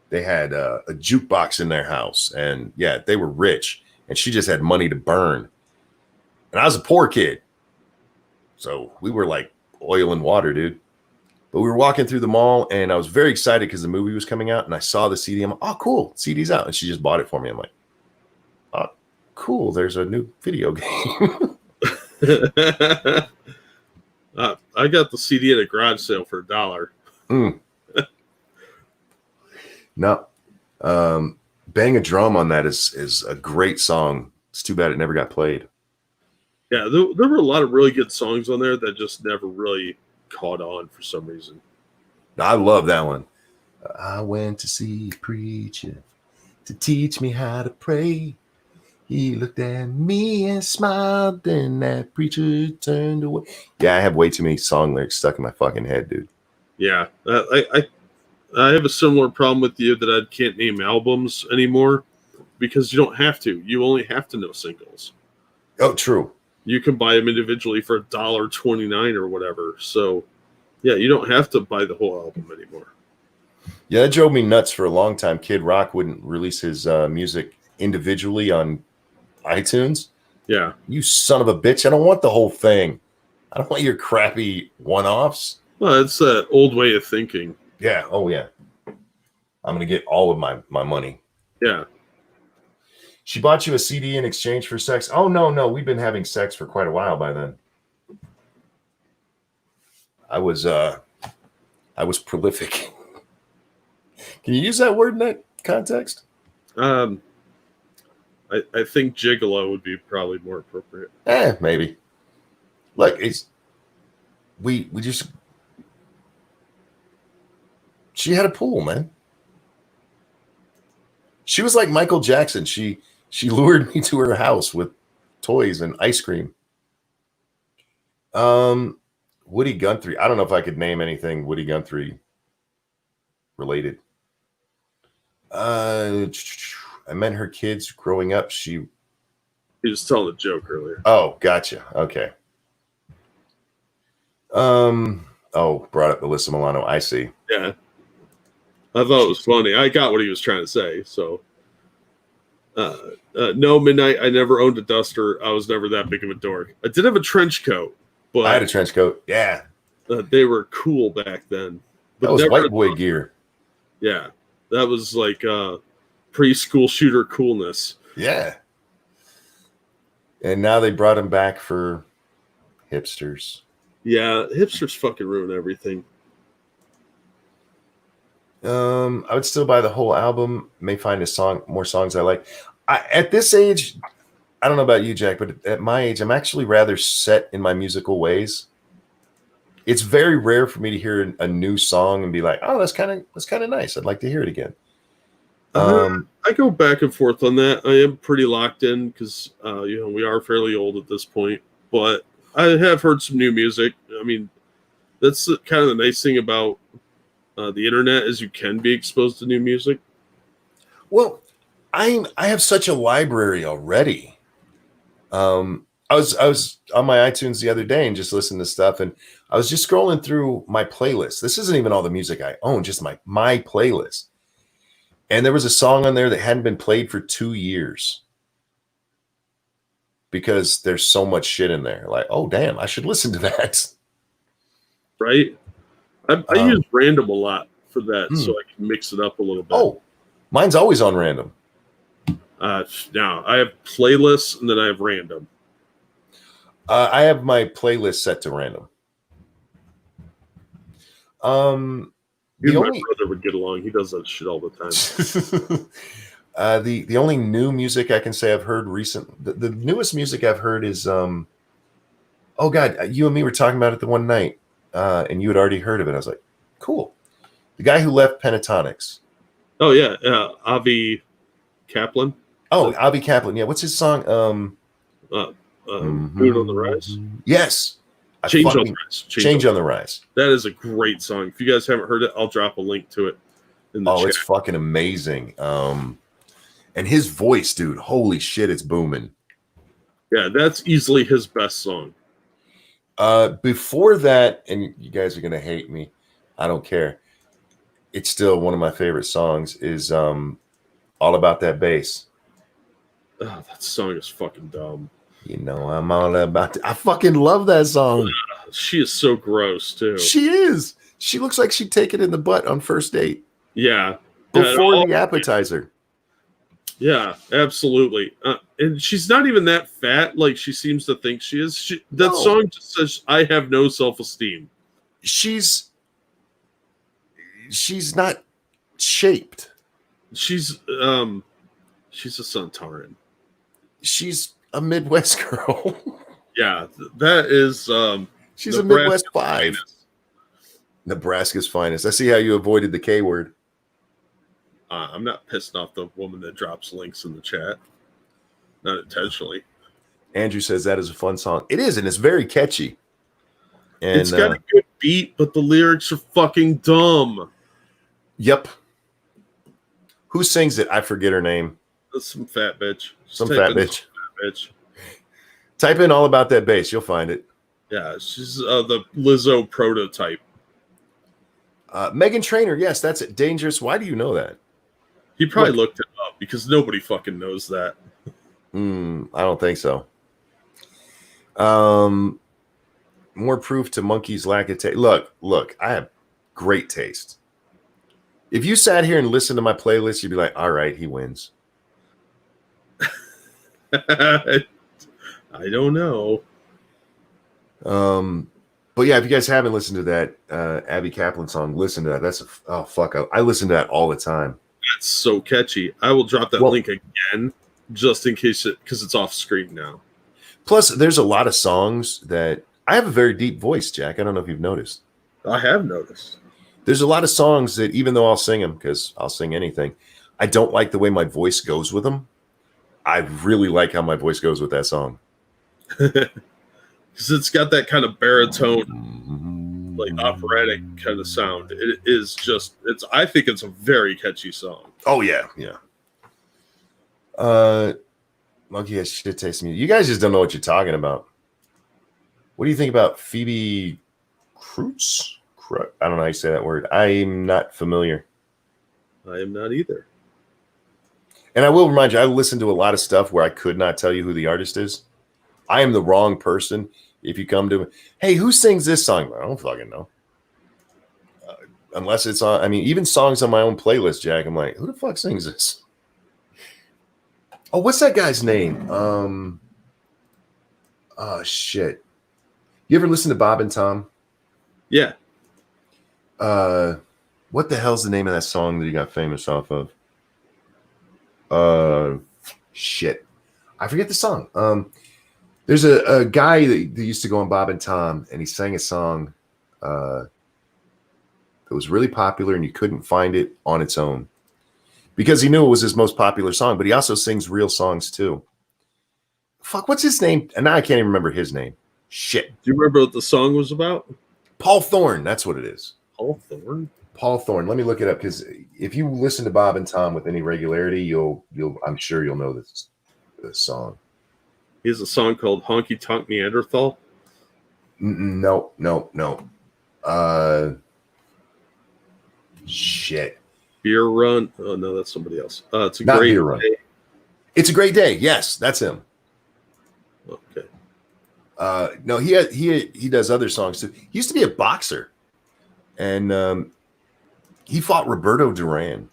They had a jukebox in their house, and yeah, they were rich. And she just had money to burn. And I was a poor kid, so we were like oil and water, dude. But we were walking through the mall, and I was very excited because the movie was coming out, and I saw the CD. I'm like, oh, cool, CD's out. And she just bought it for me. I'm like, oh, cool, there's a new video game. I got the CD at a garage sale for $1. No. Bang a Drum on that is a great song. It's too bad it never got played. Yeah, there were a lot of really good songs on there that just never really caught on for some reason. I love that one. I went to see a preacher to teach me how to pray. He looked at me and smiled, then that preacher turned away. Yeah, I have way too many song lyrics stuck in my fucking head, dude. Yeah, I have a similar problem with you that I can't name albums anymore because you don't have to. You only have to know singles. Oh, true. You can buy them individually for $1.29 or whatever. So, yeah, you don't have to buy the whole album anymore. Yeah, that drove me nuts for a long time. Kid Rock wouldn't release his music individually on iTunes. Yeah. You son of a bitch. I don't want the whole thing. I don't want your crappy one-offs. Well, it's that old way of thinking. Yeah. Oh yeah. I'm gonna get all of my money. Yeah. She bought you a CD in exchange for sex. Oh no, we've been having sex for quite a while by then. I was prolific. Can you use that word in that context? I think gigolo would be probably more appropriate. Maybe. Look, we just. She had a pool, man. She was like Michael Jackson. She lured me to her house with toys and ice cream. Woody Guthrie. I don't know if I could name anything Woody Guthrie related. I met her kids growing up. He was telling a joke earlier. Oh, gotcha. Okay. Brought up Alyssa Milano. I see. Yeah. I thought it was funny. I got what he was trying to say. So, no, Midnight. I never owned a duster. I was never that big of a dork. I did have a trench coat, but I had a trench coat. Yeah, they were cool back then. But that was white boy gear. Yeah, that was like preschool shooter coolness. Yeah, and now they brought him back for hipsters. Yeah, hipsters fucking ruin everything. I would still buy the whole album. May find more songs I like. At this age, I don't know about you, Jack, but at my age, I'm actually rather set in my musical ways. It's very rare for me to hear a new song and be like, "Oh, that's kind of nice. I'd like to hear it again." I go back and forth on that. I am pretty locked in because we are fairly old at this point, but I have heard some new music. I mean, that's kind of the nice thing about the internet is you can be exposed to new music. Well, I have such a library already. I was on my iTunes the other day and just listened to stuff, and I was just scrolling through my playlist. This isn't even all the music I own, just my playlist. And there was a song on there that hadn't been played for 2 years because there's so much shit in there. Like, oh damn, I should listen to that. Right. I use random a lot for that, so I can mix it up a little bit. Oh, mine's always on random. Now I have playlists and then I have random. I have my playlist set to random. My brother would get along. He does that shit all the time. The only new music I can say I've heard the newest music I've heard is oh god, you and me were talking about it the one night, and you had already heard of it. I was like, cool. The guy who left Pentatonics. Oh yeah, Avi Kaplan. Oh, Avi Kaplan. Yeah, what's his song? Moon on the Rise. Yes. Change on the Rise. Change on the Rise. That is a great song. If you guys haven't heard it, I'll drop a link to it in the chat. It's fucking amazing. And his voice, dude, holy shit, it's booming. Yeah, that's easily his best song. Before that, and you guys are gonna hate me, I don't care. It's still one of my favorite songs. Is All About That Bass. Oh, that song is fucking dumb. You know, I'm all about I fucking love that song. She is so gross too. She is. She looks like she'd take it in the butt on first date. Yeah. Before the appetizer. Yeah, absolutely. And she's not even that fat like she seems to think she is. Song just says, I have no self-esteem. She's not shaped. She's a Centauran. She's a Midwest girl. Yeah, that is she's a Midwest 5. Nebraska's finest. I see how you avoided the K word. I'm not pissed off the woman that drops links in the chat. Not intentionally. Andrew says that is a fun song. It is, and it's very catchy. And it's got a good beat, but the lyrics are fucking dumb. Yep. Who sings it? I forget her name. That's some fat bitch. Some fat bitch. Type in All About That Bass. You'll find it. Yeah, she's the Lizzo prototype. Megan Trainor. Yes, that's it. Dangerous. Why do you know that? He probably looked it up because nobody fucking knows that. I don't think so. More proof to Monkey's lack of taste. Look, I have great taste. If you sat here and listened to my playlist, you'd be like, all right, he wins. I don't know. But yeah, if you guys haven't listened to that Abby Kaplan song, listen to that. That's I listen to that all the time. That's so catchy. I will drop that link again just in case because it's off screen now. Plus, there's a lot of songs that I have a very deep voice, Jack. I don't know if you've noticed. I have noticed. There's a lot of songs that even though I'll sing them because I'll sing anything, I don't like the way my voice goes with them. I really like how my voice goes with that song. Because it's got that kind of baritone, like operatic kind of sound. It is just, I think it's a very catchy song. Oh, yeah. Monkey has shit taste in music. You guys just don't know what you're talking about. What do you think about Phoebe Kreutz? I don't know how you say that word. I'm not familiar. I am not either. And I will remind you, I listen to a lot of stuff where I could not tell you who the artist is. I am the wrong person if you come to me. Hey, who sings this song? I don't fucking know. Unless it's on, I mean, even songs on my own playlist, Jack, I'm like, who the fuck sings this? Oh, what's that guy's name? Oh, shit. You ever listen to Bob and Tom? Yeah. What the hell's the name of that song that he got famous off of? Shit. I forget the song. There's a guy that used to go on Bob and Tom, and he sang a song that was really popular, and you couldn't find it on its own because he knew it was his most popular song, but he also sings real songs too. Fuck, what's his name? And now I can't even remember his name. Shit. Do you remember what the song was about? Paul Thorne. That's what it is. Paul Thorne? Paul Thorne. Let me look it up because if you listen to Bob and Tom with any regularity, I'm sure you'll know this song. He has a song called Honky Tonk Neanderthal. No. Shit. Beer Run. Oh no, that's somebody else. It's a Not great Beer Run. day. It's a Great Day. Yes, that's him. Okay. No, he does other songs too. He used to be a boxer, and he fought Roberto Duran.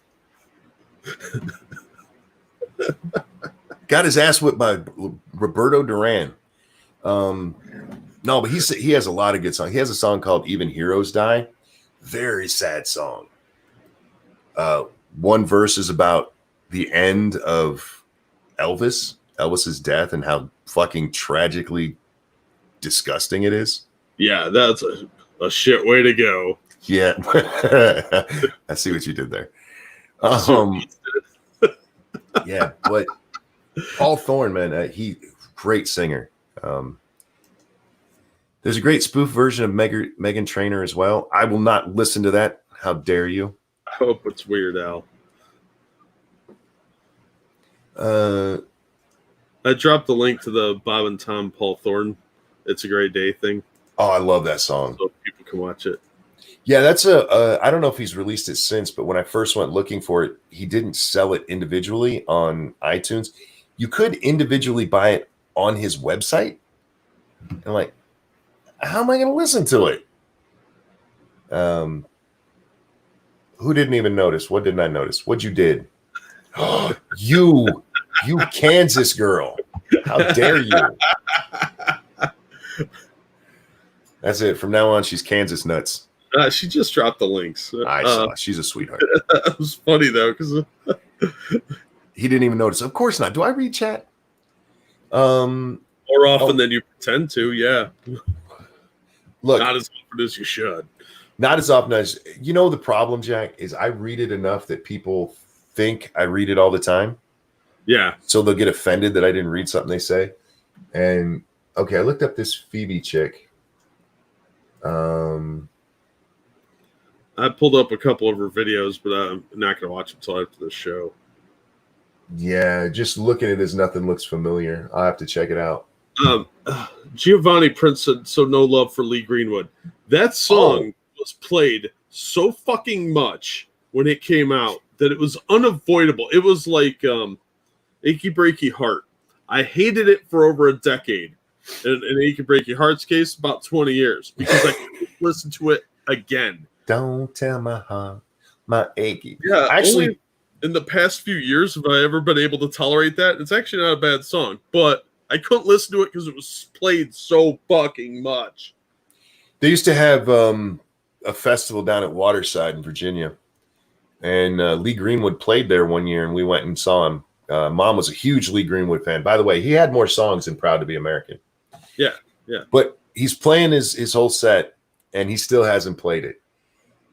Got his ass whipped by Roberto Duran. No, but he has a lot of good songs. He has a song called "Even Heroes Die." Very sad song. One verse is about the end of Elvis's death, and how fucking tragically disgusting it is. Yeah, that's a shit way to go. Yeah. I see what you did there. Yeah, but Paul Thorne, man, he great singer. There's a great spoof version of Meghan Trainor as well. I will not listen to that. How dare you? I hope it's Weird Al. I dropped the link to the Bob and Tom Paul Thorne "It's a Great Day" thing. Oh, I love that song. So people can watch it. Yeah, that's I don't know if he's released it since, but when I first went looking for it, he didn't sell it individually on iTunes. You could individually buy it on his website. And like, how am I going to listen to it? Who didn't even notice? What didn't I notice? What you did? You Kansas girl. How dare you? That's it. From now on, she's Kansas nuts. She just dropped the links. I saw. She's a sweetheart. It was funny though because he didn't even notice. Of course not. Do I read chat? More often than you pretend to. Yeah. Look, not as often as you should. Not as often as you know. The problem, Jack, is I read it enough that people think I read it all the time. Yeah. So they'll get offended that I didn't read something they say. And okay, I looked up this Phoebe chick. I pulled up a couple of her videos, but I'm not going to watch them until after the show. Yeah, just looking at this, nothing looks familiar. I'll have to check it out. Giovanni Prince said, "So no love for Lee Greenwood." That song was played so fucking much when it came out that it was unavoidable. It was like Achy Breaky Heart. I hated it for over a decade. and You Can Break Your Heart's case, about 20 years, because I couldn't listen to it again. Don't tell my heart, my achy. Yeah, Actually, only in the past few years have I ever been able to tolerate that. It's actually not a bad song, but I couldn't listen to it because it was played so fucking much. they used to have a festival down at Waterside in Virginia, and Lee Greenwood played there one year, and we went and saw him. Mom was a huge Lee Greenwood fan. By the way, he had more songs than Proud to Be American. Yeah, yeah. But he's playing his whole set, and he still hasn't played it.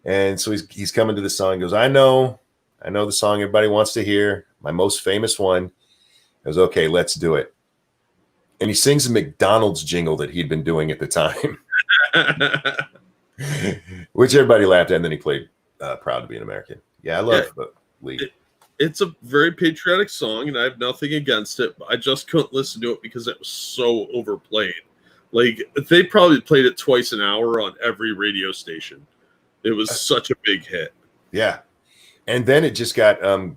And so he's coming to the song. He goes, I know the song everybody wants to hear, my most famous one. I goes, okay, let's do it. And he sings a McDonald's jingle that he'd been doing at the time, which everybody laughed at. And then he played Proud to Be an American. Yeah, I love Lee. It's a very patriotic song, and I have nothing against it, but I just couldn't listen to it because it was so overplayed. Like, they probably played it twice an hour on every radio station. It was such a big hit. Yeah. And then it just got, what's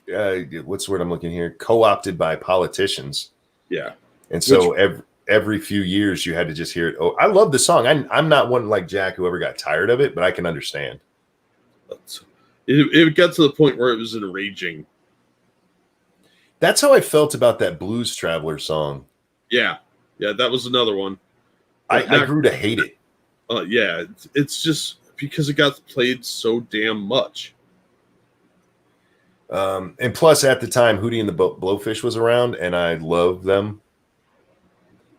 the word I'm looking here? Co-opted by politicians. Yeah. And so every few years you had to just hear it. Oh, I love the song. I'm not one like Jack who ever got tired of it, but I can understand. It got to the point where it was enraging. That's how I felt about that Blues Traveler song. Yeah. Yeah, that was another one. I grew to hate it. Yeah, it's just because it got played so damn much. And plus, at the time, Hootie and the Blowfish was around, and I love them.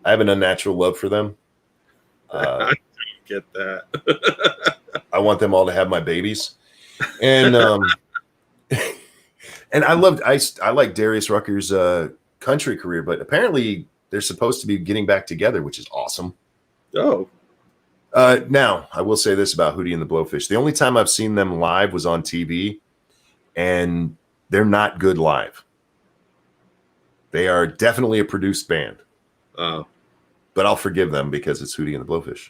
I have an unnatural love for them. I don't get that. I want them all to have my babies. And and I like Darius Rucker's country career, but apparently they're supposed to be getting back together, which is awesome. Oh. Now, I will say this about Hootie and the Blowfish. The only time I've seen them live was on TV, and they're not good live. They are definitely a produced band. But I'll forgive them because it's Hootie and the Blowfish.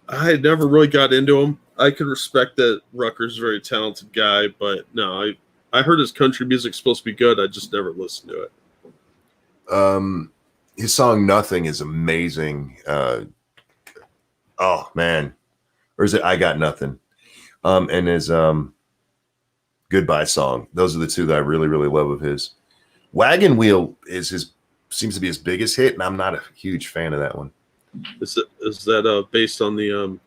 I never really got into him. I can respect that Rucker's a very talented guy, but no, I heard his country music's supposed to be good. I just never listened to it. His song Nothing is amazing. Oh man. Or is it I Got Nothing? And his Goodbye song. Those are the two that I really, really love of his. Wagon Wheel seems to be his biggest hit, and I'm not a huge fan of that one. Is that based on the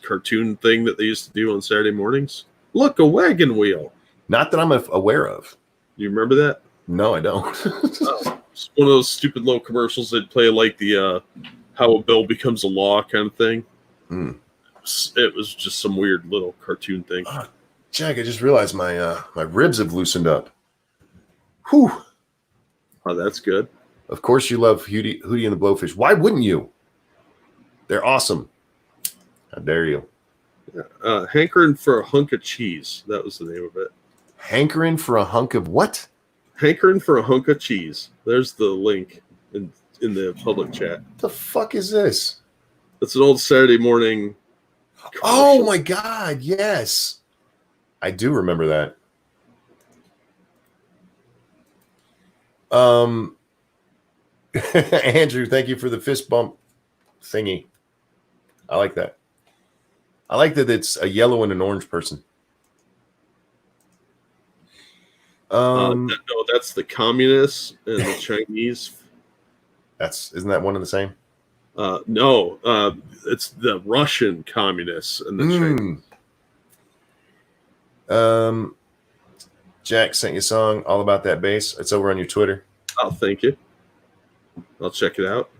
cartoon thing that they used to do on Saturday mornings? Look, a wagon wheel. Not that I'm aware of. You remember that? No, I don't. It's one of those stupid little commercials that play like the how a bill becomes a law kind of thing. It was just some weird little cartoon thing. Jack, I just realized my ribs have loosened up. Whew. Oh, that's good. Of course you love Hootie and the Blowfish. Why wouldn't you? They're awesome. How dare you? Hankering for a Hunk of Cheese. That was the name of it. Hankering for a hunk of what? Hankering for a Hunk of Cheese. There's the link in the public chat. What the fuck is this? It's an old Saturday morning commercial. Oh my God, yes. I do remember that. Andrew, thank you for the fist bump thingy. I like that. I like that it's a yellow and an orange person. No, that's the communists and the Chinese. Isn't that one and the same? No, it's the Russian communists and the Chinese. Jack sent you a song all about that bass. It's over on your Twitter. Oh, thank you. I'll check it out.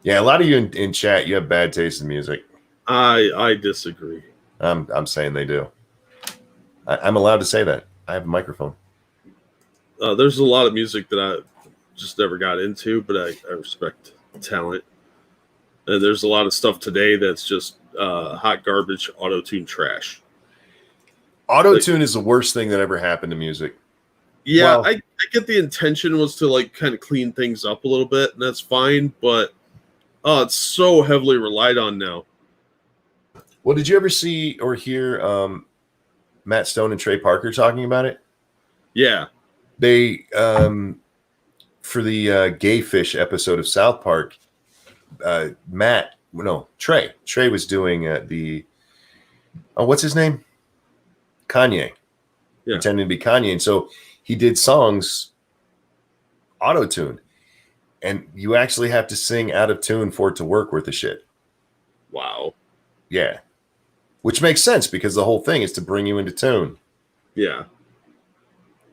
Yeah, a lot of you in chat, you have bad taste in music. I disagree. I'm saying they do. I'm allowed to say that. I have a microphone. There's a lot of music that I just never got into, but I respect talent. And there's a lot of stuff today that's just hot garbage, auto-tune trash. Auto-tune is the worst thing that ever happened to music. Yeah, well, I get the intention was to like kind of clean things up a little bit, and that's fine, but it's so heavily relied on now. Well, did you ever see or hear Matt Stone and Trey Parker talking about it? Yeah. They for the Gay Fish episode of South Park, Trey was doing the what's his name? Kanye. Yeah. Pretending to be Kanye. And so he did songs auto-tune. And you actually have to sing out of tune for it to work worth a shit. Wow. Yeah. Which makes sense because the whole thing is to bring you into tune. Yeah.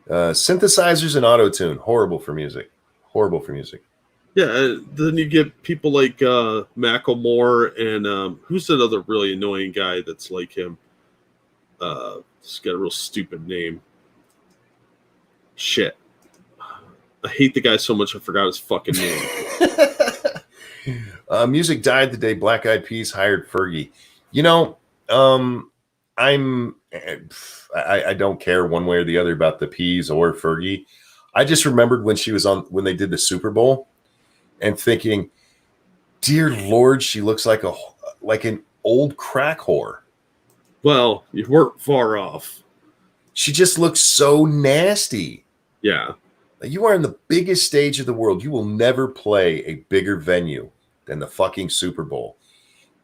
Synthesizers and auto-tune, horrible for music. Horrible for music. Yeah, then you get people like Macklemore and who's that other really annoying guy that's like him? He's got a real stupid name. Shit. I hate the guy so much I forgot his fucking name. Music died the day Black Eyed Peas hired Fergie. You know, I don't care one way or the other about the Peas or Fergie. I just remembered when they did the Super Bowl and thinking, dear Lord, she looks like an old crack whore. Well, you weren't far off. She just looks so nasty. Yeah. You are in the biggest stage of the world. You will never play a bigger venue than the fucking Super Bowl.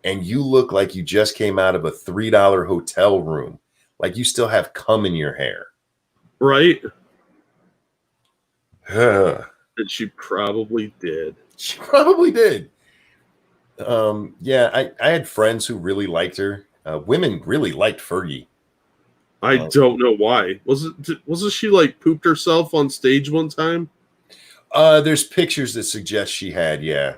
And you look like you just came out of a $3 hotel room. Like you still have cum in your hair. Right? And she probably did. She probably did. Yeah, I had friends who really liked her. Women really liked Fergie. I don't know why. Wasn't she like pooped herself on stage one time? There's pictures that suggest she had, yeah.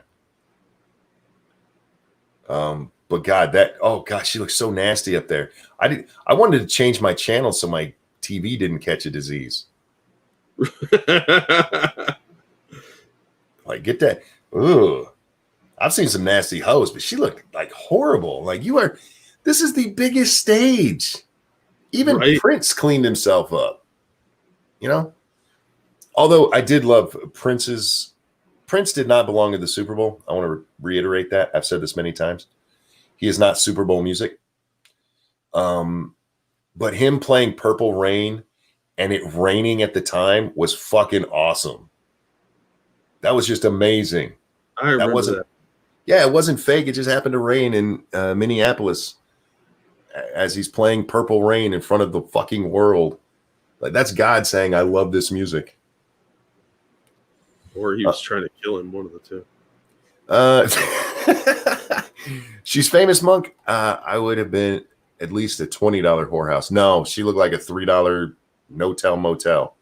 But God, she looks so nasty up there. I wanted to change my channel so my TV didn't catch a disease. Like, get that. Ugh. I've seen some nasty hoes, but she looked like horrible. Like this is the biggest stage. Even right? Prince cleaned himself up, you know? Although I did love Prince did not belong in the Super Bowl. I want to reiterate that. I've said this many times. He is not Super Bowl music. But him playing Purple Rain and it raining at the time was fucking awesome. That was just amazing. I remember that. Yeah, it wasn't fake. It just happened to rain in Minneapolis as he's playing Purple Rain in front of the fucking world. Like that's God saying, I love this music. Or he was trying to kill him, one of the two. She's famous, Monk. I would have been at least a $20 whorehouse. No, she looked like a $3 no-tell motel.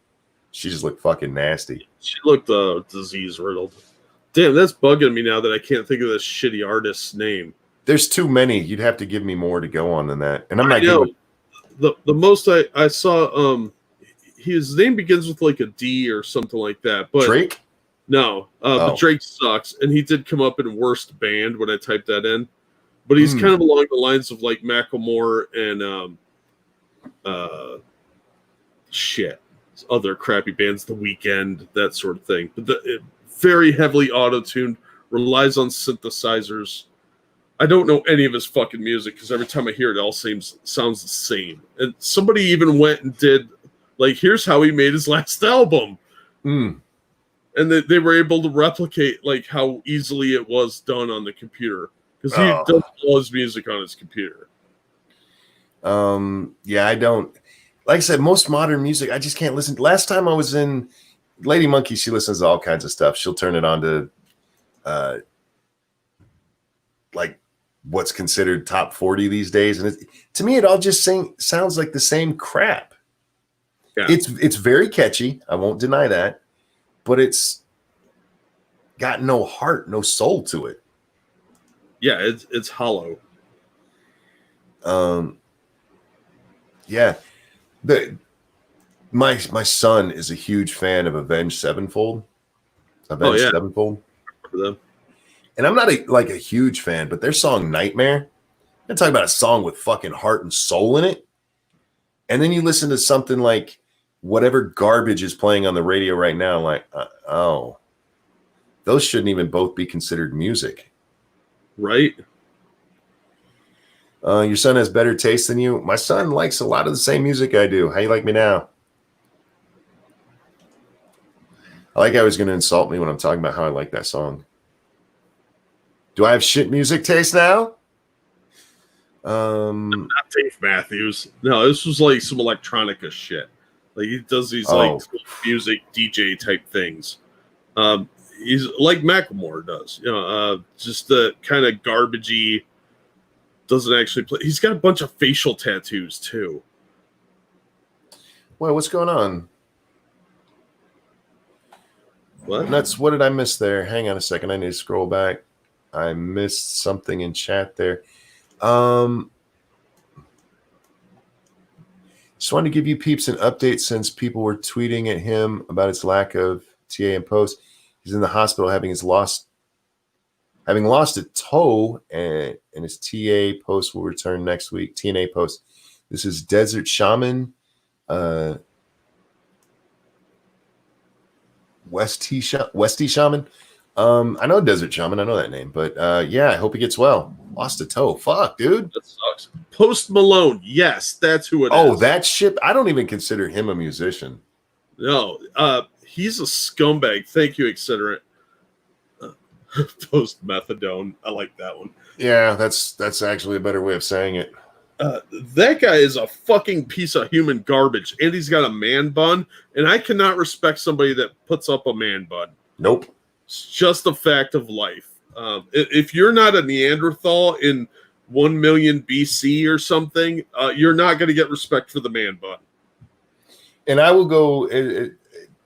She just looked fucking nasty. She looked disease riddled. Damn, that's bugging me now that I can't think of this shitty artist's name. There's too many. You'd have to give me more to go on than that. And I'm not good with... the most I saw his name begins with like a D or something like that. But Drake? No. But Drake sucks. And he did come up in worst band when I typed that in. But he's kind of along the lines of like Macklemore and other crappy bands, The Weeknd, that sort of thing. But very heavily auto-tuned, relies on synthesizers. I don't know any of his fucking music because every time I hear it, it all sounds the same. And somebody even went and did, like, here's how he made his last album. And they were able to replicate, like, how easily it was done on the computer. Because he does all his music on his computer. Yeah, I don't. Like I said, most modern music, I just can't listen. Last time I was in Lady Monkey, she listens to all kinds of stuff. She'll turn it on to like what's considered top 40 these days. And to me, it all just sounds like the same crap. Yeah. It's very catchy. I won't deny that. But it's got no heart, no soul to it. Yeah, it's hollow. Yeah. My son is a huge fan of Avenged Sevenfold. Sevenfold. And I'm not a huge fan, but their song Nightmare, I'm talking about a song with fucking heart and soul in it. And then you listen to something like whatever garbage is playing on the radio right now, like, those shouldn't even both be considered music. Right? Your son has better taste than you. My son likes a lot of the same music I do. How you like me now? I like how he's going to insult me when I'm talking about how I like that song. Do I have shit music taste now? Not Dave Matthews. No, this was like some electronica shit. Like he does these like music DJ type things. He's like Macklemore does. Just the kind of garbagey. Doesn't actually play. He's got a bunch of facial tattoos too. Well, what's going on? What? What did I miss there? Hang on a second. I need to scroll back. I missed something in chat there. Just wanted to give you peeps an update since people were tweeting at him about his lack of TA and post. He's in the hospital having lost a toe, and his TA post will return next week. TNA post. This is Desert Shaman. Westy Shaman. I know Desert Shaman. I know that name, but yeah, I hope he gets well. Lost a toe. Fuck, dude. That sucks. Post Malone. Yes, that's who it is. Oh, that shit. I don't even consider him a musician. No, he's a scumbag. Thank you, etc. Post methadone. I like that one. Yeah, that's actually a better way of saying it. That guy is a fucking piece of human garbage, and he's got a man bun, and I cannot respect somebody that puts up a man bun. Nope. It's just a fact of life. If you're not a Neanderthal in 1 million BC or something, you're not going to get respect for the man bun. And I will go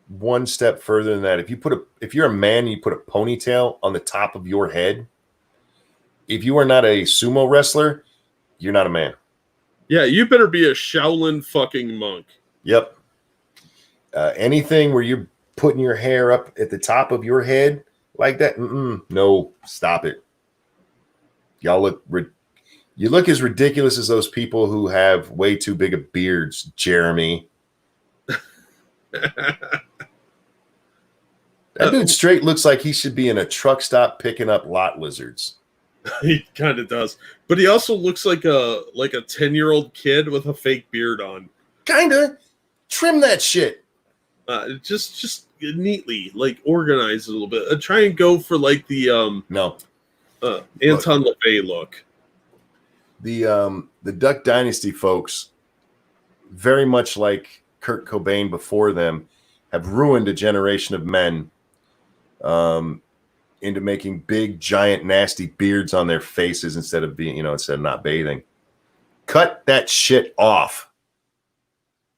one step further than that. If you're a man and you put a ponytail on the top of your head, if you are not a sumo wrestler, you're not a man. Yeah, you better be a Shaolin fucking monk. Yep. Anything where you're putting your hair up at the top of your head like that, no, stop it. Y'all you look as ridiculous as those people who have way too big of beards, Jeremy. That dude straight looks like he should be in a truck stop picking up lot lizards. He kind of does, but he also looks like a 10-year-old kid with a fake beard on. Kinda. Trim that shit. Just neatly, like organize it a little bit. Try and go for like the Anton LaVey look. The Duck Dynasty folks, very much like Kurt Cobain before them, have ruined a generation of men into making big, giant, nasty beards on their faces instead of not bathing. Cut that shit off.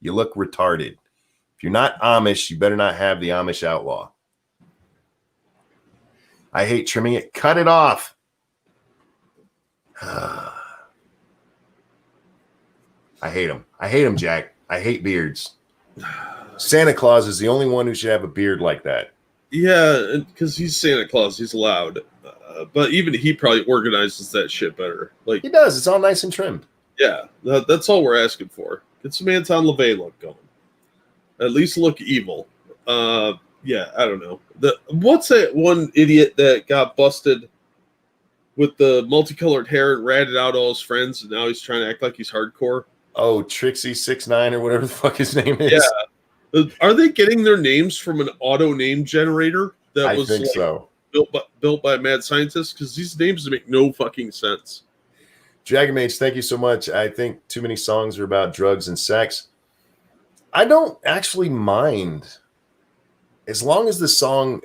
You look retarded. If you're not Amish, you better not have the Amish outlaw. I hate trimming it. Cut it off. I hate them. I hate them, Jack. I hate beards. Santa Claus is the only one who should have a beard like that. Yeah, because he's Santa Claus. He's allowed. But even he probably organizes that shit better. Like he does. It's all nice and trimmed. Yeah, that's all we're asking for. Get some Anton LaVey look going. At least look evil. Yeah, I don't know. What's that one idiot that got busted with the multicolored hair and ratted out all his friends, and now he's trying to act like he's hardcore? Oh, Trixie 69 or whatever the fuck his name is. Yeah. Are they getting their names from an auto name generator that was so. built by a mad scientist? Because these names make no fucking sense. Dragon Mage, thank you so much. I think too many songs are about drugs and sex. I don't actually mind as long as the song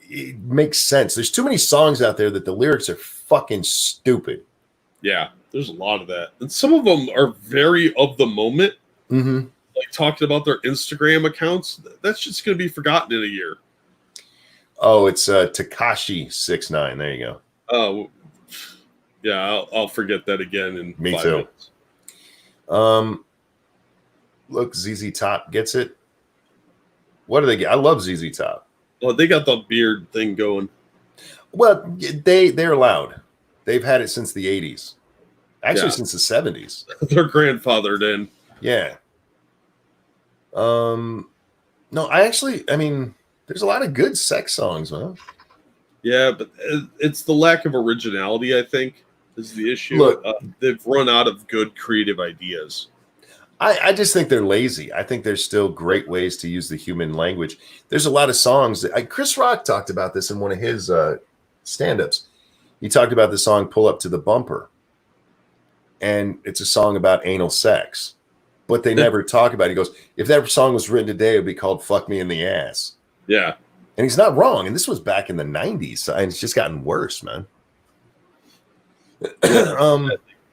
it makes sense. There's too many songs out there that the lyrics are fucking stupid. Yeah, there's a lot of that. And some of them are very of the moment. Mm-hmm. Like talking about their Instagram accounts. That's just going to be forgotten in a year. Oh, it's Tekashi 69. There you go. Oh, yeah, I'll forget that again in Me 5 too. minutes. Look, ZZ Top gets it. What do they get? I love ZZ Top. Well, they got the beard thing going. Well, they're allowed. They've had it since the 80s. Actually, since the 70s. They're grandfathered in. Yeah. No, I mean, there's a lot of good sex songs, man. Yeah, but it's the lack of originality, I think, is the issue. Look, they've run out of good creative ideas. I just think they're lazy. I think there's still great ways to use the human language. There's a lot of songs that Chris Rock talked about this in one of his stand-ups. He talked about the song "Pull Up to the Bumper," and it's a song about anal sex, but they never talk about it. He goes, "If that song was written today, it would be called "Fuck Me in the Ass." Yeah, and he's not wrong. And this was back in the '90s, and it's just gotten worse, man.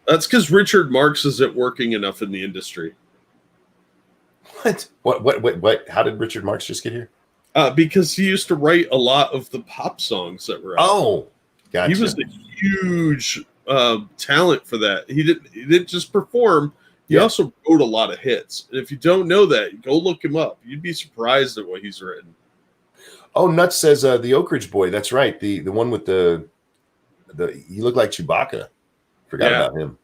That's because Richard Marx isn't working enough in the industry. What? What? How did Richard Marx just get here? Because he used to write a lot of the pop songs that were out. Oh, gotcha. He was a huge talent for that. He didn't just perform. He also wrote a lot of hits. And if you don't know that, go look him up. You'd be surprised at what he's written. Oh, Nuts says the Oak Ridge Boy. That's right. The one with the he looked like Chewbacca. Forgot about him.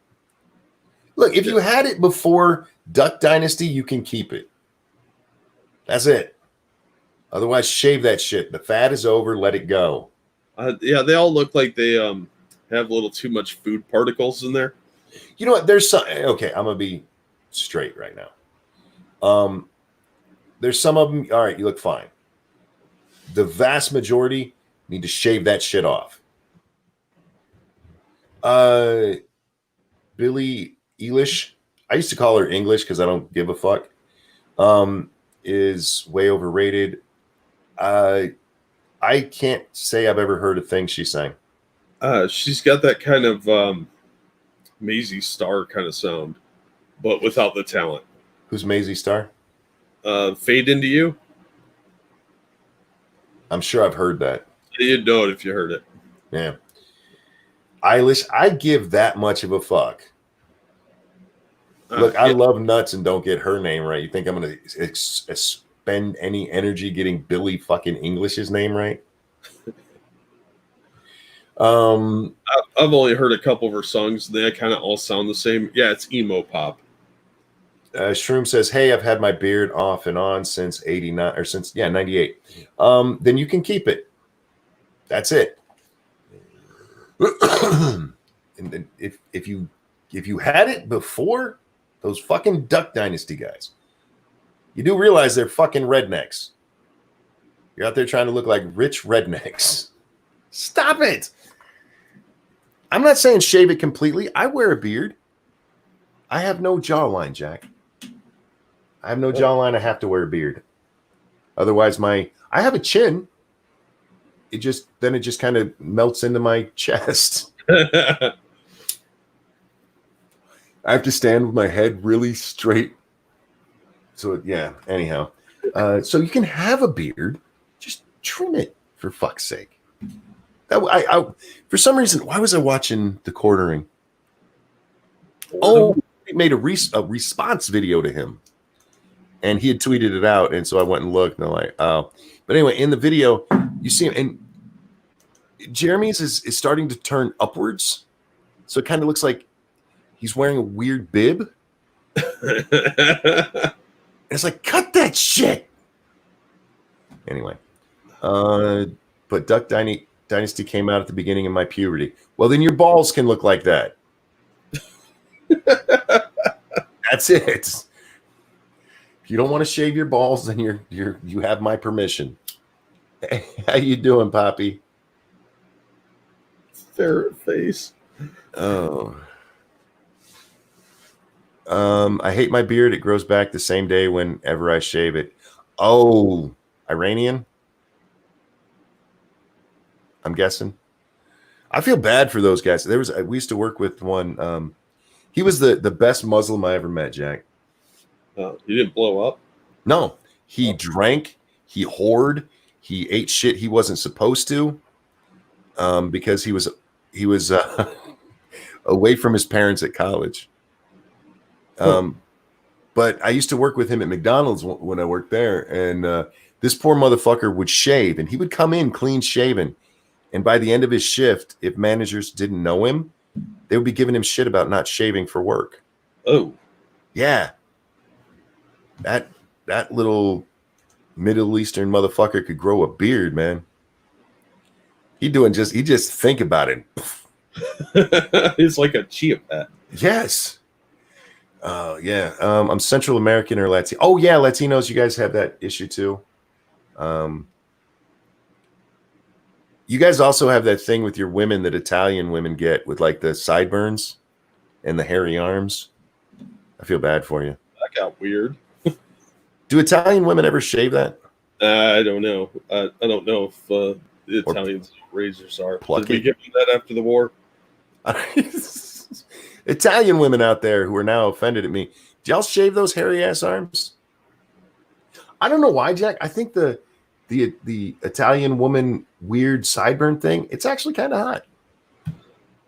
Look, if you had it before Duck Dynasty, you can keep it. That's it. Otherwise, shave that shit. The fad is over. Let it go. Yeah, they all look like they have a little too much food particles in there. You know what? There's some. Okay, I'm gonna be straight right now. There's some of them. All right, you look fine. The vast majority need to shave that shit off. Billie Eilish, I used to call her English because I don't give a fuck, is way overrated. I can't say I've ever heard a thing she sang. She's got that kind of Maisie Starr kind of sound, but without the talent. Who's Maisie Starr? Fade Into You. I'm sure I've heard that. You'd know it if you heard it. Yeah. Eilish, I give that much of a fuck. Look, I love Nuts and don't get her name right. You think I'm going to spend any energy getting Billy fucking English's name right? I've only heard a couple of her songs. They kind of all sound the same. Yeah, it's emo pop. Shroom says, "Hey, I've had my beard off and on since '89 or since 98. Then you can keep it. That's it. And then if you had it before, those fucking Duck Dynasty guys, you do realize they're fucking rednecks. You're out there trying to look like rich rednecks. Stop it. I'm not saying shave it completely. I wear a beard. I have no jawline, Jack. I have no jawline. I have to wear a beard. Otherwise, I have a chin. It just kind of melts into my chest. I have to stand with my head really straight. So yeah, anyhow. So you can have a beard, just trim it for fuck's sake. I for some reason, why was I watching The Quartering? Oh, he made a response video to him. And he had tweeted it out, and so I went and looked, and I'm like, oh. But anyway, in the video, you see him, and Jeremy's is starting to turn upwards. So it kind of looks like he's wearing a weird bib. And it's like, cut that shit. Anyway. But Duck Dynasty came out at the beginning of my puberty. Well, then your balls can look like that. That's it. If you don't want to shave your balls, then you have my permission. Hey, how you doing, Poppy? Ferret face. Oh. I hate my beard. It grows back the same day whenever I shave it. Oh, Iranian? I'm guessing. I feel bad for those guys. We used to work with one. He was the best Muslim I ever met, Jack. He didn't blow up? No. He drank, he whored, he ate shit he wasn't supposed to, because he was away from his parents at college. But I used to work with him at McDonald's when I worked there, and this poor motherfucker would shave, and he would come in clean shaven. And by the end of his shift, if managers didn't know him, they would be giving him shit about not shaving for work. Oh, yeah. That little Middle Eastern motherfucker could grow a beard, man. He just think about it. It's like a chia pet. Yes. Oh yeah. I'm Central American or Latino. Oh yeah, Latinos. You guys have that issue too. You guys also have that thing with your women that Italian women get with like the sideburns and the hairy arms. I feel bad for you. That got weird. Do Italian women ever shave that? I don't know. I don't know if the Italians razors are. Pluck Did we it? get that after the war? Italian women out there who are now offended at me. Do y'all shave those hairy ass arms? I don't know why, Jack. I think the Italian woman weird sideburn thing, it's actually kind of hot.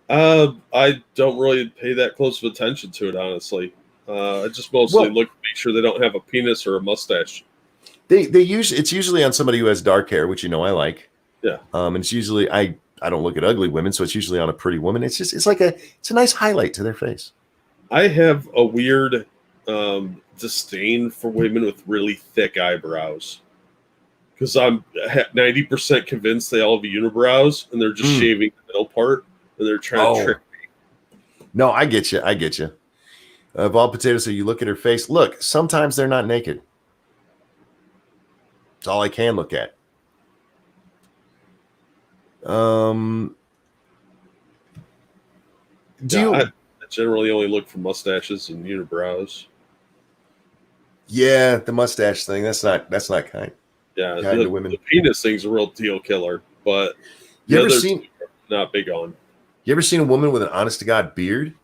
I don't really pay that close of attention to it, honestly. I just mostly look to make sure they don't have a penis or a mustache. It's usually on somebody who has dark hair, which I like. Yeah. And it's usually I don't look at ugly women, so it's usually on a pretty woman. It's a nice highlight to their face. I have a weird disdain for women with really thick eyebrows. Because I'm 90% convinced they all have unibrows and they're just shaving the middle part and they're trying to trick me. No, I get you. Of all potatoes, so you look at her face. Look, sometimes they're not naked. It's all I can look at. I generally only look for mustaches and unibrows. Yeah, the mustache thing. That's not kind. Yeah, the penis thing's a real deal killer, but you ever seen not big on. You ever seen a woman with an honest to God beard?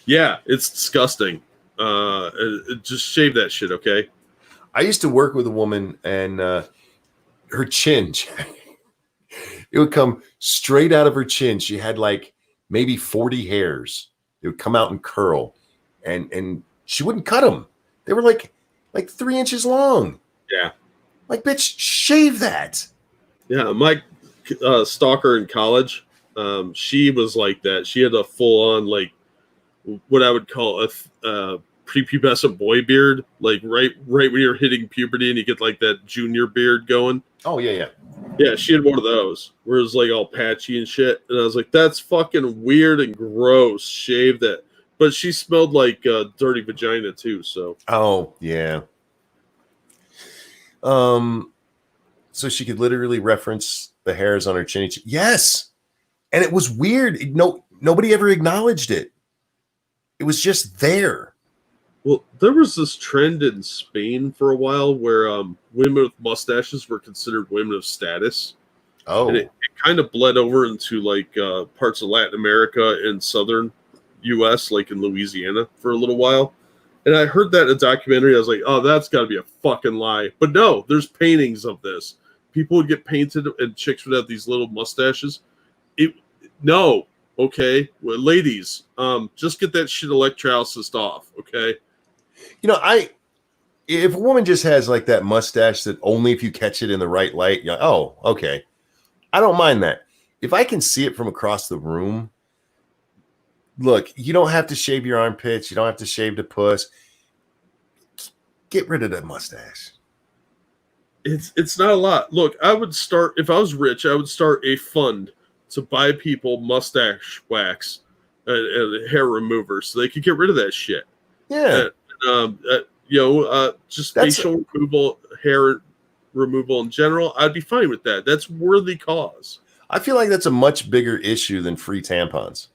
Yeah, it's disgusting. Just shave that shit, okay? I used to work with a woman, and her chin, it would come straight out of her chin. She had like maybe 40 hairs. It would come out and curl, and she wouldn't cut them. They were like 3 inches long. Yeah. Like, bitch, shave that. Yeah, my stalker in college, she was like that. She had a full-on, like, what I would call a prepubescent boy beard, like right when you're hitting puberty and you get like that junior beard going. Oh, yeah. Yeah, she had one of those, where it was like all patchy and shit. And I was like, that's fucking weird and gross. Shave that. But she smelled like dirty vagina too, so. Oh, yeah. So she could literally reference the hairs on her chin. Yes. And it was weird. Nobody ever acknowledged it. It was just there. Well, there was this trend in Spain for a while where women with mustaches were considered women of status. Oh. And it kind of bled over into like parts of Latin America and southern U.S., like in Louisiana for a little while. And I heard that in a documentary. I was like, oh, that's got to be a fucking lie. But no, there's paintings of this. People would get painted and chicks would have these little mustaches. No, okay? Well, ladies, just get that shit electrolysis off, okay? If a woman just has like that mustache that only if you catch it in the right light, you're like, oh, okay. I don't mind that. If I can see it from across the room, look, you don't have to shave your armpits. You don't have to shave the puss. Get rid of that mustache. It's not a lot. Look, I would start, if I was rich, I would start a fund to buy people mustache wax and hair removers so they could get rid of that shit. Yeah. Just facial removal, hair removal in general, I'd be fine with that. That's worthy cause. I feel like that's a much bigger issue than free tampons.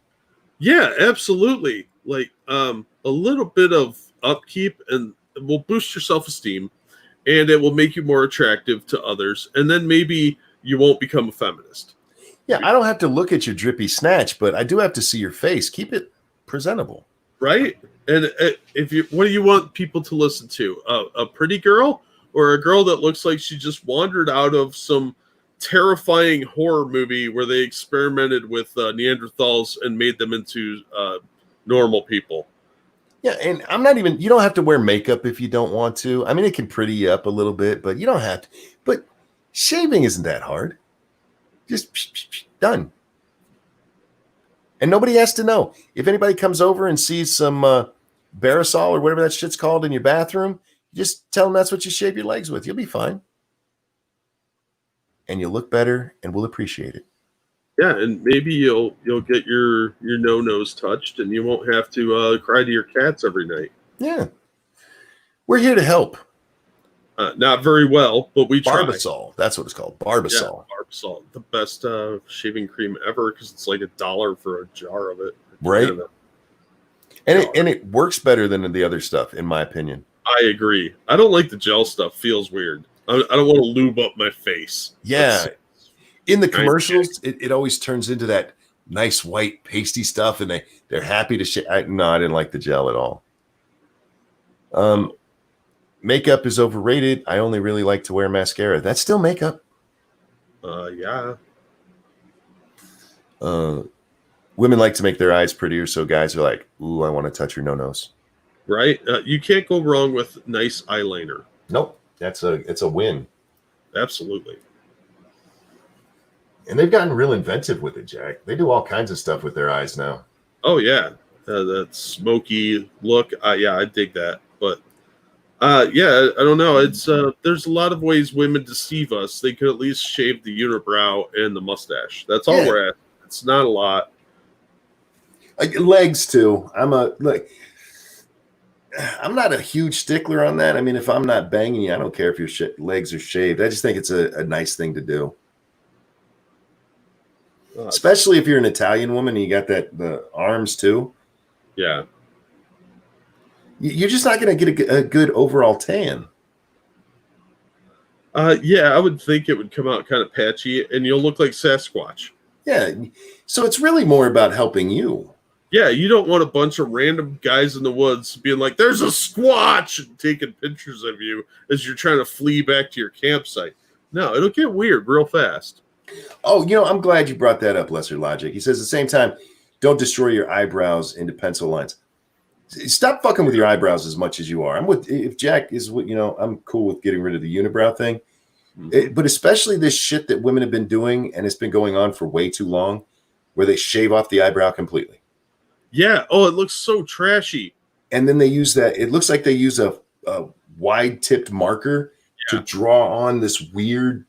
Yeah, absolutely. Like a little bit of upkeep and it will boost your self-esteem and it will make you more attractive to others. And then maybe you won't become a feminist. Yeah, I don't have to look at your drippy snatch, but I do have to see your face. Keep it presentable. Right? And what do you want people to listen to? A pretty girl or a girl that looks like she just wandered out of some terrifying horror movie where they experimented with Neanderthals and made them into normal people? Yeah, and you don't have to wear makeup if you don't want to. I mean, it can pretty you up a little bit, but you don't have to. But shaving isn't that hard. Just done. And nobody has to know. If anybody comes over and sees some Barisol or whatever that shit's called in your bathroom, you just tell them that's what you shave your legs with. You'll be fine. And you'll look better and we'll appreciate it. Yeah, and maybe you'll get your no-nos touched, and you won't have to cry to your cats every night. Yeah. We're here to help. Not very well, but we try. Barbasol. That's what it's called. Yeah, Barbasol. Barbasol, the best shaving cream ever, because it's like $1 for a jar of it. Right. Yeah, And it works better than the other stuff, in my opinion. I agree. I don't like the gel stuff. Feels weird. I don't want to lube up my face. Yeah. In the commercials, it always turns into that nice white pasty stuff, and they're happy to share. No, I didn't like the gel at all. Makeup is overrated. I only really like to wear mascara. That's still makeup. Yeah. Women like to make their eyes prettier, so guys are like, "Ooh, I want to touch your no-nos." Right. You can't go wrong with nice eyeliner. Nope, it's a win. Absolutely. And they've gotten real inventive with it, Jack. They do all kinds of stuff with their eyes now. Oh yeah, that smoky look. Yeah, I dig that. But yeah, I don't know. It's there's a lot of ways women deceive us. They could at least shave the unibrow and the mustache. That's all we're at. It's not a lot. Legs too. I'm not a huge stickler on that. I mean, if I'm not banging you, I don't care if your legs are shaved. I just think it's a nice thing to do. Especially if you're an Italian woman and you got the arms too. Yeah. You're just not going to get a good overall tan. Yeah, I would think it would come out kind of patchy, and you'll look like Sasquatch. Yeah. So it's really more about helping you. Yeah, you don't want a bunch of random guys in the woods being like, "There's a squatch," and taking pictures of you as you're trying to flee back to your campsite. No, it'll get weird real fast. Oh, I'm glad you brought that up, Lesser Logic. He says at the same time, don't destroy your eyebrows into pencil lines. Stop fucking with your eyebrows as much as you are. If Jack is what, I'm cool with getting rid of the unibrow thing. Mm-hmm. But especially this shit that women have been doing, and it's been going on for way too long, where they shave off the eyebrow completely. Yeah. Oh, it looks so trashy. And then they use that. It looks like they use a wide tipped marker to draw on this weird.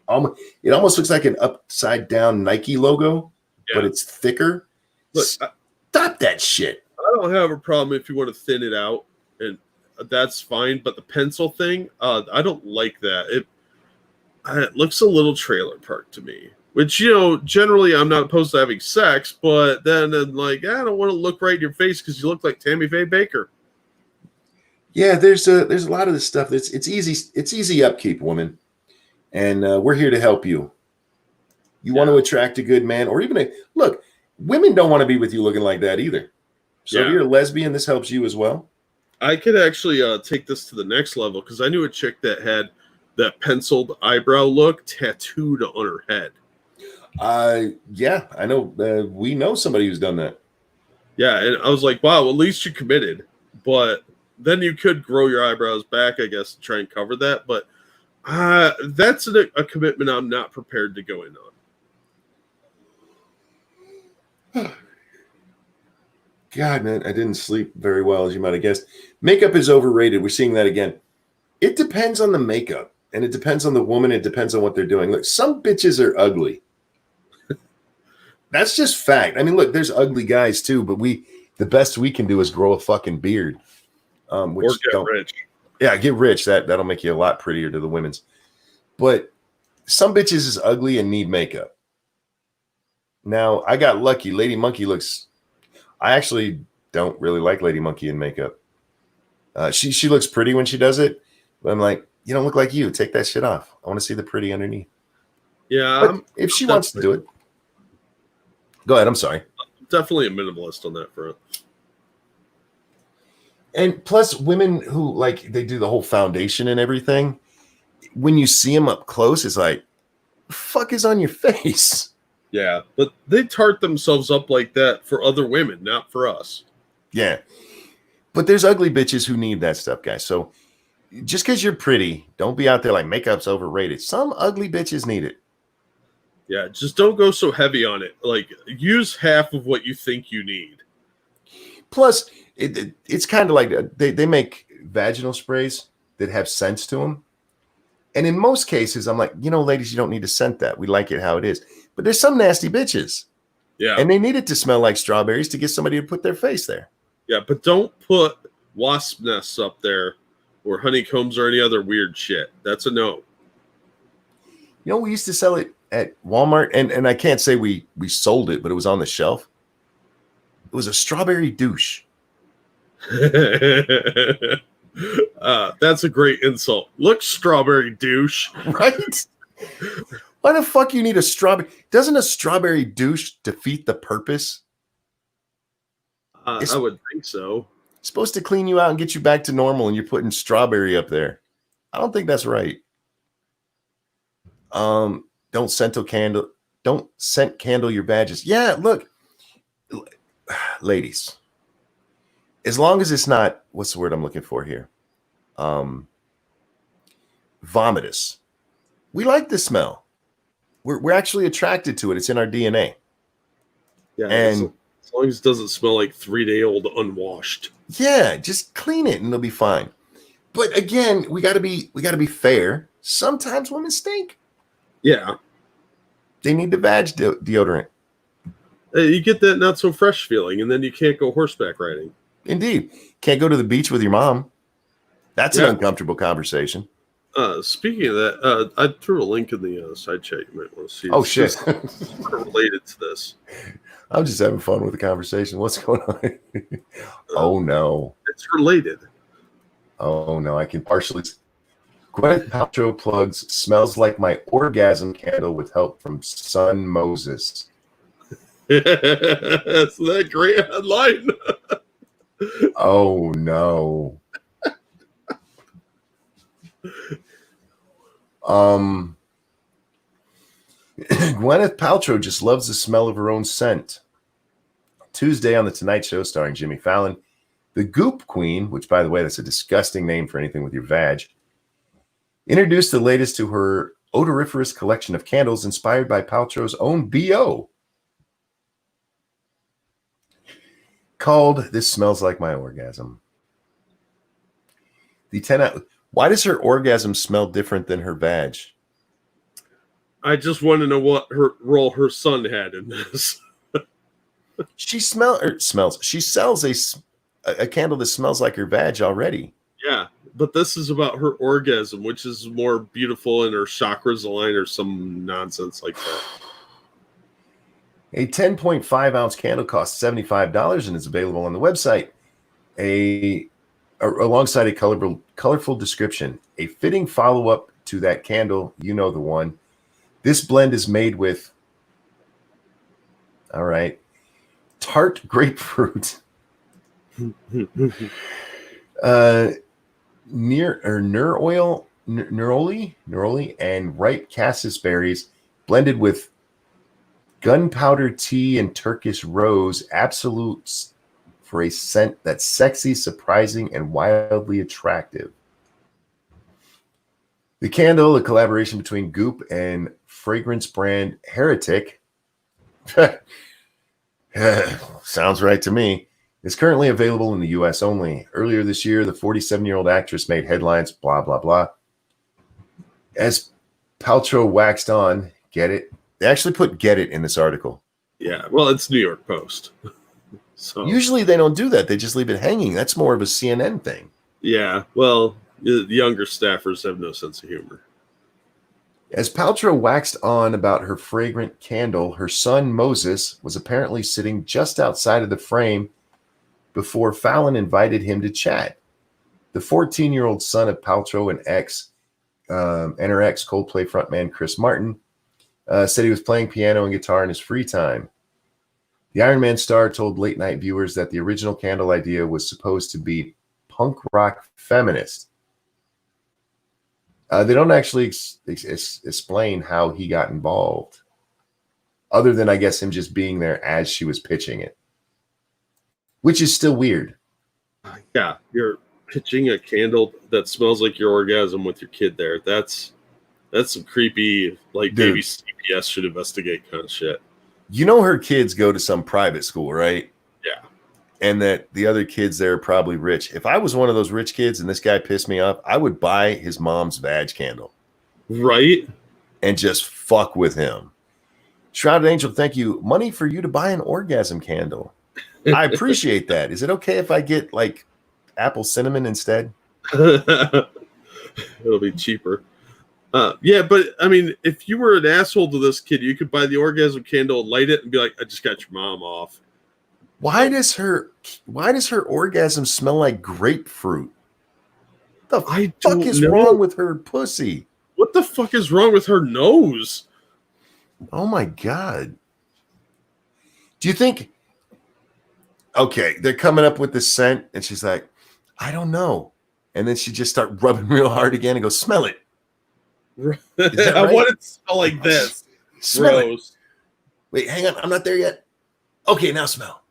It almost looks like an upside down Nike logo, but it's thicker. Look, stop that shit. I don't have a problem if you want to thin it out, and that's fine. But the pencil thing, I don't like that. It looks a little trailer park to me. Which, generally I'm not opposed to having sex, but then I'm like, I don't want to look right in your face because you look like Tammy Faye Baker. Yeah, there's a lot of this stuff that's it's easy upkeep, woman. And we're here to help you. You want to attract a good man, or even look, women don't want to be with you looking like that either. So if you're a lesbian, this helps you as well. I could actually take this to the next level, because I knew a chick that had that penciled eyebrow look tattooed on her head. Yeah, I know. We know somebody who's done that. Yeah, and I was like, wow, at least you committed. But then you could grow your eyebrows back, I guess, to try and cover that. But that's a commitment I'm not prepared to go in on. God, man, I didn't sleep very well, as you might have guessed. Makeup is overrated. We're seeing that again. It depends on the makeup, and it depends on the woman. It depends on what they're doing. Look, some bitches are ugly. That's just fact. I mean, look, there's ugly guys too, but the best we can do is grow a fucking beard. Or get rich. Yeah, get rich. That'll make you a lot prettier to the women's. But some bitches is ugly and need makeup. Now, I got lucky. Lady Monkey looks... I actually don't really like Lady Monkey in makeup. She looks pretty when she does it. But I'm like, you don't look like you. Take that shit off. I want to see the pretty underneath. Yeah. If she wants to do it. Go ahead. I'm sorry. Definitely a minimalist on that front. And plus, women who they do the whole foundation and everything, when you see them up close, it's like, the fuck is on your face? Yeah, but they tart themselves up like that for other women, not for us. Yeah. But there's ugly bitches who need that stuff, guys. So just because you're pretty, don't be out there like makeup's overrated. Some ugly bitches need it. Yeah, just don't go so heavy on it. Like, use half of what you think you need. Plus, it's kind of like they make vaginal sprays that have scents to them. And in most cases, I'm like, ladies, you don't need to scent that. We like it how it is. But there's some nasty bitches. Yeah. And they need it to smell like strawberries to get somebody to put their face there. Yeah, but don't put wasp nests up there or honeycombs or any other weird shit. That's a no. You know, we used to sell it at Walmart, and I can't say we sold it, but it was on the shelf. It was a strawberry douche. That's a great insult. Look, strawberry douche. Right? Why the fuck you need a strawberry? Doesn't a strawberry douche defeat the purpose? I would think so. It's supposed to clean you out and get you back to normal, and you're putting strawberry up there. I don't think that's right. Don't scent candle your badges. Yeah, look, ladies, as long as it's not, what's the word I'm looking for here? Vomitous. We like the smell. We're actually attracted to it. It's in our DNA. Yeah, and as long as it doesn't smell like 3-day-old unwashed. Yeah, just clean it and it'll be fine. But again, we gotta be fair. Sometimes women stink. Yeah. They need the vag deodorant. You get that not so fresh feeling, and then you can't go horseback riding. Indeed. Can't go to the beach with your mom. That's an uncomfortable conversation. Speaking of that, I threw a link in the side chat. You might want to see. Oh, shit. Related to this. I'm just having fun with the conversation. What's going on? Oh, no. It's related. Oh, no. I can partially... Gwyneth Paltrow plugs smells like my orgasm candle with help from son Moses. That's that great headline. Oh, no. Gwyneth Paltrow just loves the smell of her own scent. Tuesday on The Tonight Show, starring Jimmy Fallon, the Goop Queen, which, by the way, that's a disgusting name for anything with your vag, introduced the latest to her odoriferous collection of candles inspired by Paltrow's own BO. Called This Smells Like My Orgasm. Why does her orgasm smell different than her vag? I just want to know what role her son had in this. She sells a candle that smells like her vag already. Yeah, but this is about her orgasm, which is more beautiful and her chakras align or some nonsense like that. A 10.5 ounce candle costs $75 and is available on the website. Alongside a colorful description, a fitting follow-up to that candle, you know the one. This blend is made with, all right, tart grapefruit, neroli, and ripe cassis berries, blended with gunpowder tea and Turkish rose, absolutes for a scent that's sexy, surprising, and wildly attractive. The candle, a collaboration between Goop and fragrance brand Heretic, sounds right to me, is currently available in the U.S. only. Earlier this year, the 47-year-old actress made headlines, blah, blah, blah. As Paltrow waxed on, get it? They actually put get it in this article. Yeah, well, it's New York Post. So usually they don't do that. They just leave it hanging. That's more of a CNN thing. Yeah, well, the younger staffers have no sense of humor. As Paltrow waxed on about her fragrant candle, her son Moses was apparently sitting just outside of the frame before Fallon invited him to chat. The 14-year-old son of Paltrow and her ex Coldplay frontman Chris Martin said he was playing piano and guitar in his free time. The Iron Man star told late night viewers that the original candle idea was supposed to be punk rock feminist. They don't actually explain how he got involved, other than, I guess, him just being there as she was pitching it, which is still weird. Yeah, you're pitching a candle that smells like your orgasm with your kid there. That's some creepy, like, dude, maybe CPS should investigate kind of shit. You know her kids go to some private school, right? Yeah. And that the other kids there are probably rich. If I was one of those rich kids and this guy pissed me off, I would buy his mom's vag candle. Right? And just fuck with him. Shrouded Angel, thank you. Money for you to buy an orgasm candle. I appreciate that. Is it okay if I get like apple cinnamon instead? It'll be cheaper. Yeah, but I mean, if you were an asshole to this kid, you could buy the orgasm candle, light it, and be like, "I just got your mom off." Why does her orgasm smell like grapefruit? The fuck is wrong with her pussy? What the fuck is wrong with her nose? Oh my god. Do you think okay, they're coming up with the scent and she's like, I don't know. And then she just start rubbing real hard again and go, smell it. Right? I want it to smell like this. Smell Gross. it. Wait, hang on. I'm not there yet. Okay, now smell.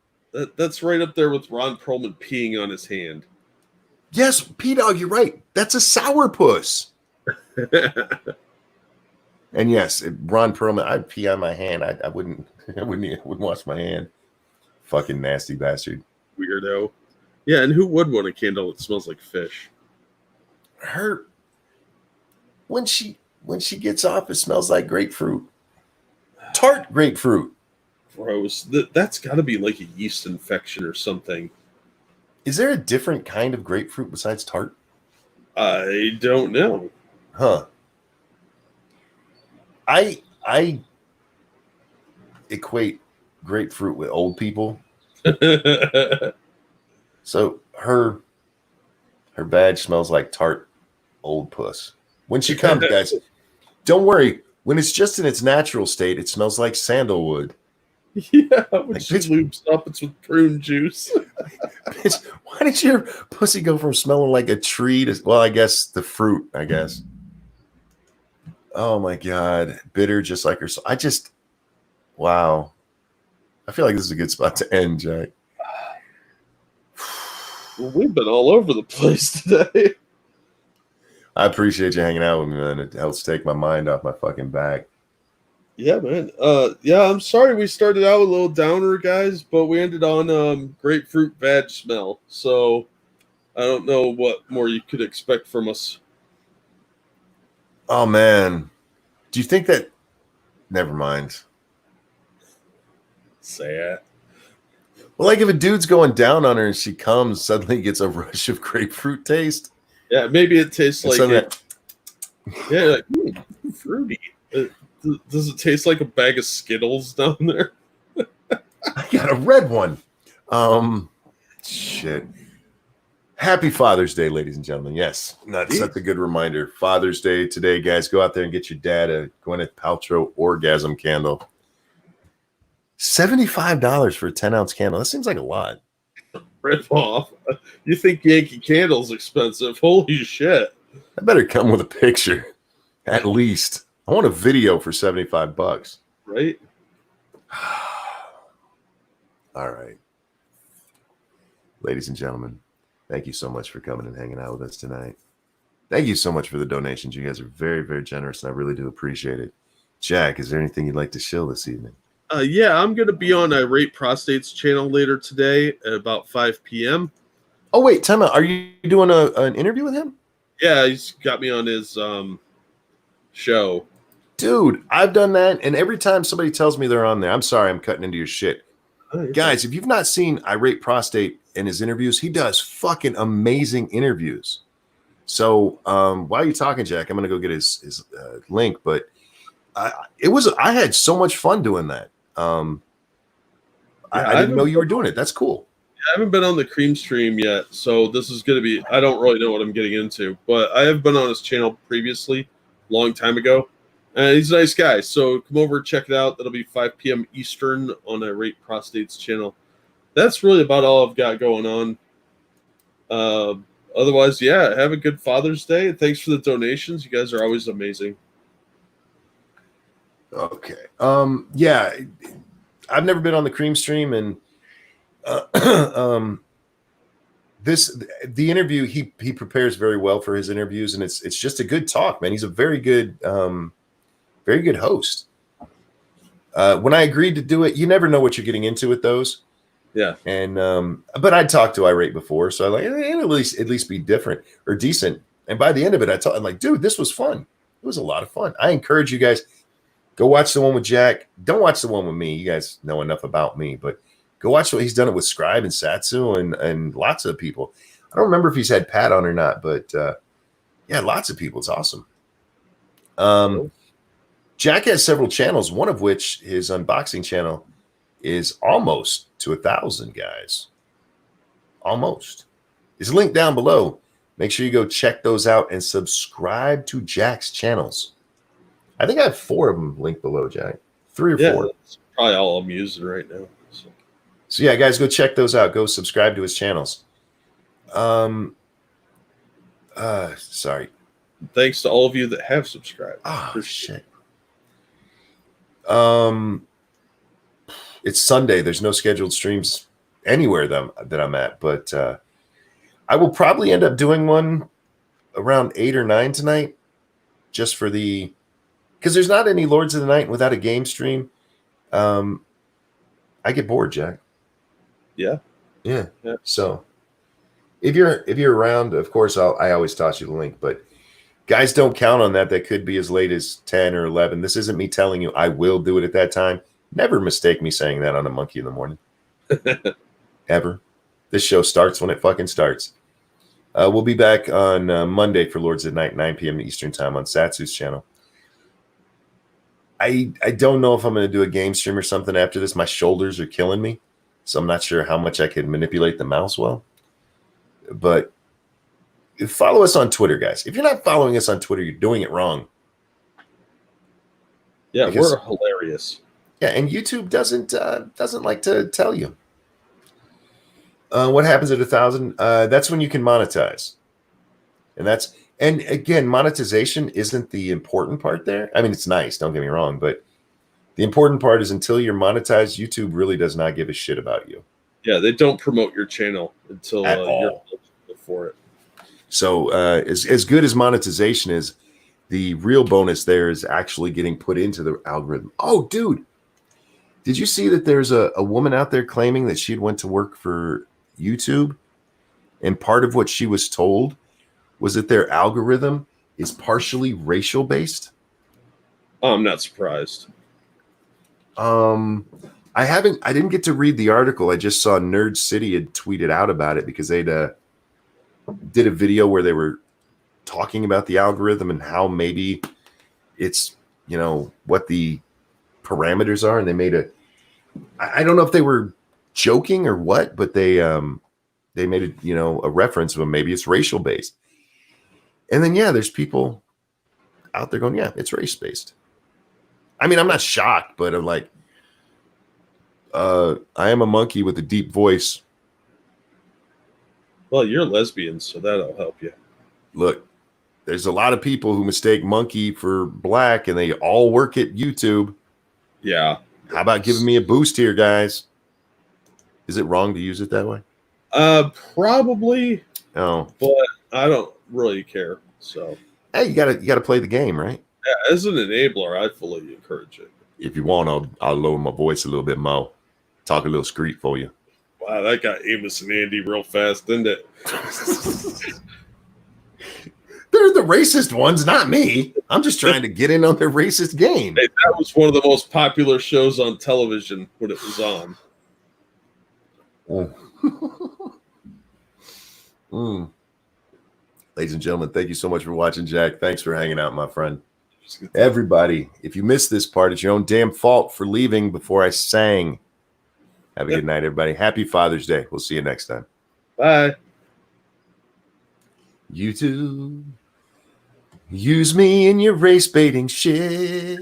That's right up there with Ron Perlman peeing on his hand. Yes, P-Dog, you're right. That's a sourpuss. And yes, Ron Perlman, I'd pee on my hand. I wouldn't wash my hand. Fucking nasty bastard. Weirdo. Yeah, and who would want a candle that smells like fish? Her when she gets off, it smells like grapefruit. Tart grapefruit. Gross. That's got to be like a yeast infection or something. Is there a different kind of grapefruit besides tart? I don't know. Huh. I equate grapefruit with old people. So her badge smells like tart old puss. When she comes, guys, don't worry. When it's just in its natural state, it smells like sandalwood. Yeah, when like, she lubes up, it's with prune juice. Bitch, why did your pussy go from smelling like a tree to, well, I guess the fruit, I guess. Oh my God. Bitter, just like her. So wow. I feel like this is a good spot to end, Jack. Well, we've been all over the place today. I appreciate you hanging out with me, man. It helps take my mind off my fucking back. Yeah, man. Yeah, I'm sorry we started out with a little downer, guys, but we ended on grapefruit vag smell. So I don't know what more you could expect from us. Oh man. Do you think that never mind. Say it. Well, like if a dude's going down on her and she comes, suddenly gets a rush of grapefruit taste. Yeah, maybe it tastes like it. Yeah, like, fruity. Does it taste like a bag of Skittles down there? I got a red one. Shit. Happy Father's Day, ladies and gentlemen. Yes, that's a good reminder. Father's Day today, guys. Go out there and get your dad a Gwyneth Paltrow orgasm candle. $75 for a 10-ounce candle. That seems like a lot. Rip off. You think Yankee Candle's expensive? Holy shit. I better come with a picture, at least. I want a video for $75. Right? All right. Ladies and gentlemen, thank you so much for coming and hanging out with us tonight. Thank you so much for the donations. You guys are very, very generous, and I really do appreciate it. Jack, is there anything you'd like to shill this evening? Yeah, I'm going to be on Irate Prostate's channel later today at about 5 p.m. Oh, wait, time out. Are you doing an interview with him? Yeah, he's got me on his show. Dude, I've done that, and every time somebody tells me they're on there, I'm sorry, I'm cutting into your shit. Oh, guys, if you've not seen Irate Prostate in his interviews, he does fucking amazing interviews. So while you're talking, Jack, I'm going to go get his link, but I had so much fun doing that. I didn't know you were doing it. That's cool. I haven't been on the Cream stream yet, so this is going to be, I don't really know what I'm getting into, but I have been on his channel previously, long time ago, and he's a nice guy, so come over and check it out. That'll be 5 p.m. Eastern on Irate Prostate's channel. That's really about all I've got going on. Otherwise, yeah, have a good Father's Day. Thanks for the donations. You guys are always amazing. Okay. Yeah, I've never been on the Cream stream, and the interview he prepares very well for his interviews, and it's just a good talk, man. He's a very good host. When I agreed to do it, you never know what you're getting into with those. Yeah. And but I'd talked to Irate before, so I like it'll at least be different or decent. And by the end of it, I'm like, dude, this was fun. It was a lot of fun. I encourage you guys. Go watch the one with Jack. Don't watch the one with me. You guys know enough about me, but go watch what he's done it with Scribe and Satsu and lots of people. I don't remember if he's had Pat on or not, but yeah, lots of people. It's awesome. Jack has several channels, one of which his unboxing channel is almost to 1,000 guys. Almost. It's linked down below. Make sure you go check those out and subscribe to Jack's channels. I think I have 4 of them linked below, Jack. 3 or 4. That's probably all I'm using right now. So yeah, guys, go check those out. Go subscribe to his channels. Sorry. Thanks to all of you that have subscribed. Oh shit. It's Sunday. There's no scheduled streams anywhere that I'm at, but I will probably end up doing one around 8 or 9 tonight, just for because there's not any Lords of the Night without a game stream. I get bored, Jack. Yeah. So if you're around, of course, I always toss you the link, but guys, don't count on that. That could be as late as 10 or 11. This isn't me telling you I will do it at that time. Never mistake me saying that on a Monkey in the Morning. Ever. This show starts when it fucking starts. We'll be back on Monday for Lords of the Night, 9 p.m. Eastern time on Satsu's channel. I don't know if I'm going to do a game stream or something after this. My shoulders are killing me, so I'm not sure how much I can manipulate the mouse well. But follow us on Twitter, guys. If you're not following us on Twitter, you're doing it wrong. Yeah, we're hilarious. Yeah, and YouTube doesn't like to tell you. What happens at 1,000? That's when you can monetize. And again, monetization isn't the important part there. I mean, it's nice, don't get me wrong, but the important part is until you're monetized, YouTube really does not give a shit about you. Yeah, they don't promote your channel until At all. you're eligible for it. So as good as monetization is, the real bonus there is actually getting put into the algorithm. Oh, dude, did you see that there's a woman out there claiming that she'd went to work for YouTube, and part of what she was told was that their algorithm is partially racial based? Oh, I'm not surprised. I didn't get to read the article. I just saw Nerd City had tweeted out about it because they did a video where they were talking about the algorithm and how maybe it's, what the parameters are. And they made I don't know if they were joking or what, but they made a reference to maybe it's racial based. And then, there's people out there going, it's race based. I mean, I'm not shocked, but I'm like, I am a monkey with a deep voice. Well, you're lesbian, so that'll help you. Look, there's a lot of people who mistake monkey for black, and they all work at YouTube. Yeah. How about giving me a boost here, guys? Is it wrong to use it that way? Probably. Oh, but I don't really care. So hey, you gotta play the game, right? Yeah, as an enabler, I fully encourage it. If you want, I'll lower my voice a little bit more. Talk a little Scribe for you. Wow, that got Amos and Andy real fast, didn't it? They're the racist ones, not me. I'm just trying to get in on their racist game. Hey, that was one of the most popular shows on television when it was on. Ladies and gentlemen, thank you so much for watching, Jack. Thanks for hanging out, my friend. Everybody, if you missed this part, it's your own damn fault for leaving before I sang. Have a good night, everybody. Happy Father's Day. We'll see you next time. Bye. YouTube, use me in your race baiting shit.